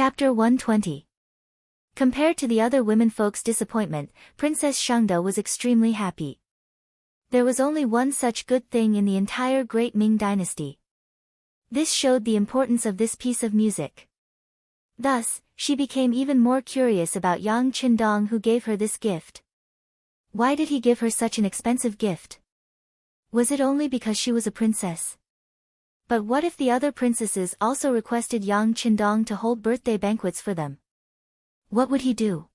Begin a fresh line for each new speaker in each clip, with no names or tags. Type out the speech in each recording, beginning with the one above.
Chapter 120. Compared to the other womenfolk's disappointment, Princess Shangde was extremely happy. There was only one such good thing in the entire great Ming dynasty. This showed the importance of this piece of music. Thus, she became even more curious about Yang Qindong, who gave her this gift. Why did he give her such an expensive gift? Was it only because she was a princess? But what if the other princesses also requested Yang Qindong to hold birthday banquets for them? What would he do?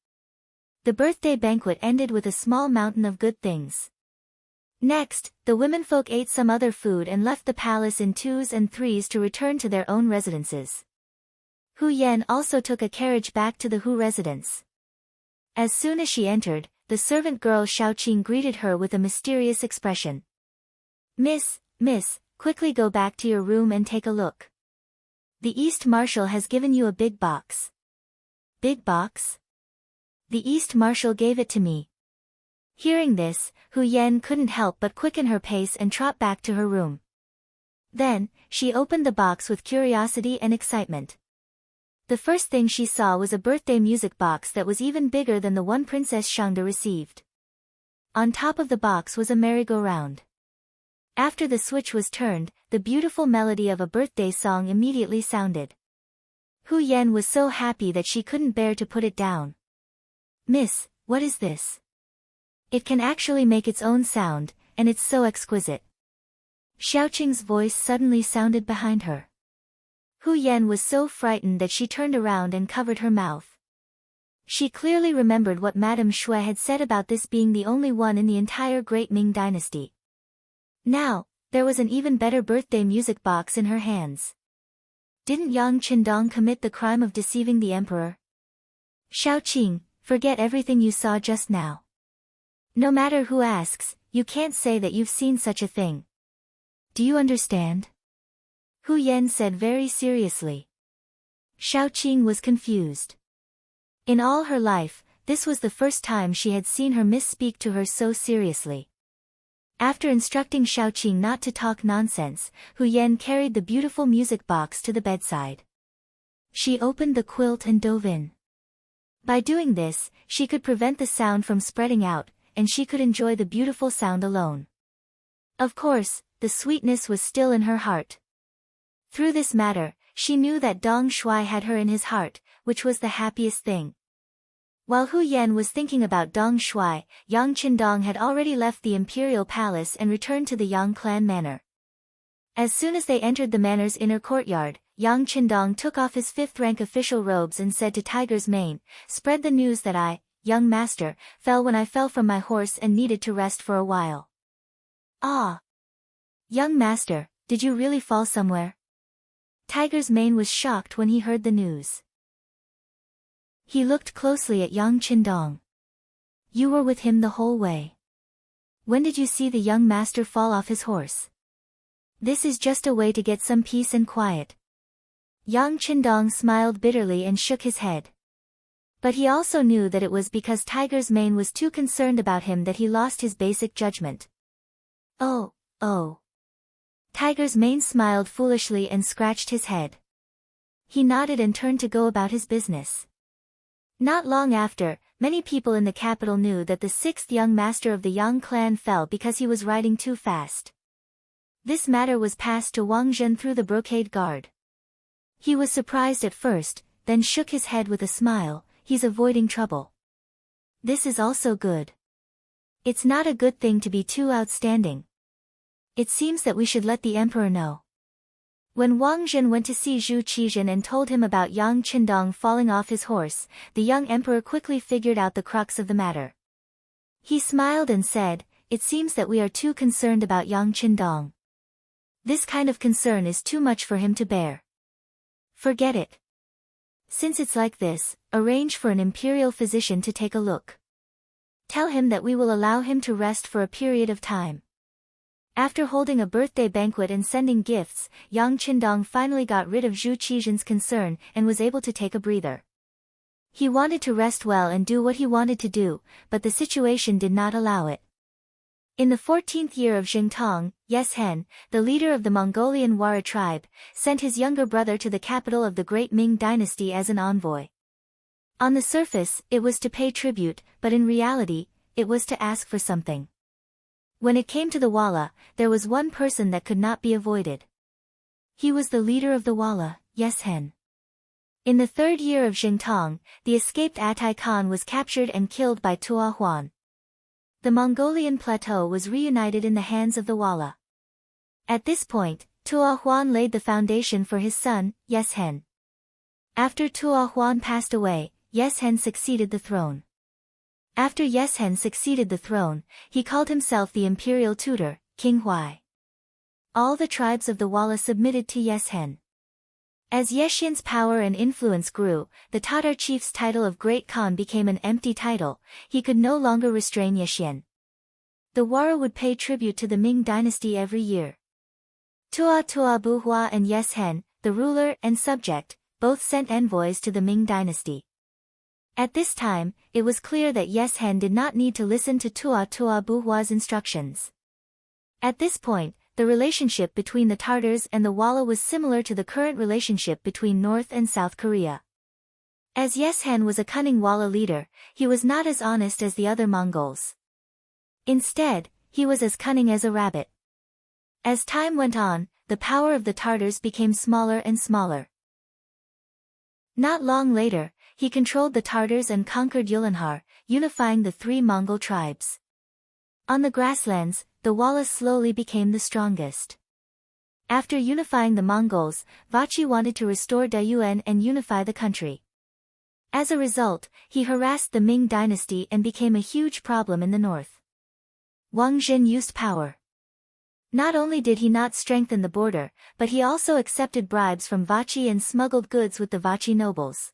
The birthday banquet ended with a small mountain of good things. Next, the womenfolk ate some other food and left the palace in 2s and 3s to return to their own residences. Hu Yan also took a carriage back to the Hu residence. As soon as she entered, the servant girl Xiaoqing greeted her with a mysterious expression. Miss, quickly go back to your room and take a look. The East Marshal has given you a big box. Big box? The East Marshal gave it to me. Hearing this, Hu Yan couldn't help but quicken her pace and trot back to her room. Then, she opened the box with curiosity and excitement. The first thing she saw was a birthday music box that was even bigger than the one Princess Shangde received. On top of the box was a merry-go-round. After the switch was turned, the beautiful melody of a birthday song immediately sounded. Hu Yan was so happy that she couldn't bear to put it down. Miss, what is this? It can actually make its own sound, and it's so exquisite. Xiaoqing's voice suddenly sounded behind her. Hu Yan was so frightened that she turned around and covered her mouth. She clearly remembered what Madame Shui had said about this being the only one in the entire Great Ming dynasty. Now, there was an even better birthday music box in her hands. Didn't Yang Qindong commit the crime of deceiving the emperor? Xiaoqing, forget everything you saw just now. No matter who asks, you can't say that you've seen such a thing. Do you understand? Hu Yan said very seriously. Xiaoqing was confused. In all her life, this was the first time she had seen her miss speak to her so seriously. After instructing Xiaoqing not to talk nonsense, Hu Yan carried the beautiful music box to the bedside. She opened the quilt and dove in. By doing this, she could prevent the sound from spreading out, and she could enjoy the beautiful sound alone. Of course, the sweetness was still in her heart. Through this matter, she knew that Dong Shuai had her in his heart, which was the happiest thing. While Hu Yan was thinking about Dong Shuai, Yang Qindong had already left the imperial palace and returned to the Yang clan manor. As soon as they entered the manor's inner courtyard, Yang Qindong took off his 5th-rank official robes and said to Tiger's Mane, "Spread the news that I, young master, fell when I fell from my horse and needed to rest for a while." "Ah! Young master, did you really fall somewhere?" Tiger's Mane was shocked when he heard the news. He looked closely at Yang Qindong. "You were with him the whole way. When did you see the young master fall off his horse?" "This is just a way to get some peace and quiet." Yang Qindong smiled bitterly and shook his head. But he also knew that it was because Tiger's Mane was too concerned about him that he lost his basic judgment. Oh. Tiger's Mane smiled foolishly and scratched his head. He nodded and turned to go about his business. Not long after, many people in the capital knew that the 6th young master of the Yang clan fell because he was riding too fast. This matter was passed to Wang Zhen through the brocade guard. He was surprised at first, then shook his head with a smile. He's avoiding trouble. This is also good. It's not a good thing to be too outstanding. It seems that we should let the emperor know. When Wang Zhen went to see Zhu Qizhen and told him about Yang Qindong falling off his horse, the young emperor quickly figured out the crux of the matter. He smiled and said, "It seems that we are too concerned about Yang Qindong. This kind of concern is too much for him to bear. Forget it. Since it's like this, arrange for an imperial physician to take a look. Tell him that we will allow him to rest for a period of time." After holding a birthday banquet and sending gifts, Yang Qindong finally got rid of Zhu Qizhen's concern and was able to take a breather. He wanted to rest well and do what he wanted to do, but the situation did not allow it. In the 14th year of Jingtong, Yeshen, the leader of the Mongolian Wara tribe, sent his younger brother to the capital of the Great Ming Dynasty as an envoy. On the surface, it was to pay tribute, but in reality, it was to ask for something. When it came to the Wala, there was one person that could not be avoided. He was the leader of the Wala, Yeshen. In the 3rd year of Jingtong, the escaped Atai Khan was captured and killed by Tua Huan. The Mongolian plateau was reunited in the hands of the Wala. At this point, Tua Huan laid the foundation for his son, Yeshen. After Tua Huan passed away, Yeshen succeeded the throne. After Yeshen succeeded the throne, he called himself the imperial tutor, King Huai. All the tribes of the Wala submitted to Yeshen. As Yeshen's power and influence grew, the Tatar chief's title of Great Khan became an empty title. He could no longer restrain Yeshen. The Wara would pay tribute to the Ming dynasty every year. Tua Buhua and Yeshen, the ruler and subject, both sent envoys to the Ming dynasty. At this time, it was clear that Yeshen did not need to listen to Tua Buhua's instructions. At this point, the relationship between the Tartars and the Wala was similar to the current relationship between North and South Korea. As Yeshen was a cunning Wala leader, he was not as honest as the other Mongols. Instead, he was as cunning as a rabbit. As time went on, the power of the Tartars became smaller and smaller. Not long later, he controlled the Tartars and conquered Yulanhar, unifying the 3 Mongol tribes. On the grasslands, the Wala slowly became the strongest. After unifying the Mongols, Vachi wanted to restore Dayuan and unify the country. As a result, he harassed the Ming dynasty and became a huge problem in the north. Wang Jin used power. Not only did he not strengthen the border, but he also accepted bribes from Vachi and smuggled goods with the Vachi nobles.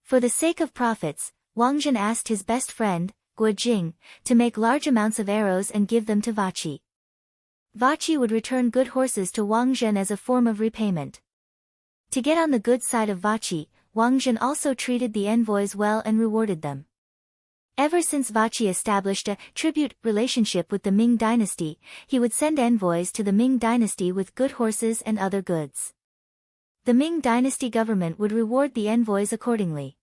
For the sake of profits, Wang Jin asked his best friend, Guojing, to make large amounts of arrows and give them to Vachi. Vachi would return good horses to Wang Jin as a form of repayment. To get on the good side of Vachi, Wang Jin also treated the envoys well and rewarded them. Ever since Vachi established a tribute relationship with the Ming dynasty, he would send envoys to the Ming dynasty with good horses and other goods. The Ming dynasty government would reward the envoys accordingly.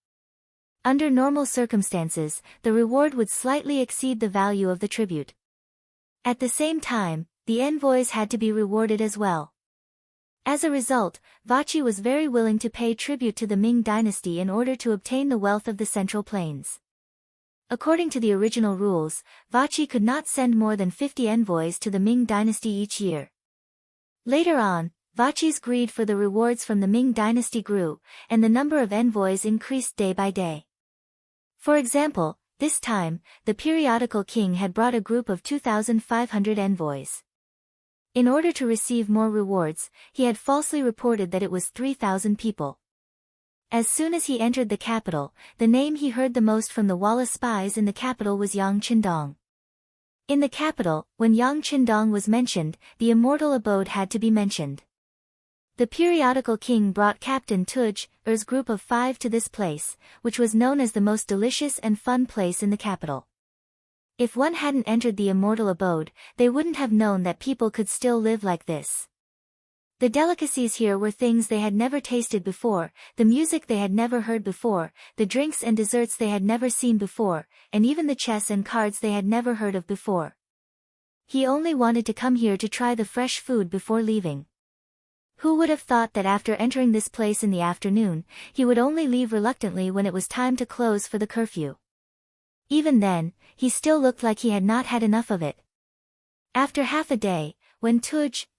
Under normal circumstances, the reward would slightly exceed the value of the tribute. At the same time, the envoys had to be rewarded as well. As a result, Vachi was very willing to pay tribute to the Ming dynasty in order to obtain the wealth of the Central Plains. According to the original rules, Vachi could not send more than 50 envoys to the Ming dynasty each year. Later on, Vachi's greed for the rewards from the Ming dynasty grew, and the number of envoys increased day by day. For example, this time, the periodical Qing had brought a group of 2,500 envoys. In order to receive more rewards, he had falsely reported that it was 3,000 people. As soon as he entered the capital, the name he heard the most from the Wala spies in the capital was Yang Qindong. In the capital, when Yang Qindong was mentioned, the immortal abode had to be mentioned. The periodical Qing brought Captain Tuj's group of 5 to this place, which was known as the most delicious and fun place in the capital. If one hadn't entered the immortal abode, they wouldn't have known that people could still live like this. The delicacies here were things they had never tasted before, the music they had never heard before, the drinks and desserts they had never seen before, and even the chess and cards they had never heard of before. He only wanted to come here to try the fresh food before leaving. Who would have thought that after entering this place in the afternoon, he would only leave reluctantly when it was time to close for the curfew? Even then, he still looked like he had not had enough of it. After half a day, when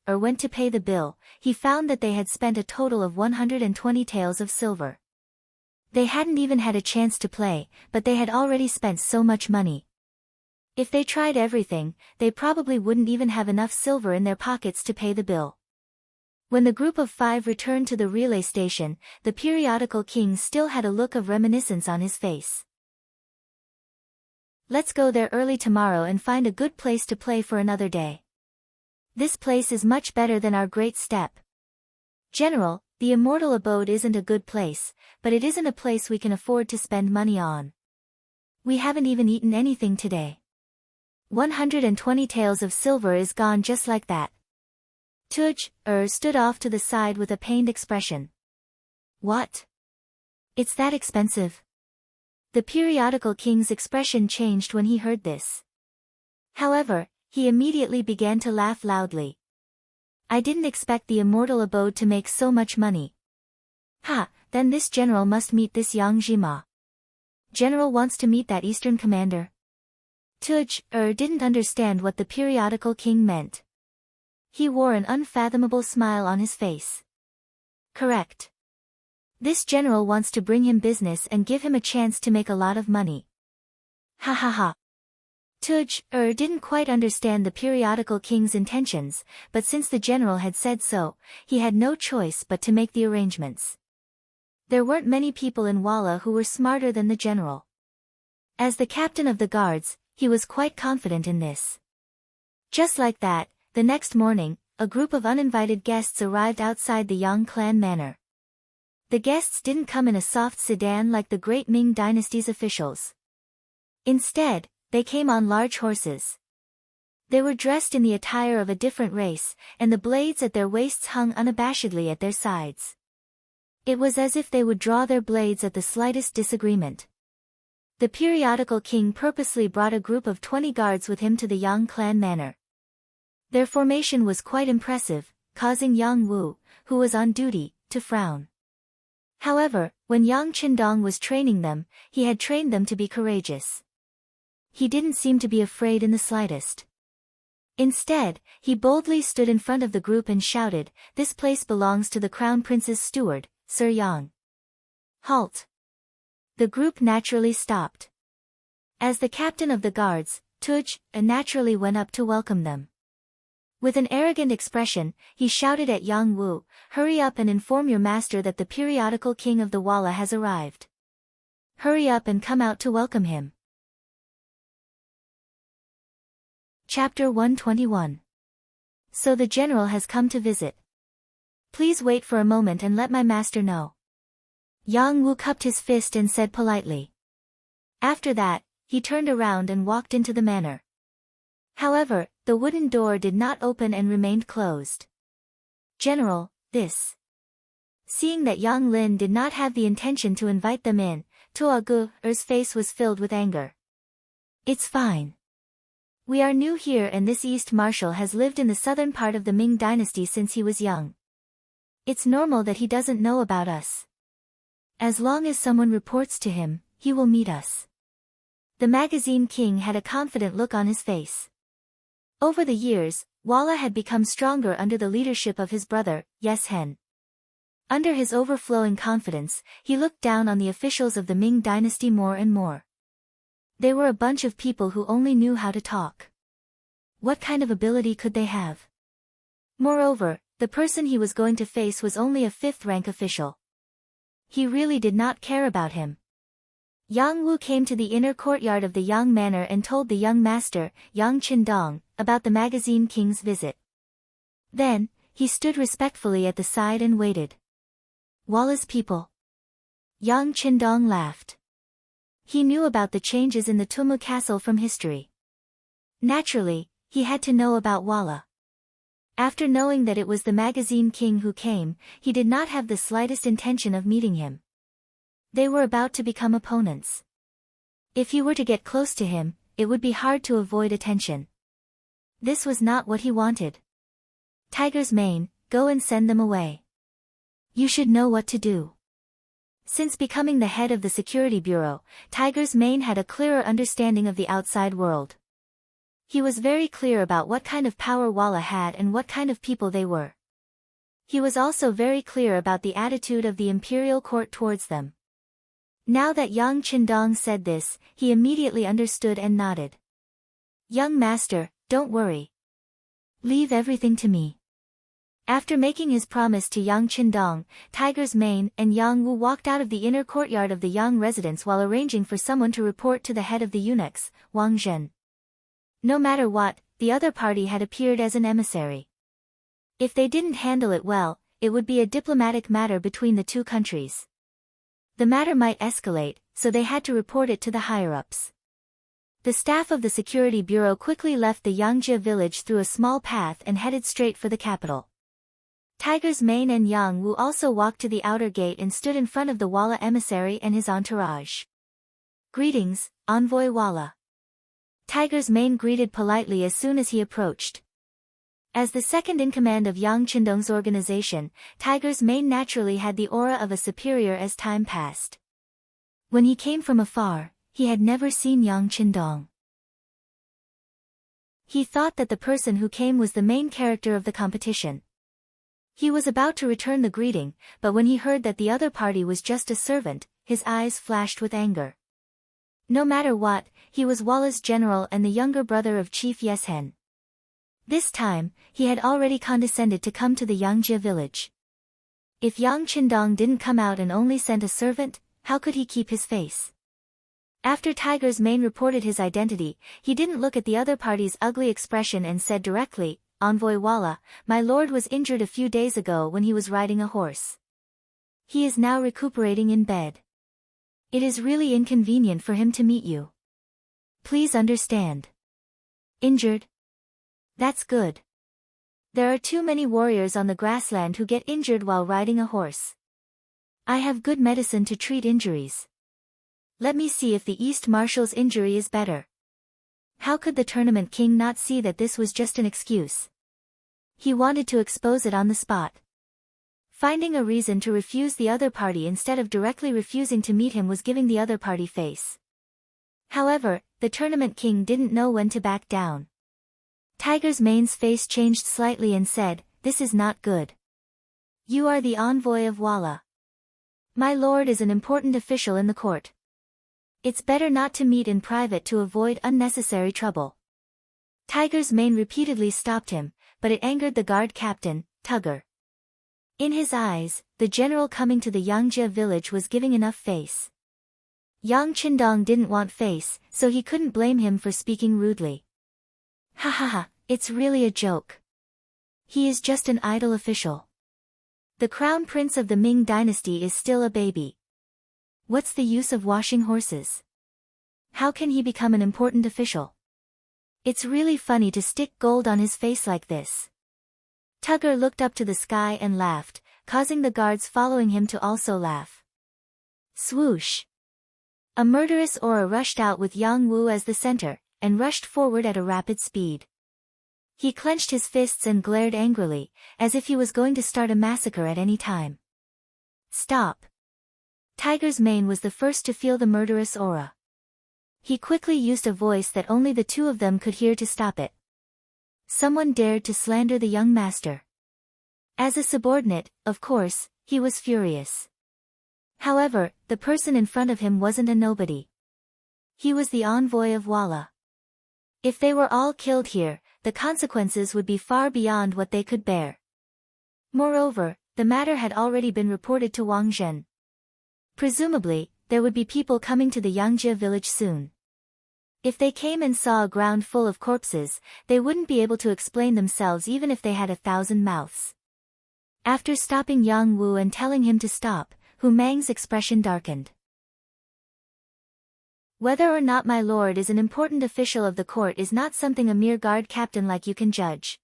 went to pay the bill, he found that they had spent a total of 120 taels of silver. They hadn't even had a chance to play, but they had already spent so much money. If they tried everything, they probably wouldn't even have enough silver in their pockets to pay the bill. When the group of 5 returned to the relay station, the periodical Qing still had a look of reminiscence on his face. Let's go there early tomorrow and find a good place to play for another day. This place is much better than our great steppe. General, the immortal abode isn't a good place, but it isn't a place we can afford to spend money on. We haven't even eaten anything today. 120 taels of silver is gone just like that. Tuj stood off to the side with a pained expression. What? It's that expensive? The periodical king's expression changed when he heard this. However, he immediately began to laugh loudly. I didn't expect the immortal abode to make so much money. Ha, then this general must meet this Yang Jima. General wants to meet that eastern commander. Tuj didn't understand what the periodical king meant. He wore an unfathomable smile on his face. Correct. This general wants to bring him business and give him a chance to make a lot of money. Ha ha ha. Tuj didn't quite understand the periodical king's intentions, but since the general had said so, he had no choice but to make the arrangements. There weren't many people in Walla who were smarter than the general. As the captain of the guards, he was quite confident in this. Just like that, the next morning, a group of uninvited guests arrived outside the Yang clan manor. The guests didn't come in a soft sedan like the great Ming dynasty's officials. Instead, they came on large horses. They were dressed in the attire of a different race, and the blades at their waists hung unabashedly at their sides. It was as if they would draw their blades at the slightest disagreement. The periodical king purposely brought a group of 20 guards with him to the Yang clan manor. Their formation was quite impressive, causing Yang Wu, who was on duty, to frown. However, when Yang Qindong was training them, he had trained them to be courageous. He didn't seem to be afraid in the slightest. Instead, he boldly stood in front of the group and shouted, "This place belongs to the Crown Prince's steward, Sir Yang." Halt! The group naturally stopped. As the captain of the guards, Tuj naturally went up to welcome them. With an arrogant expression, he shouted at Yang Wu, "Hurry up and inform your master that the periodical king of the Walla has arrived. Hurry up and come out to welcome him." Chapter 121. So the general has come to visit. Please wait for a moment and let my master know. Yang Wu cupped his fist and said politely. After that, he turned around and walked into the manor. However, the wooden door did not open and remained closed. General, this. Seeing that Yang Lin did not have the intention to invite them in, Tuo Gu's face was filled with anger. It's fine. We are new here and this East Marshal has lived in the southern part of the Ming dynasty since he was young. It's normal that he doesn't know about us. As long as someone reports to him, he will meet us. The magazine king had a confident look on his face. Over the years, Walla had become stronger under the leadership of his brother, Yes Hen. Under his overflowing confidence, he looked down on the officials of the Ming dynasty more and more. They were a bunch of people who only knew how to talk. What kind of ability could they have? Moreover, the person he was going to face was only a 5th-rank official. He really did not care about him. Yang Wu came to the inner courtyard of the Yang manor and told the young master, Yang Qindong, about the magazine king's visit. Then, he stood respectfully at the side and waited. Walla's people. Yang Qindong laughed. He knew about the changes in the Tumu castle from history. Naturally, he had to know about Walla. After knowing that it was the magazine king who came, he did not have the slightest intention of meeting him. They were about to become opponents. If he were to get close to him, it would be hard to avoid attention. This was not what he wanted. Tiger's Mane, go and send them away. You should know what to do. Since becoming the head of the security bureau, Tiger's Mane had a clearer understanding of the outside world. He was very clear about what kind of power Walla had and what kind of people they were. He was also very clear about the attitude of the imperial court towards them. Now that Yang Qindong said this, he immediately understood and nodded. Young master, don't worry. Leave everything to me. After making his promise to Yang Qindong, Tiger's Mane and Yang Wu walked out of the inner courtyard of the Yang residence while arranging for someone to report to the head of the eunuchs, Wang Zhen. No matter what, the other party had appeared as an emissary. If they didn't handle it well, it would be a diplomatic matter between the two countries. The matter might escalate, so they had to report it to the higher-ups. The staff of the security bureau quickly left the Yangzhe village through a small path and headed straight for the capital. Tiger's Mane and Yang Wu also walked to the outer gate and stood in front of the Walla emissary and his entourage. "Greetings, Envoy Walla." Tiger's Mane greeted politely as soon as he approached. As the second-in-command of Yang Qindong's organization, Tiger's Mane naturally had the aura of a superior as time passed. When he came from afar, he had never seen Yang Qindong. He thought that the person who came was the main character of the competition. He was about to return the greeting, but when he heard that the other party was just a servant, his eyes flashed with anger. No matter what, he was Walla's general and the younger brother of Chief Yeshen. This time, he had already condescended to come to the Yangzhe village. If Yang Qindong didn't come out and only sent a servant, how could he keep his face? After Tiger's Mane reported his identity, he didn't look at the other party's ugly expression and said directly, "Envoy Walla, my lord was injured a few days ago when he was riding a horse. He is now recuperating in bed. It is really inconvenient for him to meet you. Please understand." "Injured? That's good. There are too many warriors on the grassland who get injured while riding a horse. I have good medicine to treat injuries. Let me see if the East Marshal's injury is better." How could the tournament king not see that this was just an excuse? He wanted to expose it on the spot. Finding a reason to refuse the other party instead of directly refusing to meet him was giving the other party face. However, the tournament king didn't know when to back down. Tiger's Mane's face changed slightly and said, "This is not good. You are the envoy of Walla. My lord is an important official in the court. It's better not to meet in private to avoid unnecessary trouble." Tiger's Mane repeatedly stopped him, but it angered the guard captain, Tugger. In his eyes, the general coming to the Yangzhe village was giving enough face. Yang Qindong didn't want face, so he couldn't blame him for speaking rudely. "Ha ha ha, it's really a joke. He is just an idle official. The crown prince of the Ming dynasty is still a baby. What's the use of washing horses? How can he become an important official? It's really funny to stick gold on his face like this." Tugger looked up to the sky and laughed, causing the guards following him to also laugh. Swoosh! A murderous aura rushed out with Yang Wu as the center, and rushed forward at a rapid speed. He clenched his fists and glared angrily, as if he was going to start a massacre at any time. "Stop!" Tiger's Mane was the first to feel the murderous aura. He quickly used a voice that only the two of them could hear to stop it. Someone dared to slander the young master. As a subordinate, of course, he was furious. However, the person in front of him wasn't a nobody. He was the envoy of Walla. If they were all killed here, the consequences would be far beyond what they could bear. Moreover, the matter had already been reported to Wang Zhen. Presumably, there would be people coming to the Yangzhe village soon. If they came and saw a ground full of corpses, they wouldn't be able to explain themselves even if they had 1,000 mouths. After stopping Yang Wu and telling him to stop, Hu Mang's expression darkened. "Whether or not my lord is an important official of the court is not something a mere guard captain like you can judge.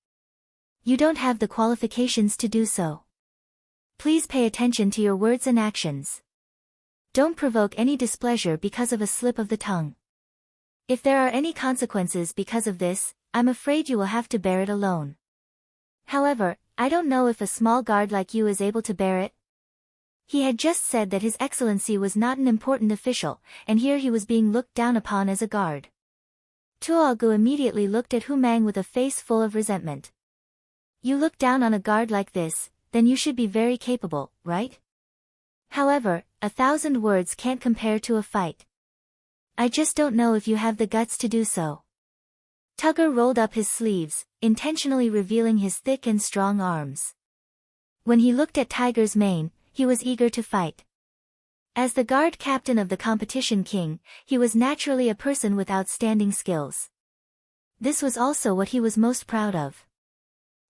You don't have the qualifications to do so. Please pay attention to your words and actions. Don't provoke any displeasure because of a slip of the tongue. If there are any consequences because of this, I'm afraid you will have to bear it alone. However, I don't know if a small guard like you is able to bear it." He had just said that His Excellency was not an important official, and here he was being looked down upon as a guard. Tuogu immediately looked at Hu Mang with a face full of resentment. "You look down on a guard like this, then you should be very capable, right? However, 1,000 words can't compare to a fight. I just don't know if you have the guts to do so." Tugger rolled up his sleeves, intentionally revealing his thick and strong arms. When he looked at Tiger's Mane, he was eager to fight. As the guard captain of the competition king, he was naturally a person with outstanding skills. This was also what he was most proud of.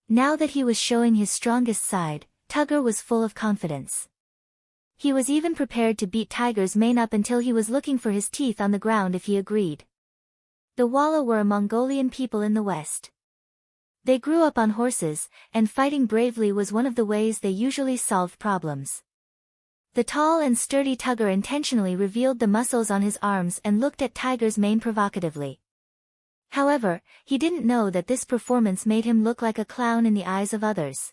Now that he was showing his strongest side, Tugger was full of confidence. He was even prepared to beat Tiger's Mane up until he was looking for his teeth on the ground if he agreed. The Walla were a Mongolian people in the west. They grew up on horses, and fighting bravely was one of the ways they usually solved problems. The tall and sturdy Tugger intentionally revealed the muscles on his arms and looked at Tiger's mane provocatively. However, he didn't know that this performance made him look like a clown in the eyes of others.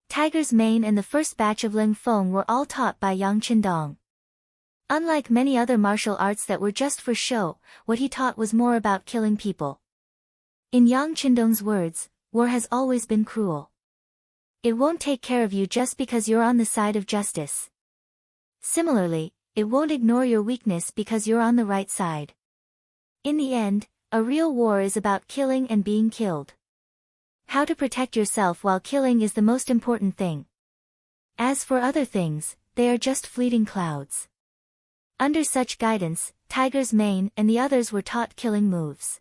Tiger's mane and the first batch of Ling Feng were all taught by Yang Qindong. Unlike many other martial arts that were just for show, what he taught was more about killing people. In Yang Qindong's words, war has always been cruel. It won't take care of you just because you're on the side of justice. Similarly, it won't ignore your weakness because you're on the right side. In the end, a real war is about killing and being killed. How to protect yourself while killing is the most important thing. As for other things, they are just fleeting clouds. Under such guidance, Tiger's mane and the others were taught killing moves.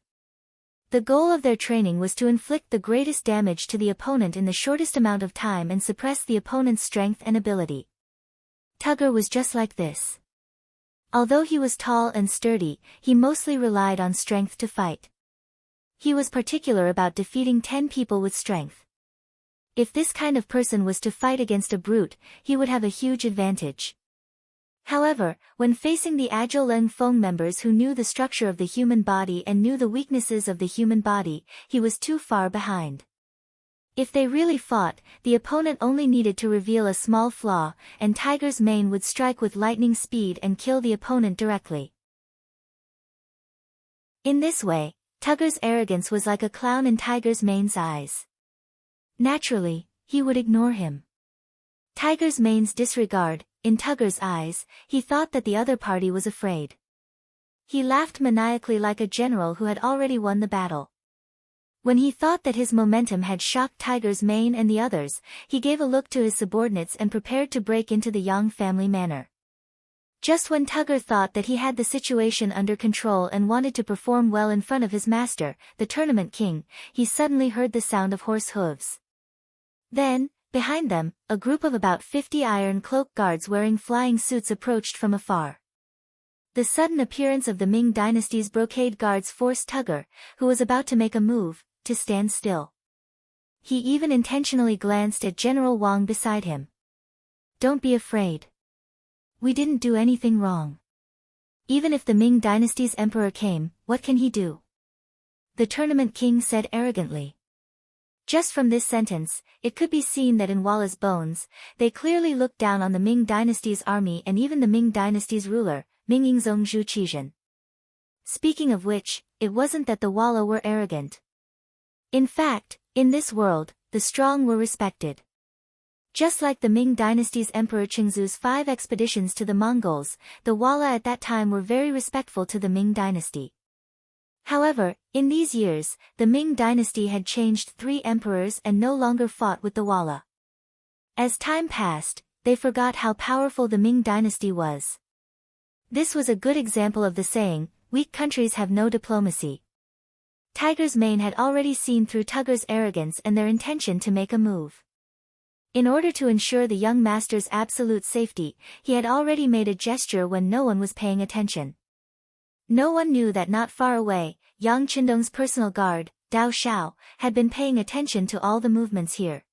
The goal of their training was to inflict the greatest damage to the opponent in the shortest amount of time and suppress the opponent's strength and ability. Tugger was just like this. Although he was tall and sturdy, he mostly relied on strength to fight. He was particular about defeating 10 people with strength. If this kind of person was to fight against a brute, he would have a huge advantage. However, when facing the agile Ling Feng members who knew the structure of the human body and knew the weaknesses of the human body, he was too far behind. If they really fought, the opponent only needed to reveal a small flaw, and Tiger's mane would strike with lightning speed and kill the opponent directly. In this way, Tugger's arrogance was like a clown in Tiger's mane's eyes. Naturally, he would ignore him. Tiger's mane's disregard, in Tugger's eyes, he thought that the other party was afraid. He laughed maniacally like a general who had already won the battle. When he thought that his momentum had shocked Tiger's mane and the others, he gave a look to his subordinates and prepared to break into the Yang family manner. Just when Tugger thought that he had the situation under control and wanted to perform well in front of his master, the tournament king, he suddenly heard the sound of horse hooves. Then, behind them, a group of about 50 iron cloak guards wearing flying suits approached from afar. The sudden appearance of the Ming dynasty's brocade guards forced Tugger, who was about to make a move, to stand still. He even intentionally glanced at General Wang beside him. "Don't be afraid. We didn't do anything wrong. Even if the Ming dynasty's emperor came, what can he do?" The tournament king said arrogantly. Just from this sentence, it could be seen that in Walla's bones, they clearly looked down on the Ming dynasty's army and even the Ming dynasty's ruler, Ming Yingzong Zhu Qizhen. Speaking of which, it wasn't that the Walla were arrogant. In fact, in this world, the strong were respected. Just like the Ming dynasty's Emperor Qingzu's 5 expeditions to the Mongols, the Walla at that time were very respectful to the Ming dynasty. However, in these years, the Ming dynasty had changed 3 emperors and no longer fought with the Walla. As time passed, they forgot how powerful the Ming dynasty was. This was a good example of the saying, "Weak countries have no diplomacy." Tiger's mane had already seen through Tugger's arrogance and their intention to make a move. In order to ensure the young master's absolute safety, he had already made a gesture when no one was paying attention. No one knew that not far away, Yang Qindong's personal guard, Dao Xiao, had been paying attention to all the movements here.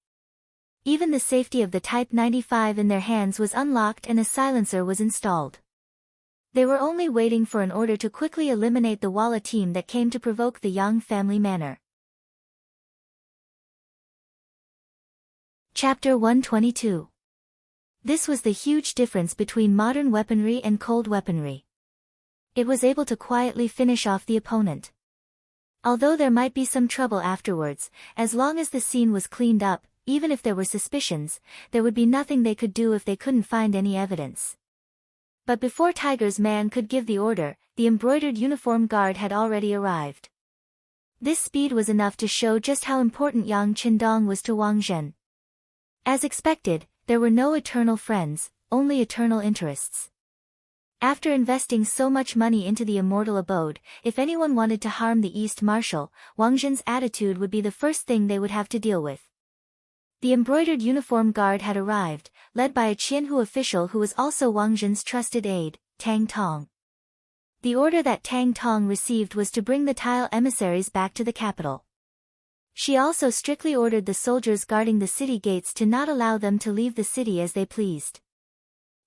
Even the safety of the Type 95 in their hands was unlocked and a silencer was installed. They were only waiting for an order to quickly eliminate the Walla team that came to provoke the Yang family manor. Chapter 122. This was the huge difference between modern weaponry and cold weaponry. It was able to quietly finish off the opponent. Although there might be some trouble afterwards, as long as the scene was cleaned up, even if there were suspicions, there would be nothing they could do if they couldn't find any evidence. But before Tiger's man could give the order, the embroidered uniform guard had already arrived. This speed was enough to show just how important Yang Qindong was to Wang Zhen. As expected, there were no eternal friends, only eternal interests. After investing so much money into the immortal abode, if anyone wanted to harm the East Marshal, Wang Zhen's attitude would be the first thing they would have to deal with. The embroidered uniform guard had arrived, led by a Qianhu official who was also Wang Zhen's trusted aide, Tang Tong. The order that Tang Tong received was to bring the tile emissaries back to the capital. She also strictly ordered the soldiers guarding the city gates to not allow them to leave the city as they pleased.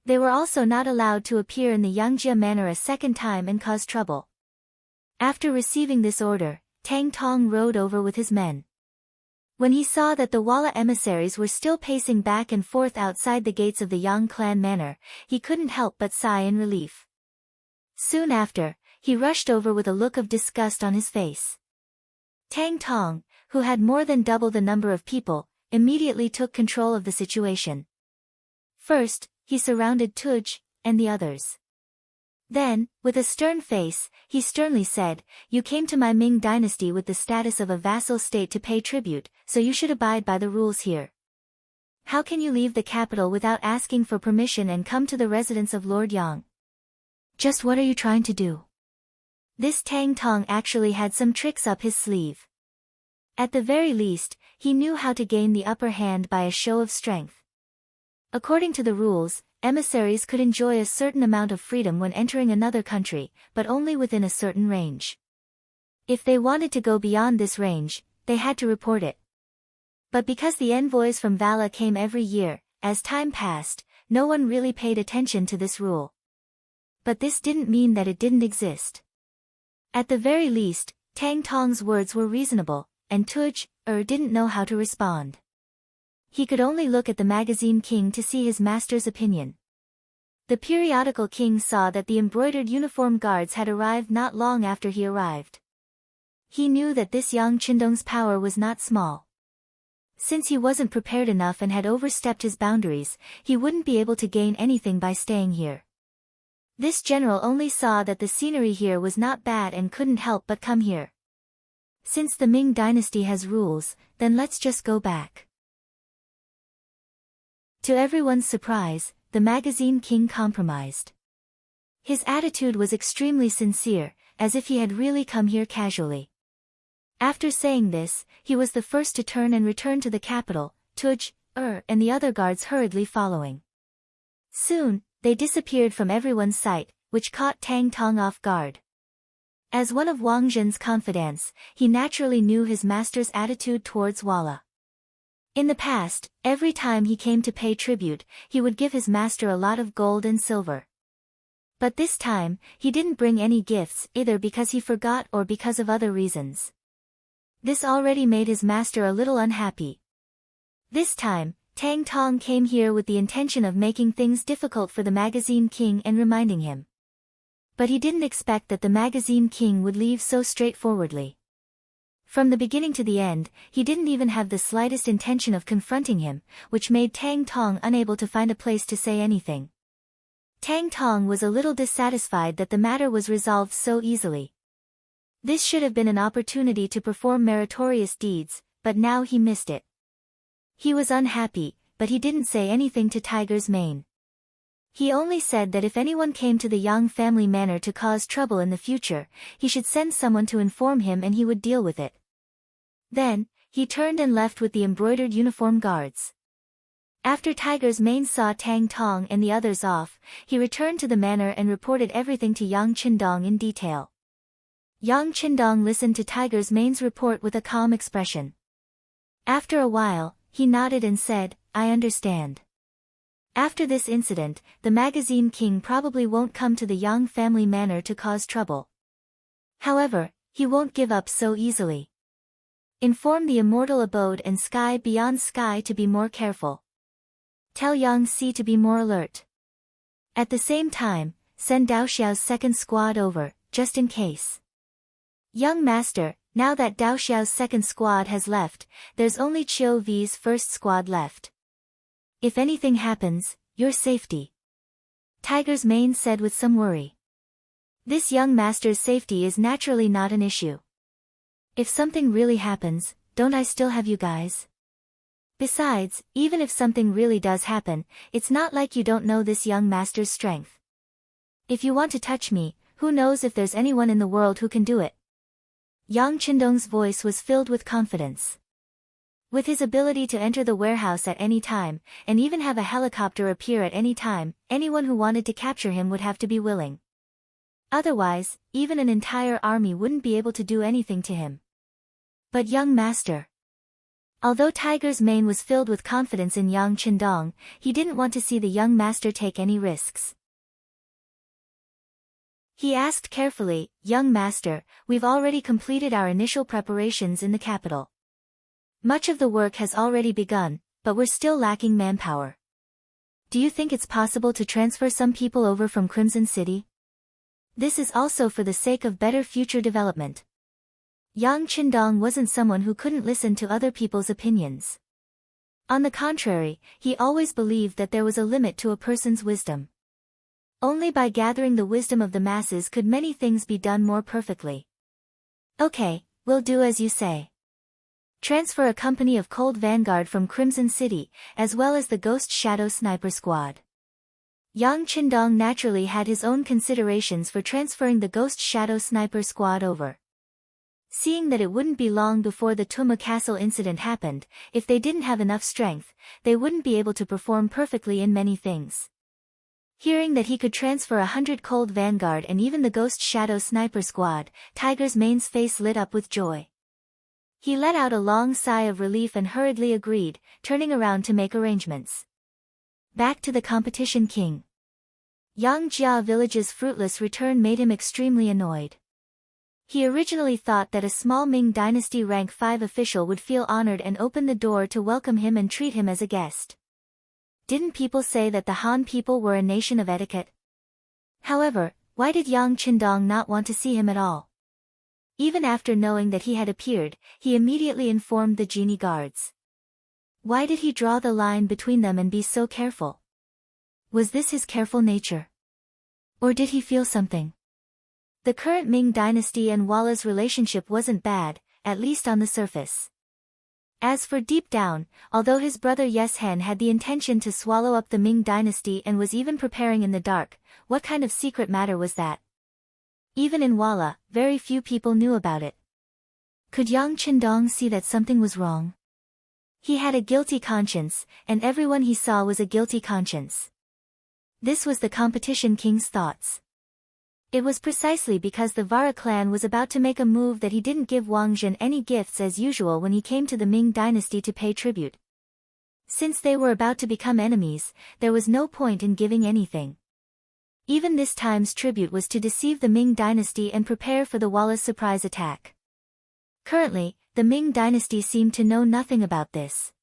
They were also not allowed to appear in the Yangjia manor a second time and cause trouble. After receiving this order, Tang Tong rode over with his men. When he saw that the Walla emissaries were still pacing back and forth outside the gates of the Yang clan manor, he couldn't help but sigh in relief. Soon after, he rushed over with a look of disgust on his face. Tang Tong, who had more than double the number of people, immediately took control of the situation. First, he surrounded Tuj and the others. Then, with a stern face, he sternly said, "You came to my Ming dynasty with the status of a vassal state to pay tribute, so you should abide by the rules here. How can you leave the capital without asking for permission and come to the residence of Lord Yang? Just what are you trying to do?" This Tang Tong actually had some tricks up his sleeve. At the very least, he knew how to gain the upper hand by a show of strength. According to the rules, emissaries could enjoy a certain amount of freedom when entering another country, but only within a certain range. If they wanted to go beyond this range, they had to report it. But because the envoys from Vala came every year, as time passed, no one really paid attention to this rule. But this didn't mean that it didn't exist. At the very least, Tang Tong's words were reasonable, and Tuj didn't know how to respond. He could only look at the magazine King to see his master's opinion. The periodical King saw that the embroidered uniform guards had arrived not long after he arrived. He knew that this Yang Qindong's power was not small. Since he wasn't prepared enough and had overstepped his boundaries, he wouldn't be able to gain anything by staying here. This general only saw that the scenery here was not bad and couldn't help but come here. Since the Ming dynasty has rules, then let's just go back. To everyone's surprise, the magazine King compromised. His attitude was extremely sincere, as if he had really come here casually. After saying this, he was the first to turn and return to the capital, Tuj, and the other guards hurriedly following. Soon, they disappeared from everyone's sight, which caught Tang Tong off guard. As one of Wang Zhen's confidants, he naturally knew his master's attitude towards Walla. In the past, every time he came to pay tribute, he would give his master a lot of gold and silver. But this time, he didn't bring any gifts either because he forgot or because of other reasons. This already made his master a little unhappy. This time, Tang Tong came here with the intention of making things difficult for the magazine King and reminding him. But he didn't expect that the magazine King would leave so straightforwardly. From the beginning to the end, he didn't even have the slightest intention of confronting him, which made Tang Tong unable to find a place to say anything. Tang Tong was a little dissatisfied that the matter was resolved so easily. This should have been an opportunity to perform meritorious deeds, but now he missed it. He was unhappy, but he didn't say anything to Tiger's Mane. He only said that if anyone came to the Yang family manor to cause trouble in the future, he should send someone to inform him and he would deal with it. Then, he turned and left with the embroidered uniform guards. After Tiger's Mane saw Tang Tong and the others off, he returned to the manor and reported everything to Yang Qindong in detail. Yang Qindong listened to Tiger's Mane's report with a calm expression. After a while, he nodded and said, "I understand." After this incident, the magazine King probably won't come to the Yang family manor to cause trouble. However, he won't give up so easily. Inform the immortal abode and sky beyond sky to be more careful. Tell Yang Si to be more alert. At the same time, send Dao Xiao's second squad over, just in case. Young master, now that Dao Xiao's second squad has left, there's only Qiu V's first squad left. If anything happens, your safety. Tiger's Mane said with some worry. This young master's safety is naturally not an issue. If something really happens, don't I still have you guys? Besides, even if something really does happen, it's not like you don't know this young master's strength. If you want to touch me, who knows if there's anyone in the world who can do it? Yang Qindong's voice was filled with confidence. With his ability to enter the warehouse at any time, and even have a helicopter appear at any time, anyone who wanted to capture him would have to be willing. Otherwise, even an entire army wouldn't be able to do anything to him. But young master. Although Tiger's mane was filled with confidence in Yang Qindong, he didn't want to see the young master take any risks. He asked carefully, "Young master, we've already completed our initial preparations in the capital. Much of the work has already begun, but we're still lacking manpower. Do you think it's possible to transfer some people over from Crimson City? This is also for the sake of better future development." Yang Qindong wasn't someone who couldn't listen to other people's opinions. On the contrary, he always believed that there was a limit to a person's wisdom. Only by gathering the wisdom of the masses could many things be done more perfectly. "Okay, we'll do as you say. Transfer a company of Cold Vanguard from Crimson City, as well as the Ghost Shadow Sniper Squad." Yang Qindong naturally had his own considerations for transferring the Ghost Shadow Sniper Squad over. Seeing that it wouldn't be long before the Tuma Castle incident happened, if they didn't have enough strength, they wouldn't be able to perform perfectly in many things. Hearing that he could transfer 100 Cold Vanguard and even the Ghost Shadow Sniper Squad, Tiger's mane's face lit up with joy. He let out a long sigh of relief and hurriedly agreed, turning around to make arrangements. Back to the competition king. Yang Jia village's fruitless return made him extremely annoyed. He originally thought that a small Ming Dynasty rank 5 official would feel honored and open the door to welcome him and treat him as a guest. Didn't people say that the Han people were a nation of etiquette? However, why did Yang Qindong not want to see him at all? Even after knowing that he had appeared, he immediately informed the genie guards. Why did he draw the line between them and be so careful? Was this his careful nature? Or did he feel something? The current Ming Dynasty and Walla's relationship wasn't bad, at least on the surface. As for deep down, although his brother Yes Hen had the intention to swallow up the Ming Dynasty and was even preparing in the dark, what kind of secret matter was that? Even in Walla, very few people knew about it. Could Yang Qindong see that something was wrong? He had a guilty conscience, and everyone he saw was a guilty conscience. This was the competition king's thoughts. It was precisely because the Vara clan was about to make a move that he didn't give Wang Zhen any gifts as usual when he came to the Ming Dynasty to pay tribute. Since they were about to become enemies, there was no point in giving anything. Even this time's tribute was to deceive the Ming Dynasty and prepare for the Wallace surprise attack. Currently, the Ming Dynasty seemed to know nothing about this.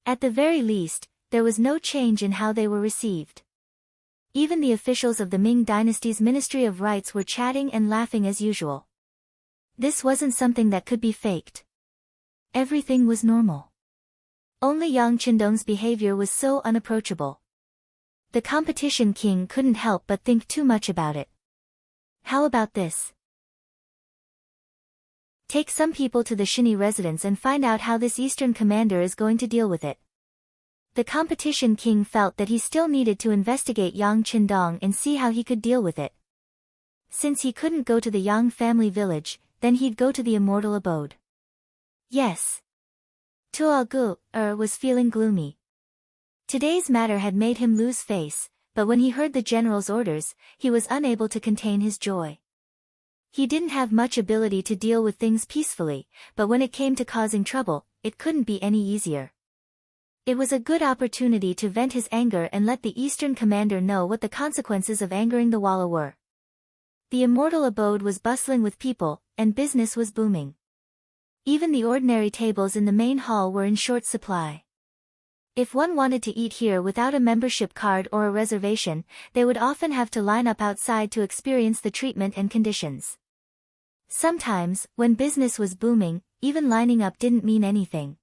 At the very least, there was no change in how they were received. Even the officials of the Ming Dynasty's Ministry of Rites were chatting and laughing as usual. This wasn't something that could be faked. Everything was normal. Only Yang Qindong's behavior was so unapproachable. The competition king couldn't help but think too much about it. How about this? Take some people to the Shinny residence and find out how this Eastern commander is going to deal with it. The competition king felt that he still needed to investigate Yang Qindong and see how he could deal with it. Since he couldn't go to the Yang family village, then he'd go to the immortal abode. Yes. Tuogu was feeling gloomy. Today's matter had made him lose face, but when he heard the general's orders, he was unable to contain his joy. He didn't have much ability to deal with things peacefully, but when it came to causing trouble, it couldn't be any easier. It was a good opportunity to vent his anger and let the Eastern commander know what the consequences of angering the Walla were. The immortal abode was bustling with people, and business was booming. Even the ordinary tables in the main hall were in short supply. If one wanted to eat here without a membership card or a reservation, they would often have to line up outside to experience the treatment and conditions. Sometimes, when business was booming, even lining up didn't mean anything.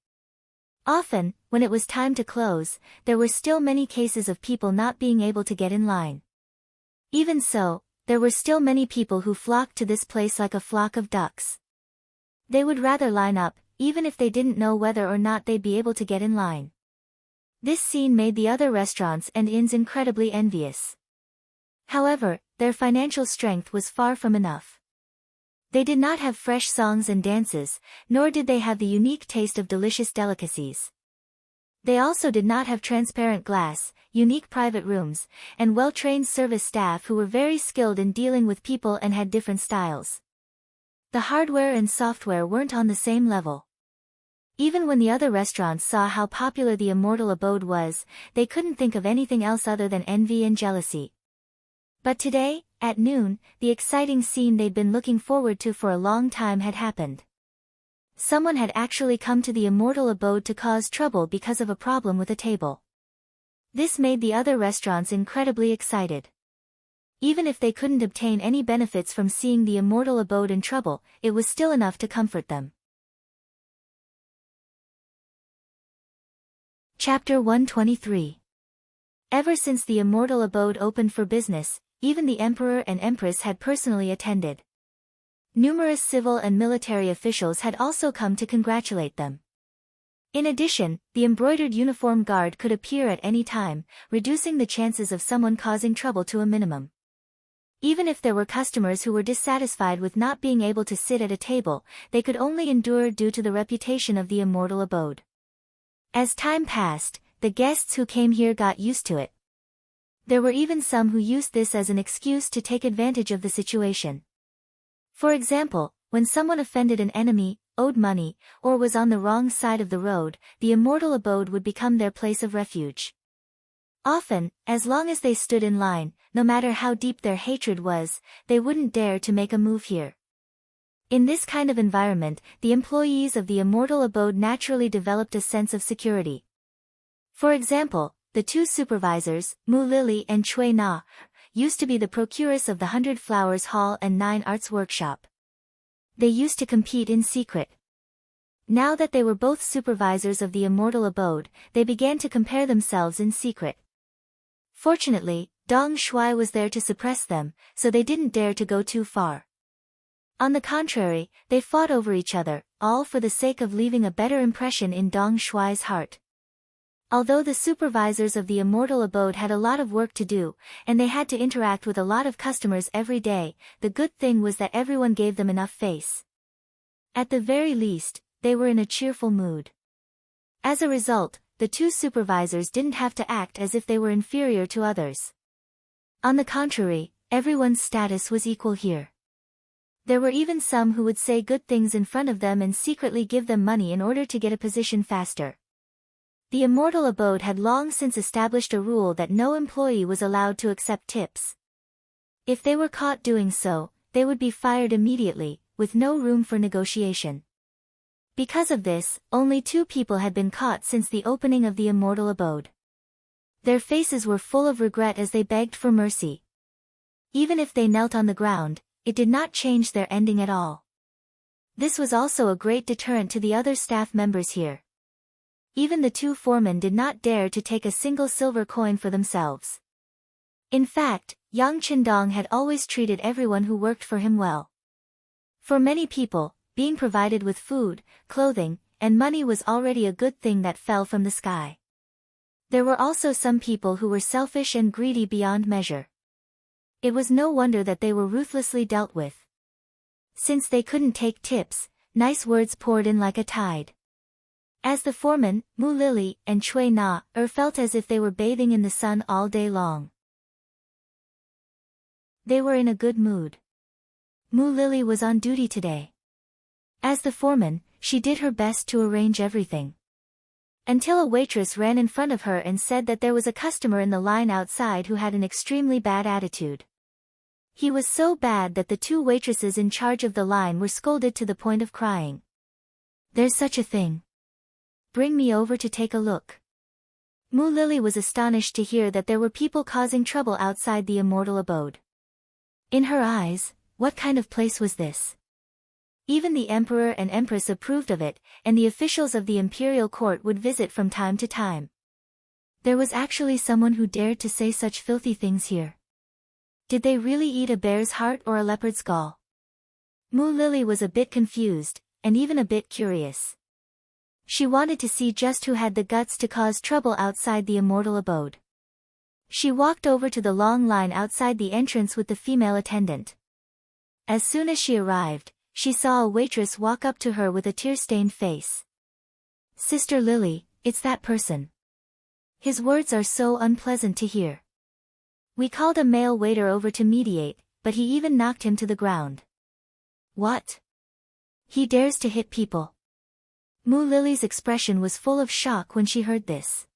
Often, when it was time to close, there were still many cases of people not being able to get in line. Even so, there were still many people who flocked to this place like a flock of ducks. They would rather line up, even if they didn't know whether or not they'd be able to get in line. This scene made the other restaurants and inns incredibly envious. However, their financial strength was far from enough. They did not have fresh songs and dances, nor did they have the unique taste of delicious delicacies. They also did not have transparent glass, unique private rooms, and well-trained service staff who were very skilled in dealing with people and had different styles. The hardware and software weren't on the same level. Even when the other restaurants saw how popular the Immortal Abode was, they couldn't think of anything else other than envy and jealousy. But today, at noon, the exciting scene they'd been looking forward to for a long time had happened. Someone had actually come to the Immortal Abode to cause trouble because of a problem with a table. This made the other restaurants incredibly excited. Even if they couldn't obtain any benefits from seeing the Immortal Abode in trouble, it was still enough to comfort them. Chapter 123. Ever since the Immortal Abode opened for business, even the Emperor and Empress had personally attended. Numerous civil and military officials had also come to congratulate them. In addition, the embroidered uniform guard could appear at any time, reducing the chances of someone causing trouble to a minimum. Even if there were customers who were dissatisfied with not being able to sit at a table, they could only endure due to the reputation of the Immortal Abode. As time passed, the guests who came here got used to it. There were even some who used this as an excuse to take advantage of the situation. For example, when someone offended an enemy, owed money, or was on the wrong side of the road, the Immortal Abode would become their place of refuge. Often, as long as they stood in line, no matter how deep their hatred was, they wouldn't dare to make a move here. In this kind of environment, the employees of the Immortal Abode naturally developed a sense of security. For example, the two supervisors, Mu Lily and Cui Na, used to be the procuress of the 100 Flowers Hall and 9 Arts Workshop. They used to compete in secret. Now that they were both supervisors of the Immortal Abode, they began to compare themselves in secret. Fortunately, Dong Shuai was there to suppress them, so they didn't dare to go too far. On the contrary, they fought over each other, all for the sake of leaving a better impression in Dong Shuai's heart. Although the supervisors of the Immortal Abode had a lot of work to do, and they had to interact with a lot of customers every day, the good thing was that everyone gave them enough face. At the very least, they were in a cheerful mood. As a result, the two supervisors didn't have to act as if they were inferior to others. On the contrary, everyone's status was equal here. There were even some who would say good things in front of them and secretly give them money in order to get a position faster. The Immortal Abode had long since established a rule that no employee was allowed to accept tips. If they were caught doing so, they would be fired immediately, with no room for negotiation. Because of this, only 2 people had been caught since the opening of the Immortal Abode. Their faces were full of regret as they begged for mercy. Even if they knelt on the ground, it did not change their ending at all. This was also a great deterrent to the other staff members here. Even the 2 foremen did not dare to take a single silver coin for themselves. In fact, Yang Qindong had always treated everyone who worked for him well. For many people, being provided with food, clothing, and money was already a good thing that fell from the sky. There were also some people who were selfish and greedy beyond measure. It was no wonder that they were ruthlessly dealt with. Since they couldn't take tips, nice words poured in like a tide. As the foreman, Mu Lily, and Cui Na, felt as if they were bathing in the sun all day long. They were in a good mood. Mu Lily was on duty today. As the foreman, she did her best to arrange everything. Until a waitress ran in front of her and said that there was a customer in the line outside who had an extremely bad attitude. He was so bad that the 2 waitresses in charge of the line were scolded to the point of crying. "There's such a thing. Bring me over to take a look." Mu Lily was astonished to hear that there were people causing trouble outside the Immortal Abode. In her eyes, what kind of place was this? Even the Emperor and Empress approved of it, and the officials of the imperial court would visit from time to time. There was actually someone who dared to say such filthy things here. Did they really eat a bear's heart or a leopard's gall? Mu Lily was a bit confused, and even a bit curious. She wanted to see just who had the guts to cause trouble outside the Immortal Abode. She walked over to the long line outside the entrance with the female attendant. As soon as she arrived, she saw a waitress walk up to her with a tear-stained face. "Sister Lily, it's that person." His words are so unpleasant to hear. We called a male waiter over to mediate, but he even knocked him to the ground. What? He dares to hit people. Mu Lily's expression was full of shock when she heard this.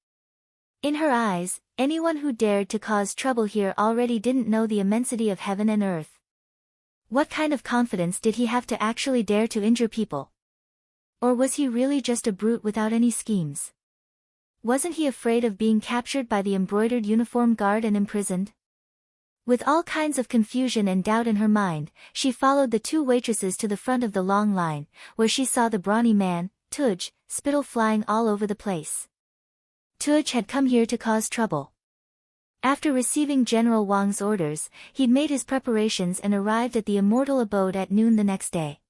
In her eyes, anyone who dared to cause trouble here already didn't know the immensity of heaven and earth. What kind of confidence did he have to actually dare to injure people? Or was he really just a brute without any schemes? Wasn't he afraid of being captured by the embroidered uniform guard and imprisoned? With all kinds of confusion and doubt in her mind, she followed the two waitresses to the front of the long line, where she saw the brawny man, Tuj, spittle flying all over the place. Tuj had come here to cause trouble. After receiving General Wang's orders, he'd made his preparations and arrived at the immortal abode at noon the next day.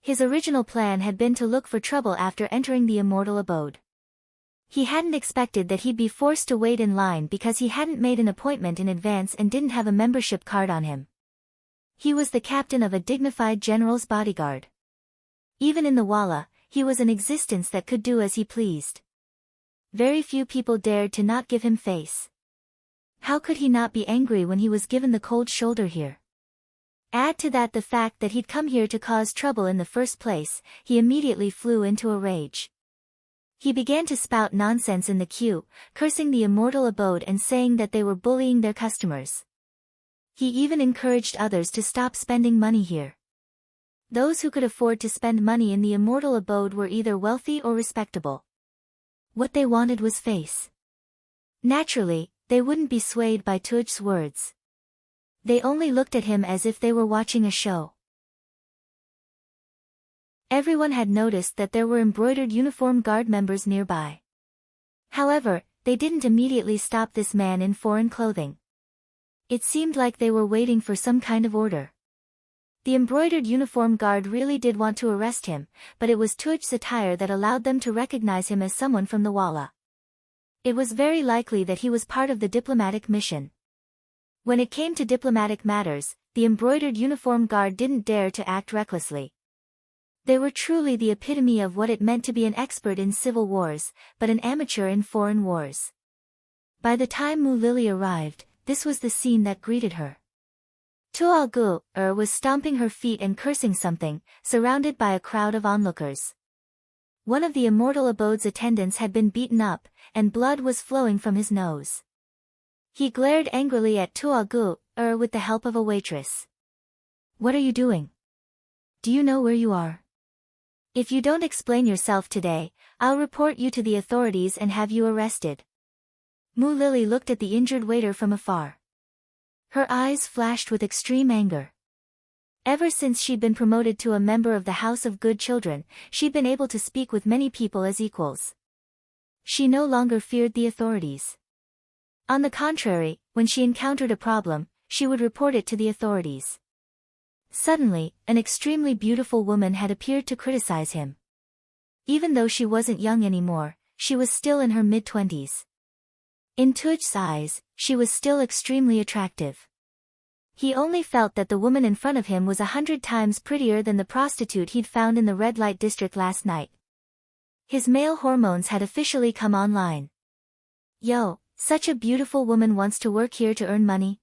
His original plan had been to look for trouble after entering the immortal abode. He hadn't expected that he'd be forced to wait in line because he hadn't made an appointment in advance and didn't have a membership card on him. He was the captain of a dignified general's bodyguard. Even in the Walla, he was an existence that could do as he pleased. Very few people dared to not give him face. How could he not be angry when he was given the cold shoulder here? Add to that the fact that he'd come here to cause trouble in the first place, he immediately flew into a rage. He began to spout nonsense in the queue, cursing the immortal abode and saying that they were bullying their customers. He even encouraged others to stop spending money here. Those who could afford to spend money in the immortal abode were either wealthy or respectable. What they wanted was face. Naturally, they wouldn't be swayed by Tuj's words. They only looked at him as if they were watching a show. Everyone had noticed that there were embroidered uniform guard members nearby. However, they didn't immediately stop this man in foreign clothing. It seemed like they were waiting for some kind of order. The embroidered uniform guard really did want to arrest him, but it was Tuj's attire that allowed them to recognize him as someone from the Walla. It was very likely that he was part of the diplomatic mission. When it came to diplomatic matters, the embroidered uniform guard didn't dare to act recklessly. They were truly the epitome of what it meant to be an expert in civil wars, but an amateur in foreign wars. By the time Mu Lily arrived, this was the scene that greeted her. Tual was stomping her feet and cursing something, surrounded by a crowd of onlookers. One of the immortal abode's attendants had been beaten up, and blood was flowing from his nose. He glared angrily at Tual with the help of a waitress. "What are you doing? Do you know where you are? If you don't explain yourself today, I'll report you to the authorities and have you arrested." Mu Lily looked at the injured waiter from afar. Her eyes flashed with extreme anger. Ever since she'd been promoted to a member of the House of Good Children, she'd been able to speak with many people as equals. She no longer feared the authorities. On the contrary, when she encountered a problem, she would report it to the authorities. Suddenly, an extremely beautiful woman had appeared to criticize him. Even though she wasn't young anymore, she was still in her mid-20s. In Tuj's eyes, she was still extremely attractive. He only felt that the woman in front of him was 100 times prettier than the prostitute he'd found in the red light district last night. His male hormones had officially come online. "Yo, such a beautiful woman wants to work here to earn money.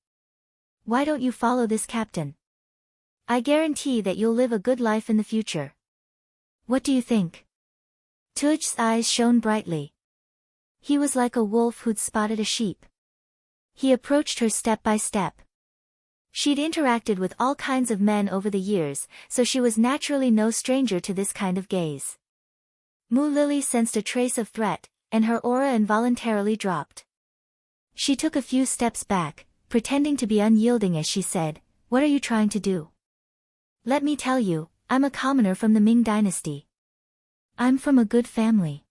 Why don't you follow this captain? I guarantee that you'll live a good life in the future. What do you think?" Tuj's eyes shone brightly. He was like a wolf who'd spotted a sheep. He approached her step by step. She'd interacted with all kinds of men over the years, so she was naturally no stranger to this kind of gaze. Mu Lily sensed a trace of threat, and her aura involuntarily dropped. She took a few steps back, pretending to be unyielding as she said, "What are you trying to do? Let me tell you, I'm a commoner from the Ming dynasty. I'm from a good family.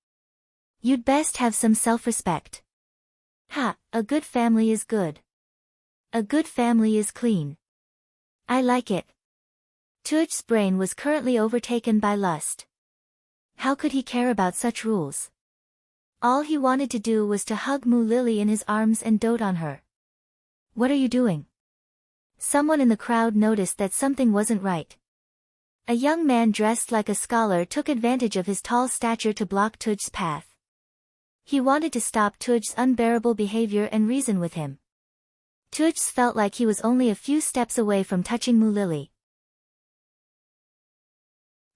You'd best have some self-respect." "Ha, a good family is good. A good family is clean. I like it." Tuj's brain was currently overtaken by lust. How could he care about such rules? All he wanted to do was to hug Mu Lily in his arms and dote on her. "What are you doing?" Someone in the crowd noticed that something wasn't right. A young man dressed like a scholar took advantage of his tall stature to block Tuj's path. He wanted to stop Tuj's unbearable behavior and reason with him. Tuj felt like he was only a few steps away from touching Mu Lily.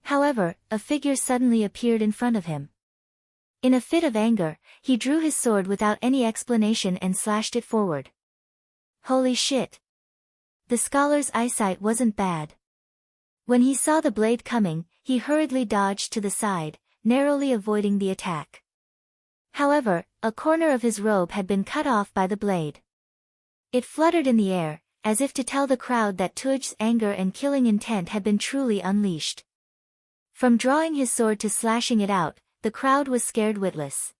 However, a figure suddenly appeared in front of him. In a fit of anger, he drew his sword without any explanation and slashed it forward. Holy shit! The scholar's eyesight wasn't bad. When he saw the blade coming, he hurriedly dodged to the side, narrowly avoiding the attack. However, a corner of his robe had been cut off by the blade. It fluttered in the air, as if to tell the crowd that Tuj's anger and killing intent had been truly unleashed. From drawing his sword to slashing it out, the crowd was scared witless.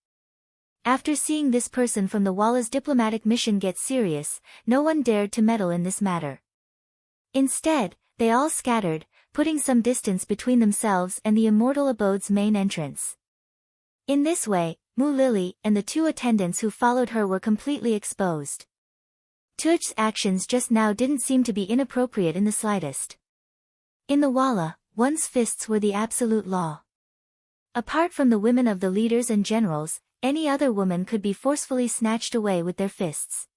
After seeing this person from the Walla's diplomatic mission get serious, no one dared to meddle in this matter. Instead, they all scattered, putting some distance between themselves and the Immortal Abode's main entrance. In this way, Mu Lily and the two attendants who followed her were completely exposed. Tuj's actions just now didn't seem to be inappropriate in the slightest. In the Walla, one's fists were the absolute law. Apart from the women of the leaders and generals, any other woman could be forcefully snatched away with their fists.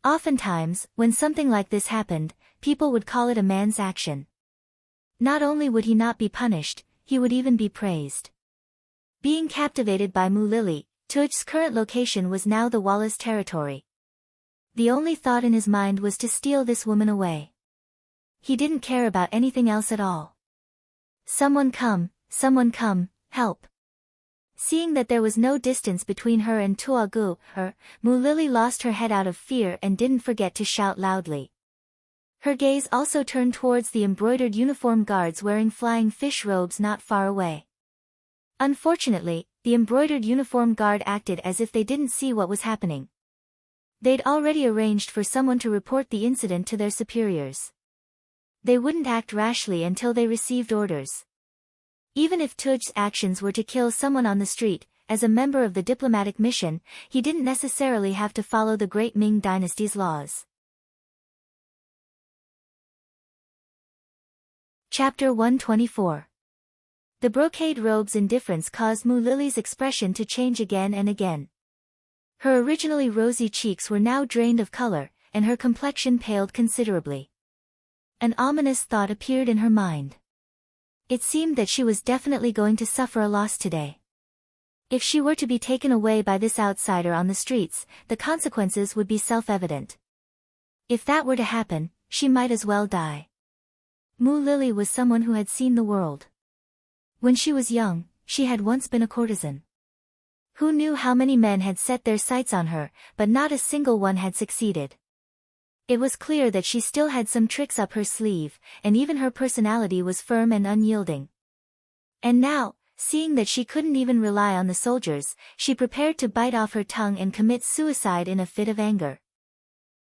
Oftentimes, when something like this happened, people would call it a man's action. Not only would he not be punished, he would even be praised. Being captivated by Mu Lily, Tuj's current location was now the Walla's territory. The only thought in his mind was to steal this woman away. He didn't care about anything else at all. Someone come, help. Seeing that there was no distance between her and Tuagu, Mu Lily lost her head out of fear and didn't forget to shout loudly. Her gaze also turned towards the embroidered uniform guards wearing flying fish robes not far away. Unfortunately, the embroidered uniform guard acted as if they didn't see what was happening. They'd already arranged for someone to report the incident to their superiors. They wouldn't act rashly until they received orders. Even if Tuj's actions were to kill someone on the street, as a member of the diplomatic mission, he didn't necessarily have to follow the Great Ming Dynasty's laws. Chapter 124. The brocade robe's indifference caused Mu Lily's expression to change again and again. Her originally rosy cheeks were now drained of color, and her complexion paled considerably. An ominous thought appeared in her mind. It seemed that she was definitely going to suffer a loss today. If she were to be taken away by this outsider on the streets, the consequences would be self-evident. If that were to happen, she might as well die. Mu Lily was someone who had seen the world. When she was young, she had once been a courtesan. Who knew how many men had set their sights on her, but not a single one had succeeded. It was clear that she still had some tricks up her sleeve, and even her personality was firm and unyielding. And now, seeing that she couldn't even rely on the soldiers, she prepared to bite off her tongue and commit suicide in a fit of anger.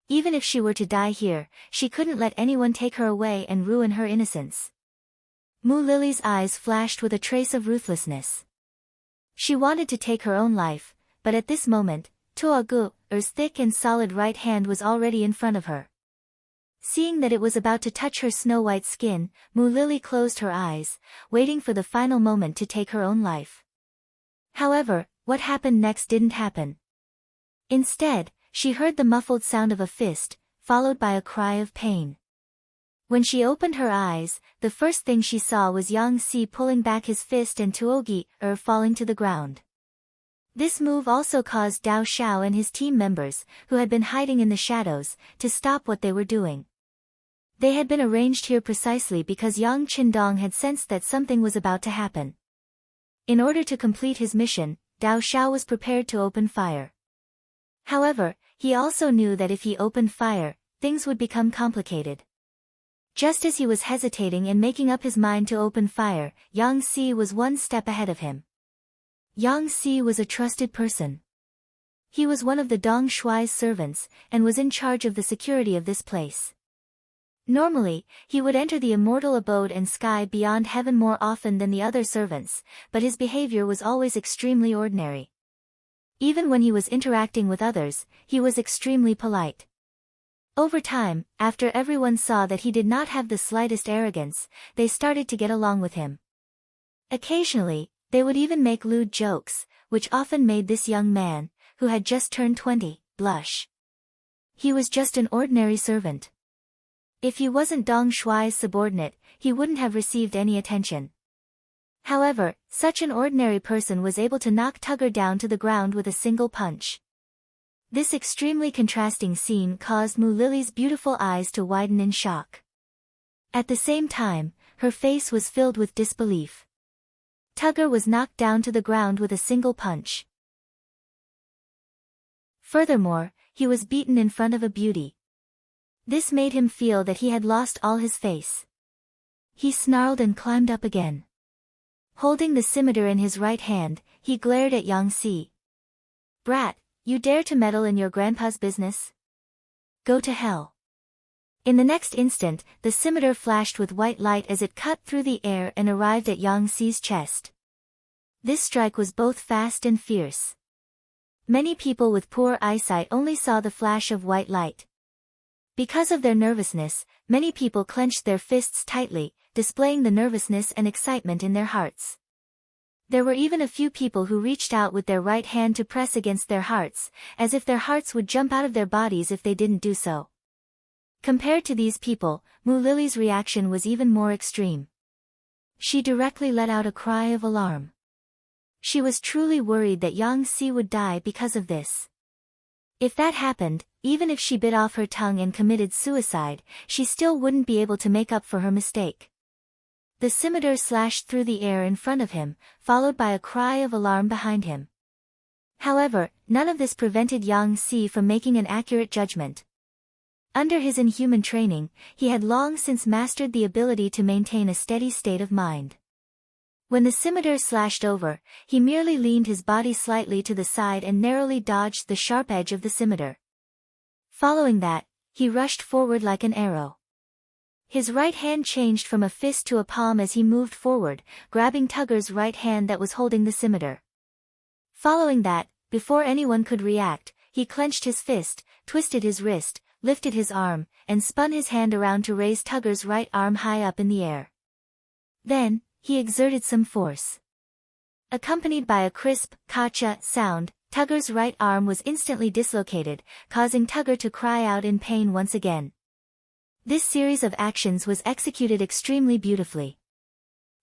Even if she were to die here, she couldn't let anyone take her away and ruin her innocence. Mu Lily's eyes flashed with a trace of ruthlessness. She wanted to take her own life, but at this moment, Tuagu's thick and solid right hand was already in front of her. Seeing that it was about to touch her snow-white skin, Mu Lily closed her eyes, waiting for the final moment to take her own life. However, what happened next didn't happen. Instead, she heard the muffled sound of a fist, followed by a cry of pain. When she opened her eyes, the first thing she saw was Yang Si pulling back his fist and Tuogi falling to the ground. This move also caused Dao Xiao and his team members, who had been hiding in the shadows, to stop what they were doing. They had been arranged here precisely because Yang Qindong had sensed that something was about to happen. In order to complete his mission, Dao Xiao was prepared to open fire. However, he also knew that if he opened fire, things would become complicated. Just as he was hesitating and making up his mind to open fire, Yang Si was one step ahead of him. Yang Si was a trusted person. He was one of the Dong Shuai's servants, and was in charge of the security of this place. Normally, he would enter the immortal abode and sky beyond heaven more often than the other servants, but his behavior was always extremely ordinary. Even when he was interacting with others, he was extremely polite. Over time, after everyone saw that he did not have the slightest arrogance, they started to get along with him. Occasionally, they would even make lewd jokes, which often made this young man, who had just turned 20, blush. He was just an ordinary servant. If he wasn't Dong Shuai's subordinate, he wouldn't have received any attention. However, such an ordinary person was able to knock Tugger down to the ground with a single punch. This extremely contrasting scene caused Mu Lily's beautiful eyes to widen in shock. At the same time, her face was filled with disbelief. Tugger was knocked down to the ground with a single punch. Furthermore, he was beaten in front of a beauty. This made him feel that he had lost all his face. He snarled and climbed up again. Holding the scimitar in his right hand, he glared at Yang Si. "Brat, you dare to meddle in your grandpa's business? Go to hell." In the next instant, the scimitar flashed with white light as it cut through the air and arrived at Yang Si's chest. This strike was both fast and fierce. Many people with poor eyesight only saw the flash of white light. Because of their nervousness, many people clenched their fists tightly, displaying the nervousness and excitement in their hearts. There were even a few people who reached out with their right hand to press against their hearts, as if their hearts would jump out of their bodies if they didn't do so. Compared to these people, Mu Lily's reaction was even more extreme. She directly let out a cry of alarm. She was truly worried that Yang Si would die because of this. If that happened, even if she bit off her tongue and committed suicide, she still wouldn't be able to make up for her mistake. The scimitar slashed through the air in front of him, followed by a cry of alarm behind him. However, none of this prevented Yang Si from making an accurate judgment. Under his inhuman training, he had long since mastered the ability to maintain a steady state of mind. When the scimitar slashed over, he merely leaned his body slightly to the side and narrowly dodged the sharp edge of the scimitar. Following that, he rushed forward like an arrow. His right hand changed from a fist to a palm as he moved forward, grabbing Tugger's right hand that was holding the scimitar. Following that, before anyone could react, he clenched his fist, twisted his wrist, lifted his arm, and spun his hand around to raise Tugger's right arm high up in the air. Then, he exerted some force. Accompanied by a crisp, "Kacha" sound, Tugger's right arm was instantly dislocated, causing Tugger to cry out in pain once again. This series of actions was executed extremely beautifully.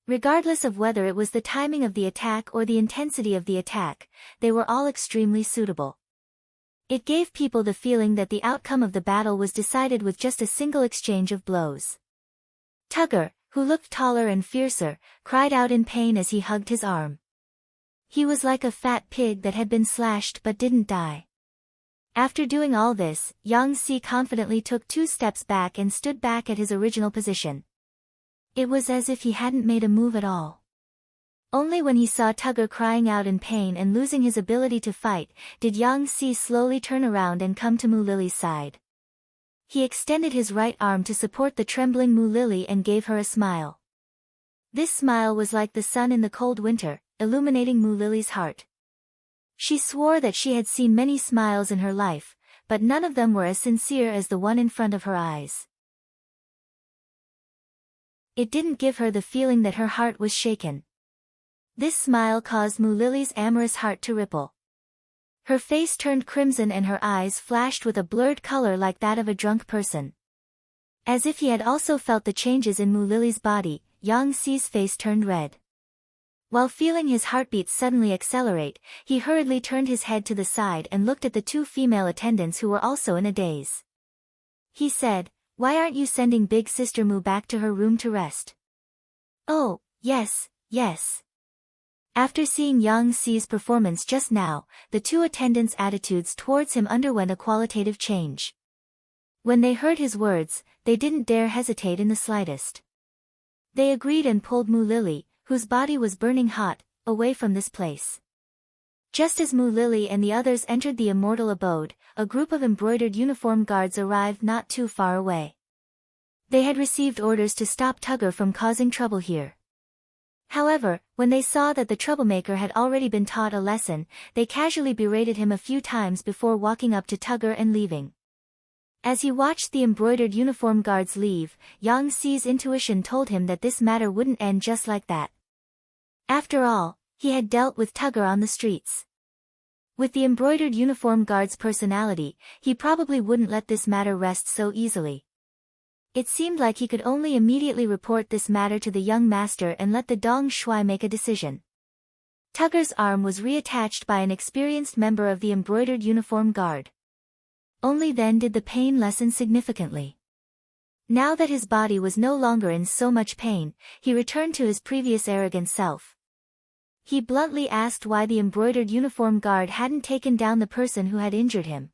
Regardless of whether it was the timing of the attack or the intensity of the attack, they were all extremely suitable. It gave people the feeling that the outcome of the battle was decided with just a single exchange of blows. Tugger, who looked taller and fiercer, cried out in pain as he hugged his arm. He was like a fat pig that had been slashed but didn't die. After doing all this, Yang Si confidently took 2 steps back and stood back at his original position. It was as if he hadn't made a move at all. Only when he saw Tugger crying out in pain and losing his ability to fight, did Yang Si slowly turn around and come to Mu Lily's side. He extended his right arm to support the trembling Mu Lily and gave her a smile. This smile was like the sun in the cold winter, illuminating Mu Lily's heart. She swore that she had seen many smiles in her life, but none of them were as sincere as the one in front of her eyes. It didn't give her the feeling that her heart was shaken. This smile caused Mu Lily's amorous heart to ripple. Her face turned crimson and her eyes flashed with a blurred color like that of a drunk person. As if he had also felt the changes in Mu Lily's body, Yang Si's face turned red. While feeling his heartbeat suddenly accelerate, he hurriedly turned his head to the side and looked at the 2 female attendants who were also in a daze. He said, "Why aren't you sending Big Sister Mu back to her room to rest?" "Oh, yes, yes." After seeing Yang Si's performance just now, the 2 attendants' attitudes towards him underwent a qualitative change. When they heard his words, they didn't dare hesitate in the slightest. They agreed and pulled Mu Lily, whose body was burning hot, away from this place. Just as Mu Lily and the others entered the immortal abode, a group of embroidered uniformed guards arrived not too far away. They had received orders to stop Tugger from causing trouble here. However, when they saw that the troublemaker had already been taught a lesson, they casually berated him a few times before walking up to Tugger and leaving. As he watched the embroidered uniform guards leave, Yang Si's intuition told him that this matter wouldn't end just like that. After all, He had dealt with Tugger on the streets. With the embroidered uniform guard's personality, he probably wouldn't let this matter rest so easily. It seemed like he could only immediately report this matter to the young master and let the Dong Shuai make a decision. Tugger's arm was reattached by an experienced member of the embroidered uniform guard. Only then did the pain lessen significantly. Now that his body was no longer in so much pain, he returned to his previous arrogant self. He bluntly asked why the embroidered uniform guard hadn't taken down the person who had injured him.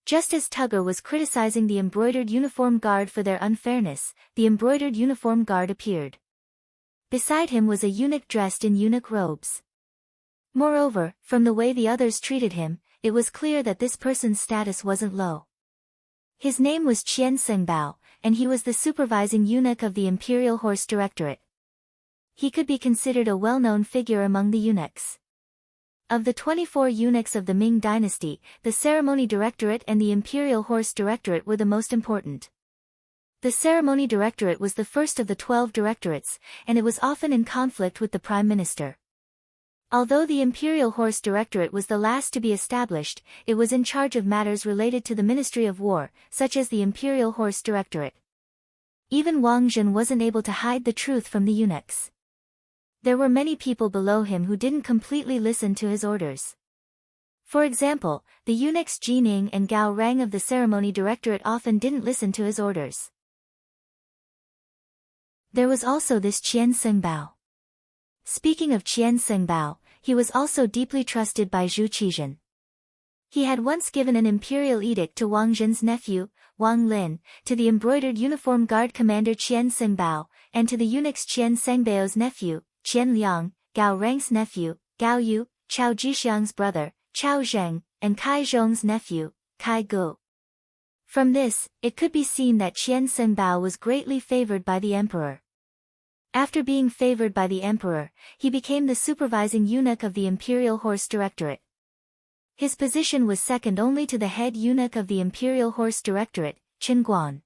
Just as Tugger was criticizing the embroidered uniform guard for their unfairness, the embroidered uniform guard appeared. Beside him was a eunuch dressed in eunuch robes. Moreover, from the way the others treated him, it was clear that this person's status wasn't low. His name was Qian Sengbao, and he was the supervising eunuch of the Imperial Horse Directorate. He could be considered a well-known figure among the eunuchs. Of the 24 eunuchs of the Ming dynasty, the Ceremony Directorate and the Imperial Horse Directorate were the most important. The Ceremony Directorate was the first of the 12 directorates, and it was often in conflict with the Prime Minister. Although the Imperial Horse Directorate was the last to be established, it was in charge of matters related to the Ministry of War, such as the Imperial Horse Directorate. Even Wang Zhen wasn't able to hide the truth from the eunuchs. There were many people below him who didn't completely listen to his orders. For example, the eunuchs Jining and Gao Rang of the Ceremony Directorate often didn't listen to his orders. There was also this Qian Sengbao. Speaking of Qian Sengbao, he was also deeply trusted by Zhu Qizhen. He had once given an imperial edict to Wang Zhen's nephew, Wang Lin, to the embroidered uniform guard commander Qian Sengbao, and to the eunuchs Qian Sengbao's nephew, Qian Liang, Gao Rang's nephew, Gao Yu, Chao Jixiang's brother, Chao Zheng, and Kai Zhong's nephew, Kai Gu. From this, it could be seen that Qian Sengbao was greatly favored by the emperor. After being favored by the emperor, he became the supervising eunuch of the Imperial Horse Directorate. His position was second only to the head eunuch of the Imperial Horse Directorate, Qin Guan.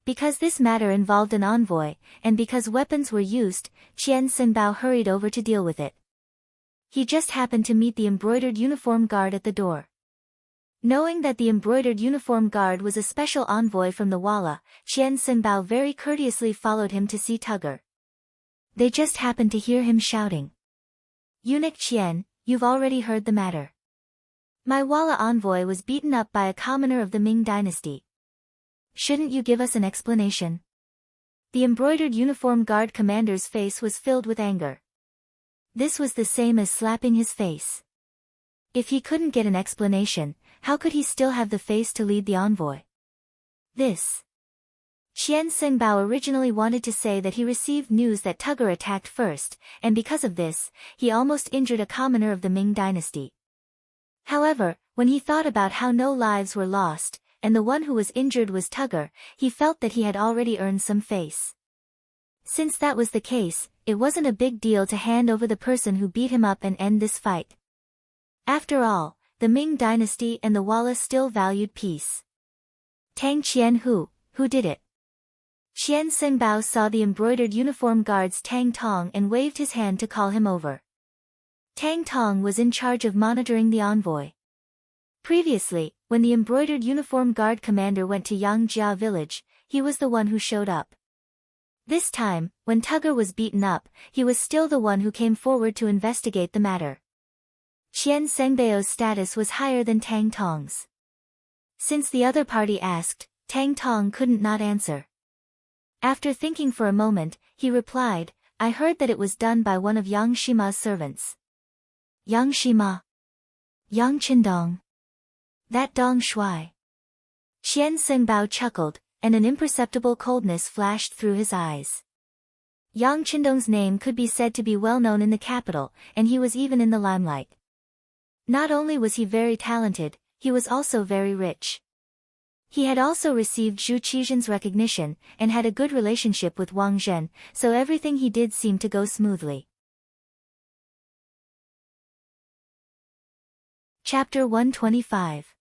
Because this matter involved an envoy, and because weapons were used, Qian Sengbao hurried over to deal with it. He just happened to meet the embroidered uniform guard at the door. Knowing that the embroidered uniform guard was a special envoy from the Walla, Qian Sengbao very courteously followed him to see Tugger. They just happened to hear him shouting, "Eunuch Qian, you've already heard the matter. My Walla envoy was beaten up by a commoner of the Ming dynasty. Shouldn't you give us an explanation?" The embroidered uniform guard commander's face was filled with anger. This was the same as slapping his face. If he couldn't get an explanation, how could he still have the face to lead the envoy? Qian Sengbao originally wanted to say that he received news that Tugger attacked first, and because of this, he almost injured a commoner of the Ming dynasty. However, when he thought about how no lives were lost, and the one who was injured was Tugger, he felt that he had already earned some face. Since that was the case, it wasn't a big deal to hand over the person who beat him up and end this fight. After all, the Ming dynasty and the Walla still valued peace. Tang Qianhu, who did it? Qian Sengbao saw the embroidered uniform guard's Tang Tong and waved his hand to call him over. Tang Tong was in charge of monitoring the envoy. Previously, when the embroidered uniform guard commander went to Yangjia village, he was the one who showed up. This time, when Tugger was beaten up, he was still the one who came forward to investigate the matter. Qian Sengbao's status was higher than Tang Tong's. Since the other party asked, Tang Tong couldn't not answer. After thinking for a moment, he replied, "I heard that it was done by one of Yang Shima's servants." Yang Shima? Yang Qindong? That Dong Shuai. Qian Sengbao chuckled, and an imperceptible coldness flashed through his eyes. Yang Qindong's name could be said to be well known in the capital, and he was even in the limelight. Not only was he very talented, he was also very rich. He had also received Zhu Qizhen's recognition, and had a good relationship with Wang Zhen, so everything he did seemed to go smoothly. Chapter 125.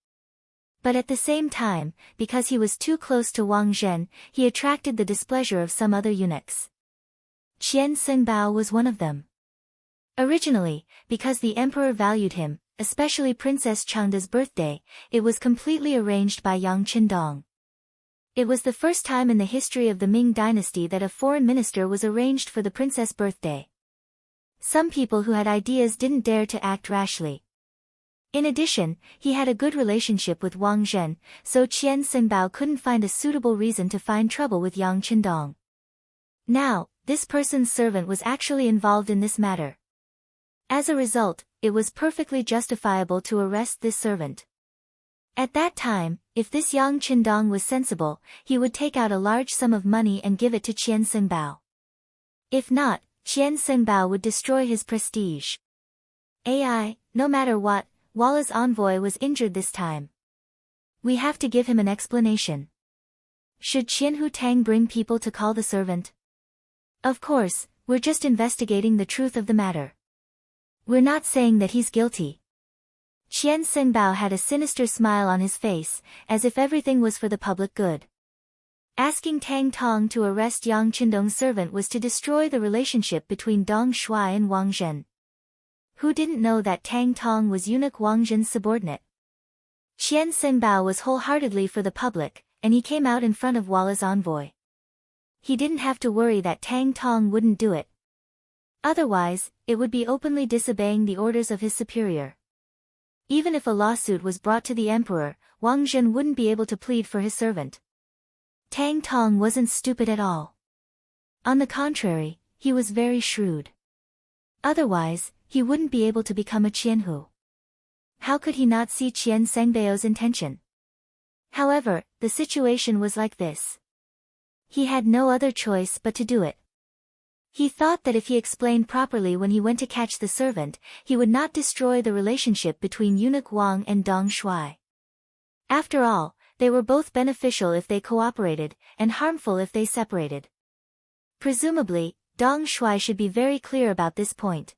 But at the same time, because he was too close to Wang Zhen, he attracted the displeasure of some other eunuchs. Qian Sengbao was one of them. Originally, because the emperor valued him, especially Princess Chengde's birthday, it was completely arranged by Yang Qindong. It was the first time in the history of the Ming dynasty that a foreign minister was arranged for the princess' birthday. Some people who had ideas didn't dare to act rashly. In addition, he had a good relationship with Wang Zhen, so Qian Xingbao couldn't find a suitable reason to find trouble with Yang Qindong. Now, this person's servant was actually involved in this matter. As a result, it was perfectly justifiable to arrest this servant. At that time, if this Yang Qindong was sensible, he would take out a large sum of money and give it to Qian Xingbao. If not, Qian Xingbao would destroy his prestige. No matter what, Walla's envoy was injured this time. We have to give him an explanation. Should Qianhu Tang bring people to call the servant? Of course, we're just investigating the truth of the matter. We're not saying that he's guilty. Qian Xingbao had a sinister smile on his face, as if everything was for the public good. Asking Tang Tong to arrest Yang Qindong's servant was to destroy the relationship between Dong Shuai and Wang Zhen. Who didn't know that Tang Tong was eunuch Wang Zhen's subordinate? Qian Xingbao was wholeheartedly for the public, and he came out in front of Walla's envoy. He didn't have to worry that Tang Tong wouldn't do it. Otherwise, it would be openly disobeying the orders of his superior. Even if a lawsuit was brought to the emperor, Wang Zhen wouldn't be able to plead for his servant. Tang Tong wasn't stupid at all. On the contrary, he was very shrewd. Otherwise, he wouldn't be able to become a Qianhu. How could he not see Qian Sengbao's intention? However, the situation was like this. He had no other choice but to do it. He thought that if he explained properly when he went to catch the servant, he would not destroy the relationship between eunuch Wang and Dong Shuai. After all, they were both beneficial if they cooperated, and harmful if they separated. Presumably, Dong Shuai should be very clear about this point.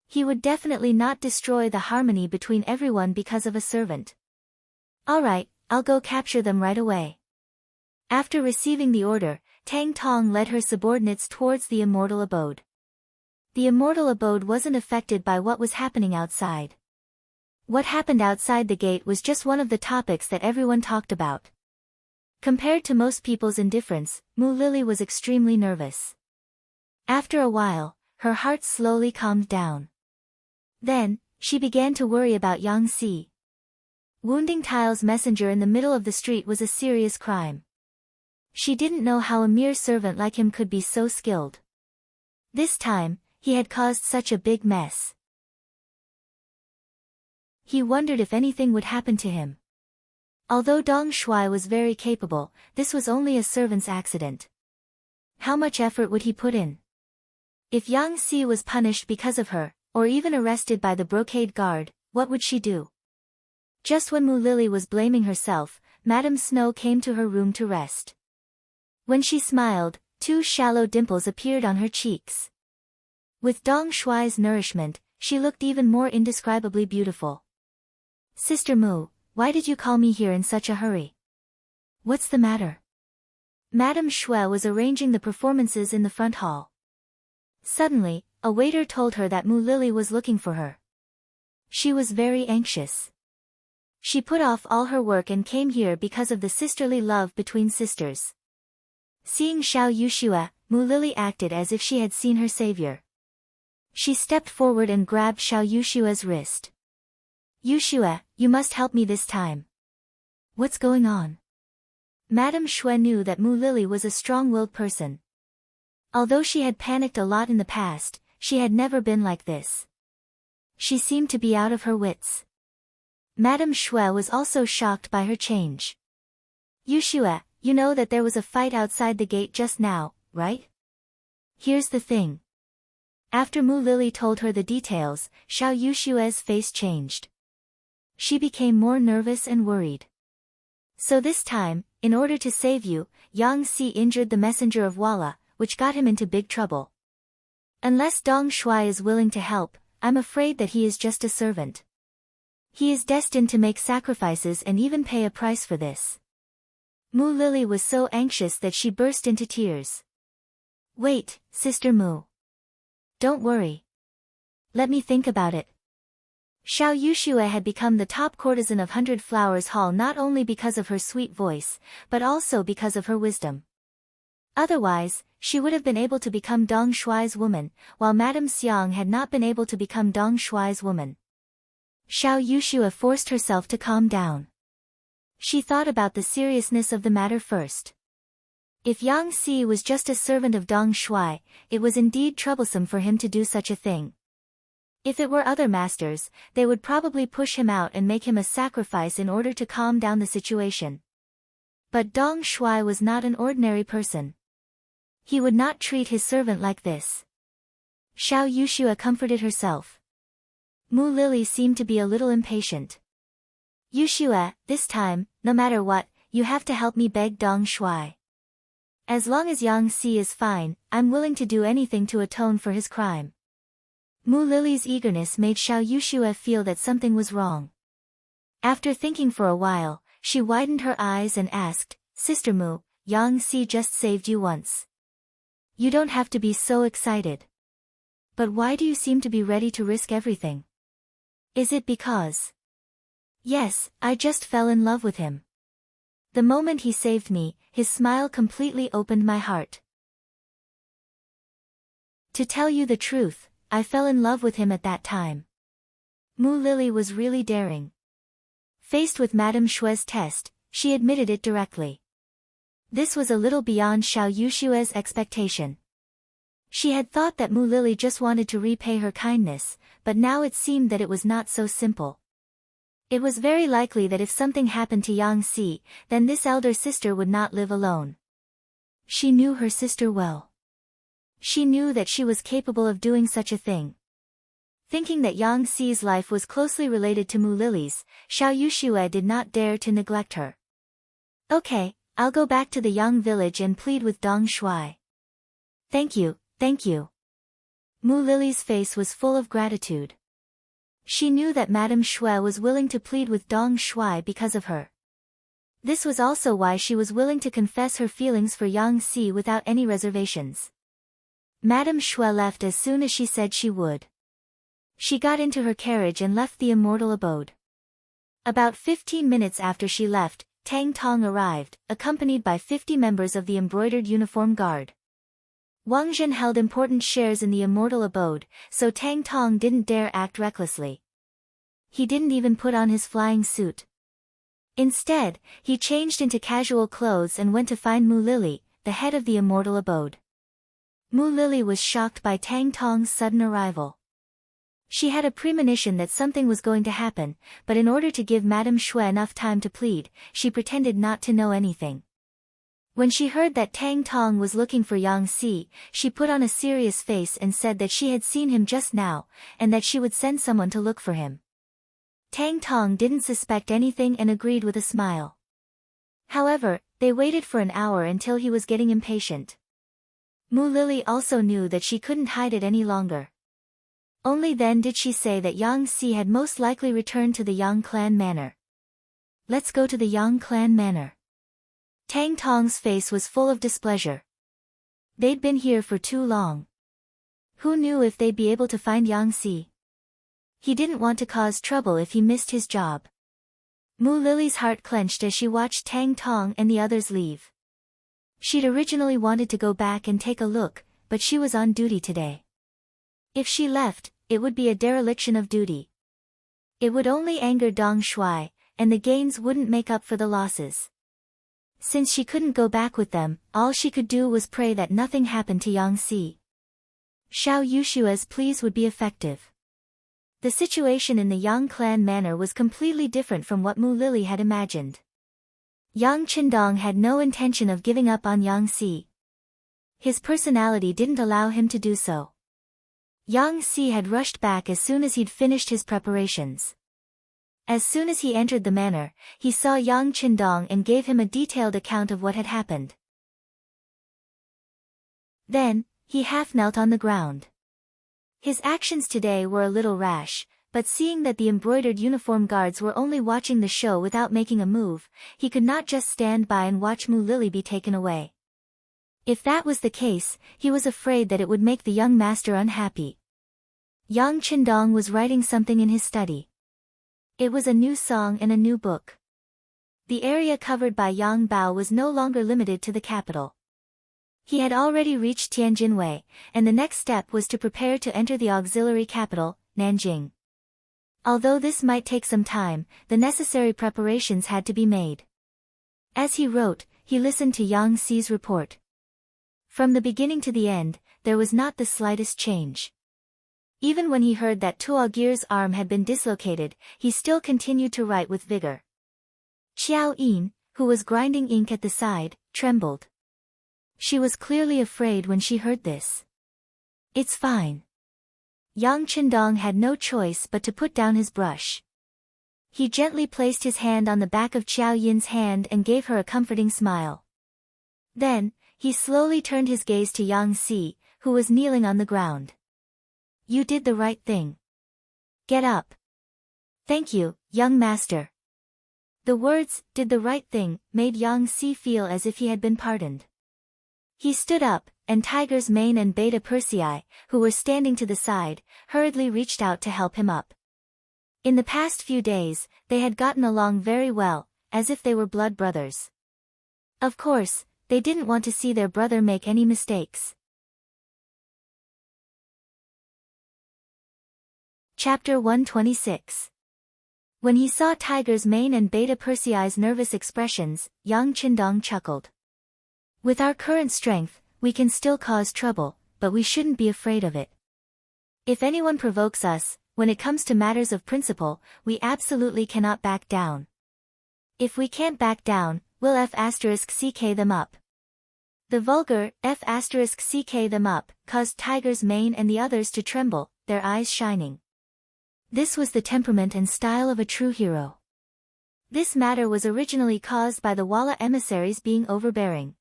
He would definitely not destroy the harmony between everyone because of a servant. Alright, I'll go capture them right away. After receiving the order, Tang Tong led her subordinates towards the immortal abode. The immortal abode wasn't affected by what was happening outside. What happened outside the gate was just one of the topics that everyone talked about. Compared to most people's indifference, Mu Lily was extremely nervous. After a while, her heart slowly calmed down. Then, she began to worry about Yang Si. Wounding Tile's messenger in the middle of the street was a serious crime. She didn't know how a mere servant like him could be so skilled. This time, he had caused such a big mess. He wondered if anything would happen to him. Although Dong Shuai was very capable, this was only a servant's accident. How much effort would he put in? If Yang Si was punished because of her, or even arrested by the brocade guard, what would she do? Just when Mu Lily was blaming herself, Madame Snow came to her room to rest. When she smiled, 2 shallow dimples appeared on her cheeks. With Dong Shuai's nourishment, she looked even more indescribably beautiful. Sister Mu, why did you call me here in such a hurry? What's the matter? Madame Shui was arranging the performances in the front hall. Suddenly, a waiter told her that Mu Lily was looking for her. She was very anxious. She put off all her work and came here because of the sisterly love between sisters. Seeing Xiao Yushua, Mu Lily acted as if she had seen her savior. She stepped forward and grabbed Xiao Yushua's wrist. Yushua, you must help me this time. What's going on? Madame Shui knew that Mu Lily was a strong-willed person. Although she had panicked a lot in the past, she had never been like this. She seemed to be out of her wits. Madame Shui was also shocked by her change. Yushua, you know that there was a fight outside the gate just now, right? Here's the thing. After Mu Lily told her the details, Xiao Yushua's face changed. She became more nervous and worried. So this time, in order to save you, Yang Si injured the messenger of Walla, which got him into big trouble. Unless Dong Shuai is willing to help, I'm afraid that he is just a servant. He is destined to make sacrifices and even pay a price for this. Mu Lily was so anxious that she burst into tears. Wait, Sister Mu. Don't worry. let me think about it. Xiao Yuxue had become the top courtesan of 100 Flowers Hall not only because of her sweet voice, but also because of her wisdom. Otherwise, she would have been able to become Dong Shuai's woman, while Madame Xiang had not been able to become Dong Shuai's woman. Xiao Yuxue forced herself to calm down. She thought about the seriousness of the matter first. If Yang Si was just a servant of Dong Shuai, it was indeed troublesome for him to do such a thing. If it were other masters, they would probably push him out and make him a sacrifice in order to calm down the situation. But Dong Shuai was not an ordinary person. He would not treat his servant like this. Xiao Yuxue comforted herself. Mu Lily seemed to be a little impatient. Yuxue, this time, no matter what, you have to help me, begged Dong Shuai. As long as Yang Si is fine, I'm willing to do anything to atone for his crime. Mu Lily's eagerness made Xiao Yuxue feel that something was wrong. After thinking for a while, she widened her eyes and asked, Sister Mu, Yang Si just saved you once. You don't have to be so excited. But why do you seem to be ready to risk everything? Is it because? Yes, I just fell in love with him. The moment he saved me, his smile completely opened my heart. To tell you the truth, I fell in love with him at that time. Mu Lily was really daring. Faced with Madame Shue's test, she admitted it directly. This was a little beyond Xiao Yuxue's expectation. She had thought that Mu Lily just wanted to repay her kindness, but now it seemed that it was not so simple. It was very likely that if something happened to Yang Si, then this elder sister would not live alone. She knew her sister well. She knew that she was capable of doing such a thing. Thinking that Yang Si's life was closely related to Mu Lily's, Xiao Yuxue did not dare to neglect her. Okay, I'll go back to the Yang village and plead with Dong Shuai. Thank you, thank you. Mu Lily's face was full of gratitude. She knew that Madame Shui was willing to plead with Dong Shuai because of her. This was also why she was willing to confess her feelings for Yang Si without any reservations. Madame Shui left as soon as she said she would. She got into her carriage and left the immortal abode. About 15 minutes after she left, Tang Tong arrived, accompanied by 50 members of the embroidered uniform guard. Wang Zhen held important shares in the immortal abode, so Tang Tong didn't dare act recklessly. He didn't even put on his flying suit. Instead, he changed into casual clothes and went to find Mu Lily, the head of the immortal abode. Mu Lily was shocked by Tang Tong's sudden arrival. She had a premonition that something was going to happen, but in order to give Madame Shui enough time to plead, she pretended not to know anything. When she heard that Tang Tong was looking for Yang Si, she put on a serious face and said that she had seen him just now, and that she would send someone to look for him. Tang Tong didn't suspect anything and agreed with a smile. However, they waited for an hour until he was getting impatient. Mu Lily also knew that she couldn't hide it any longer. Only then did she say that Yang Si had most likely returned to the Yang clan manor. Let's go to the Yang clan manor. Tang Tong's face was full of displeasure. They'd been here for too long. Who knew if they'd be able to find Yang Si? He didn't want to cause trouble if he missed his job. Mu Lily's heart clenched as she watched Tang Tong and the others leave. She'd originally wanted to go back and take a look, but she was on duty today. If she left, it would be a dereliction of duty. It would only anger Dong Shuai, and the gains wouldn't make up for the losses. Since she couldn't go back with them, all she could do was pray that nothing happened to Yang Si. Xiao Yushua's pleas would be effective. The situation in the Yang clan manor was completely different from what Mu Lily had imagined. Yang Qindong had no intention of giving up on Yang Si. His personality didn't allow him to do so. Yang Si had rushed back as soon as he'd finished his preparations. As soon as he entered the manor, he saw Yang Qindong and gave him a detailed account of what had happened. Then, he half knelt on the ground. His actions today were a little rash, but seeing that the embroidered uniform guards were only watching the show without making a move, he could not just stand by and watch Mu Lily be taken away. If that was the case, he was afraid that it would make the young master unhappy. Yang Qindong was writing something in his study. It was a new song and a new book. The area covered by Yang Bao was no longer limited to the capital. He had already reached Tianjinwei, and the next step was to prepare to enter the auxiliary capital, Nanjing. Although this might take some time, the necessary preparations had to be made. As he wrote, he listened to Yang Xi's report. From the beginning to the end, there was not the slightest change. Even when he heard that Tuo Gear's arm had been dislocated, he still continued to write with vigor. Xiao Yin, who was grinding ink at the side, trembled. She was clearly afraid when she heard this. It's fine. Yang Qindong had no choice but to put down his brush. He gently placed his hand on the back of Xiao Yin's hand and gave her a comforting smile. Then, he slowly turned his gaze to Yang Xi, who was kneeling on the ground. You did the right thing. Get up. Thank you, young master. The words, did the right thing, made Yang Xi feel as if he had been pardoned. He stood up, and Tiger's Mane and Beta Persei, who were standing to the side, hurriedly reached out to help him up. In the past few days, they had gotten along very well, as if they were blood brothers. Of course, they didn't want to see their brother make any mistakes. Chapter 126. When he saw Tiger's Mane and Beta Persei's nervous expressions, Yang Qindong chuckled. With our current strength, we can still cause trouble, but we shouldn't be afraid of it. If anyone provokes us, when it comes to matters of principle, we absolutely cannot back down. If we can't back down, we'll F*ck them up. The vulgar F*ck them up caused Tiger's Mane and the others to tremble, their eyes shining. This was the temperament and style of a true hero. This matter was originally caused by the Walla emissaries being overbearing.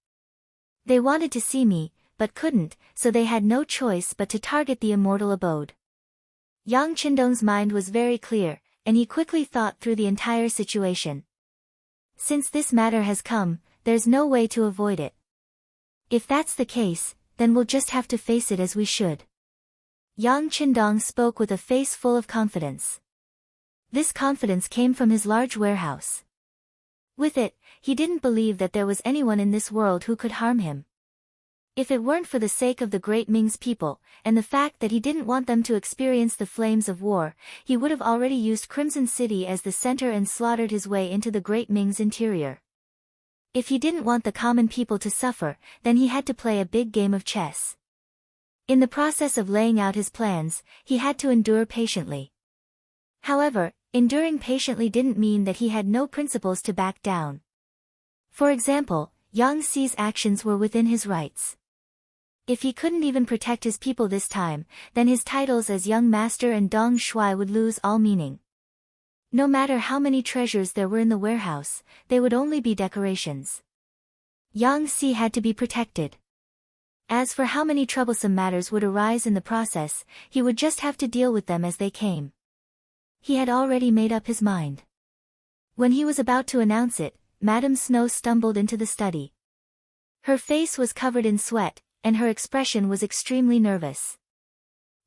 They wanted to see me, but couldn't, so they had no choice but to target the immortal abode. Yang Qindong's mind was very clear, and he quickly thought through the entire situation. Since this matter has come, there's no way to avoid it. If that's the case, then we'll just have to face it as we should. Yang Qindong spoke with a face full of confidence. This confidence came from his large warehouse. With it, he didn't believe that there was anyone in this world who could harm him. If it weren't for the sake of the great Ming's people, and the fact that he didn't want them to experience the flames of war, he would have already used Crimson City as the center and slaughtered his way into the great Ming's interior. If he didn't want the common people to suffer, then he had to play a big game of chess. In the process of laying out his plans, he had to endure patiently. However, enduring patiently didn't mean that he had no principles to back down. For example, Yang Xi's actions were within his rights. If he couldn't even protect his people this time, then his titles as Young Master and Dong Shui would lose all meaning. No matter how many treasures there were in the warehouse, they would only be decorations. Yang Xi had to be protected. As for how many troublesome matters would arise in the process, he would just have to deal with them as they came. He had already made up his mind. When he was about to announce it, Madame Snow stumbled into the study. Her face was covered in sweat, and her expression was extremely nervous.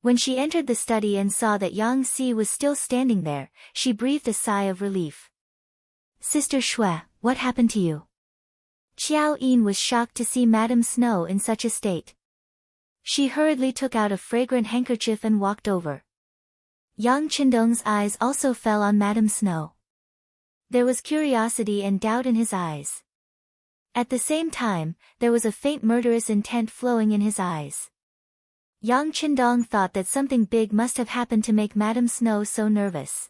When she entered the study and saw that Yang Xi was still standing there, she breathed a sigh of relief. Sister Shui, what happened to you? Xiao Yin was shocked to see Madame Snow in such a state. She hurriedly took out a fragrant handkerchief and walked over. Yang Qindong's eyes also fell on Madame Snow. There was curiosity and doubt in his eyes. At the same time, there was a faint murderous intent flowing in his eyes. Yang Qindong thought that something big must have happened to make Madame Snow so nervous.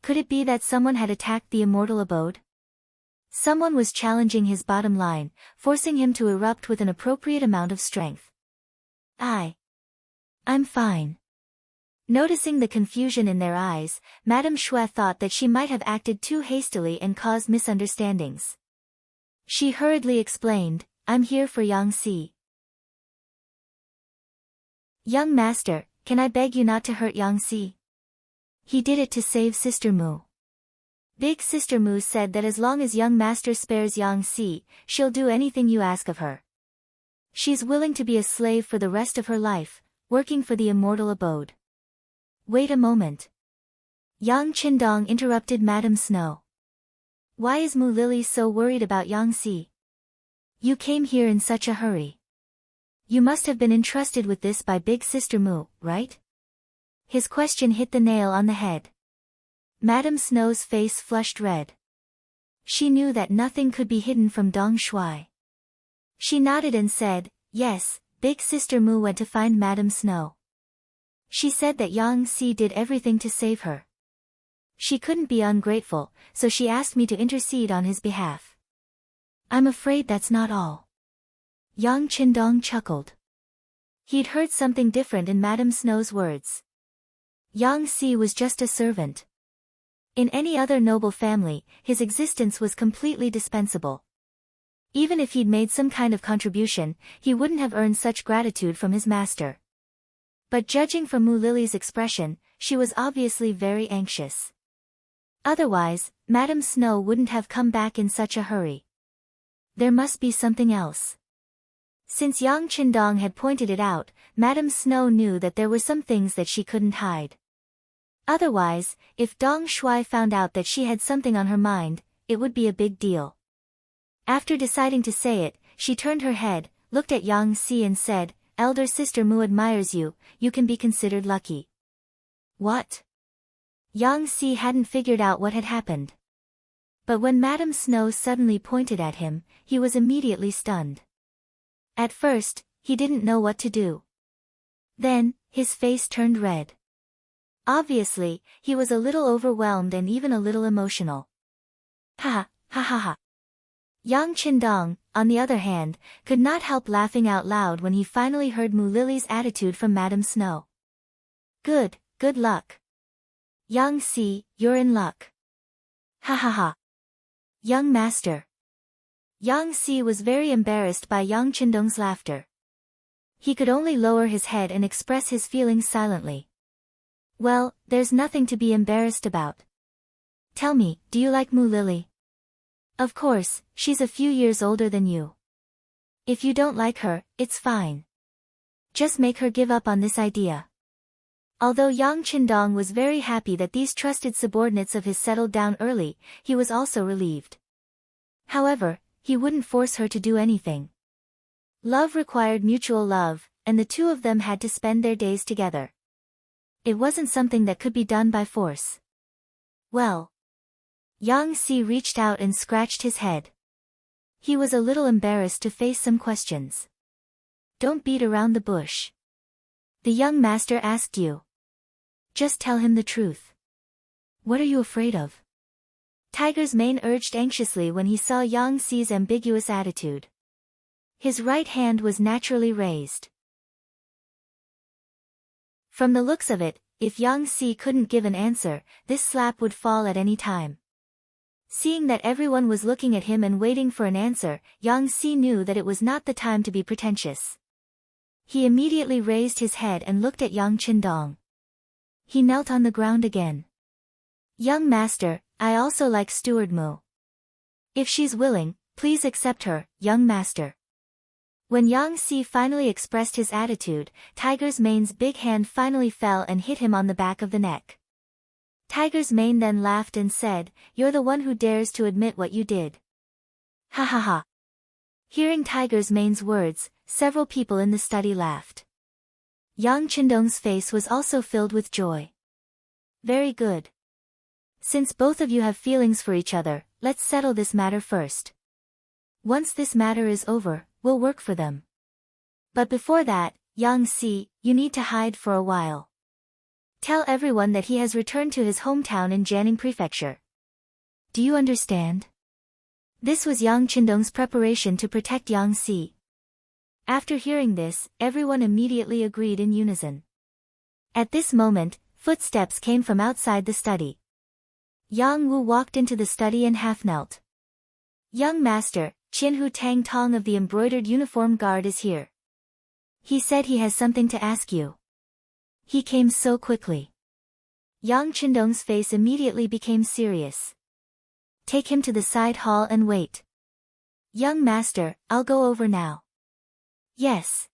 Could it be that someone had attacked the immortal abode? Someone was challenging his bottom line, forcing him to erupt with an appropriate amount of strength. I'm fine. Noticing the confusion in their eyes, Madame Shui thought that she might have acted too hastily and caused misunderstandings. She hurriedly explained, I'm here for Yang Xi. Young master, can I beg you not to hurt Yang Xi? He did it to save Sister Mu. Big Sister Mu said that as long as young master spares Yang Xi, she'll do anything you ask of her. She's willing to be a slave for the rest of her life, working for the immortal abode. Wait a moment. Yang Qindong interrupted Madame Snow. Why is Mu Lily so worried about Yang Si? You came here in such a hurry. You must have been entrusted with this by Big Sister Mu, right? His question hit the nail on the head. Madame Snow's face flushed red. She knew that nothing could be hidden from Dong Shuai. She nodded and said, yes, Big Sister Mu went to find Madame Snow. She said that Yang Si did everything to save her. She couldn't be ungrateful, so she asked me to intercede on his behalf. I'm afraid that's not all. Yang Qindong chuckled. He'd heard something different in Madame Snow's words. Yang Si was just a servant. In any other noble family, his existence was completely dispensable. Even if he'd made some kind of contribution, he wouldn't have earned such gratitude from his master. But judging from Mu Lily's expression, she was obviously very anxious. Otherwise, Madame Snow wouldn't have come back in such a hurry. There must be something else. Since Yang Qindong had pointed it out, Madame Snow knew that there were some things that she couldn't hide. Otherwise, if Dong Shuai found out that she had something on her mind, it would be a big deal. After deciding to say it, she turned her head, looked at Yang Si and said, Elder Sister Mu admires you, you can be considered lucky. What? Yang Si hadn't figured out what had happened. But when Madame Snow suddenly pointed at him, he was immediately stunned. At first, he didn't know what to do. Then, his face turned red. Obviously, he was a little overwhelmed and even a little emotional. Ha ha ha ha. Yang Qindong, on the other hand, could not help laughing out loud when he finally heard Mu Lily's attitude from Madame Snow. Good luck. Yang Si, you're in luck. Ha ha ha. Young master. Yang Si was very embarrassed by Yang Qindong's laughter. He could only lower his head and express his feelings silently. Well, there's nothing to be embarrassed about. Tell me, do you like Mu Lily? Of course, she's a few years older than you. If you don't like her, it's fine. Just make her give up on this idea. Although Yang Qindong was very happy that these trusted subordinates of his settled down early, he was also relieved. However, he wouldn't force her to do anything. Love required mutual love, and the two of them had to spend their days together. It wasn't something that could be done by force. Well. Yang Si reached out and scratched his head. He was a little embarrassed to face some questions. Don't beat around the bush. The young master asked you. Just tell him the truth. What are you afraid of? Tiger's mane urged anxiously when he saw Yang Si's ambiguous attitude. His right hand was naturally raised. From the looks of it, if Yang Si couldn't give an answer, this slap would fall at any time. Seeing that everyone was looking at him and waiting for an answer, Yang Si knew that it was not the time to be pretentious. He immediately raised his head and looked at Yang Qindong. He knelt on the ground again. Young master, I also like Steward Mu. If she's willing, please accept her, young master. When Yang Si finally expressed his attitude, Tiger's mane's big hand finally fell and hit him on the back of the neck. Tiger's mane then laughed and said, You're the one who dares to admit what you did. Ha ha ha. Hearing Tiger's mane's words, several people in the study laughed. Yang Qindong's face was also filled with joy. Very good. Since both of you have feelings for each other, let's settle this matter first. Once this matter is over, we'll work for them. But before that, Yang Si, you need to hide for a while. Tell everyone that he has returned to his hometown in Jianing Prefecture. Do you understand? This was Yang Qindong's preparation to protect Yang Si. After hearing this, everyone immediately agreed in unison. At this moment, footsteps came from outside the study. Yang Wu walked into the study and half-knelt. Young master, Qinhu Tang Tong of the embroidered uniform guard is here. He said he has something to ask you. He came so quickly. Yang Qindong's face immediately became serious. Take him to the side hall and wait. Young master, I'll go over now. Yes.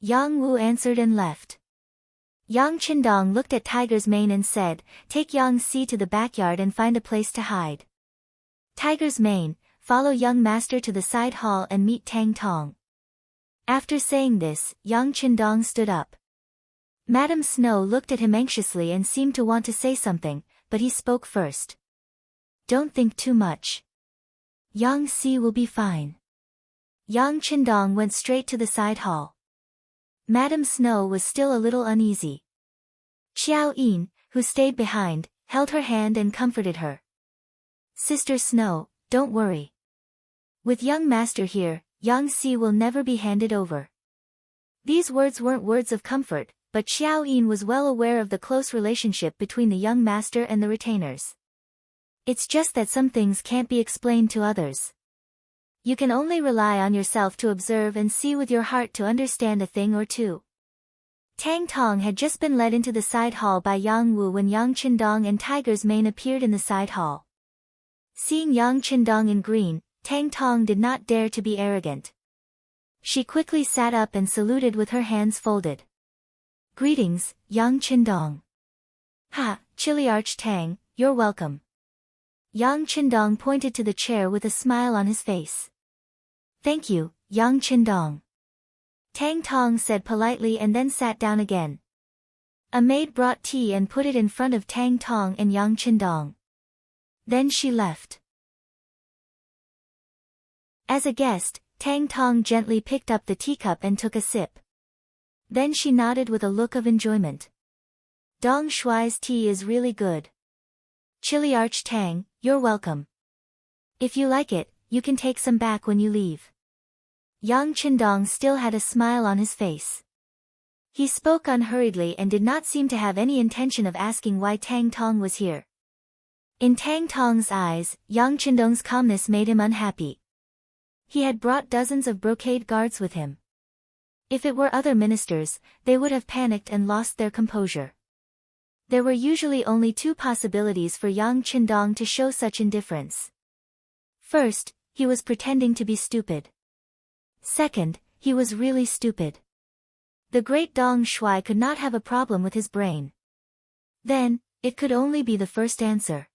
Yang Wu answered and left. Yang Qindong looked at Tiger's Mane and said, "Take Yang Si to the backyard and find a place to hide. Tiger's Mane, follow young master to the side hall and meet Tang Tong." After saying this, Yang Qindong stood up. Madam Snow looked at him anxiously and seemed to want to say something, but he spoke first. "Don't think too much. Yang Si will be fine." Yang Qindong went straight to the side hall. Madam Snow was still a little uneasy. Xiao Yin, who stayed behind, held her hand and comforted her. "Sister Snow, don't worry. With young master here, Yang Si will never be handed over." These words weren't words of comfort, but Xiao Yin was well aware of the close relationship between the young master and the retainers. It's just that some things can't be explained to others. You can only rely on yourself to observe and see with your heart to understand a thing or two. Tang Tong had just been led into the side hall by Yang Wu when Yang Qindong and Tiger's Mane appeared in the side hall. Seeing Yang Qindong in green, Tang Tong did not dare to be arrogant. She quickly sat up and saluted with her hands folded. "Greetings, Yang Qindong." "Ha, Chiliarch Tang, you're welcome." Yang Qindong pointed to the chair with a smile on his face. "Thank you, Yang Qindong." Tang Tong said politely and then sat down again. A maid brought tea and put it in front of Tang Tong and Yang Qindong. Then she left. As a guest, Tang Tong gently picked up the teacup and took a sip. Then she nodded with a look of enjoyment. "Dong Shuai's tea is really good." "Chiliarch Tang, you're welcome. If you like it, you can take some back when you leave." Yang Qindong still had a smile on his face. He spoke unhurriedly and did not seem to have any intention of asking why Tang Tong was here. In Tang Tong's eyes, Yang Qindong's calmness made him unhappy. He had brought dozens of brocade guards with him. If it were other ministers, they would have panicked and lost their composure. There were usually only two possibilities for Yang Qindong to show such indifference. First, he was pretending to be stupid. Second, he was really stupid. The great Dong Shuai could not have a problem with his brain. Then, it could only be the first answer.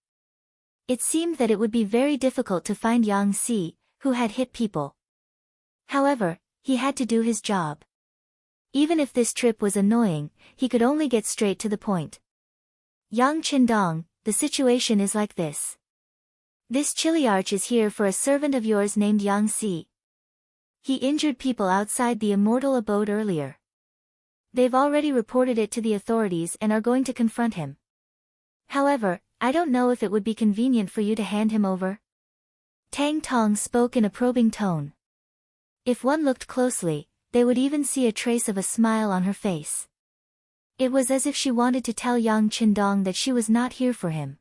It seemed that it would be very difficult to find Yang Si, who had hit people. However, he had to do his job. Even if this trip was annoying, he could only get straight to the point. "Yang Qindong, the situation is like this. This Chiliarch is here for a servant of yours named Yang Si. He injured people outside the immortal abode earlier. They've already reported it to the authorities and are going to confront him. However, I don't know if it would be convenient for you to hand him over." Tang Tong spoke in a probing tone. If one looked closely, they would even see a trace of a smile on her face. It was as if she wanted to tell Yang Qindong that she was not here for him.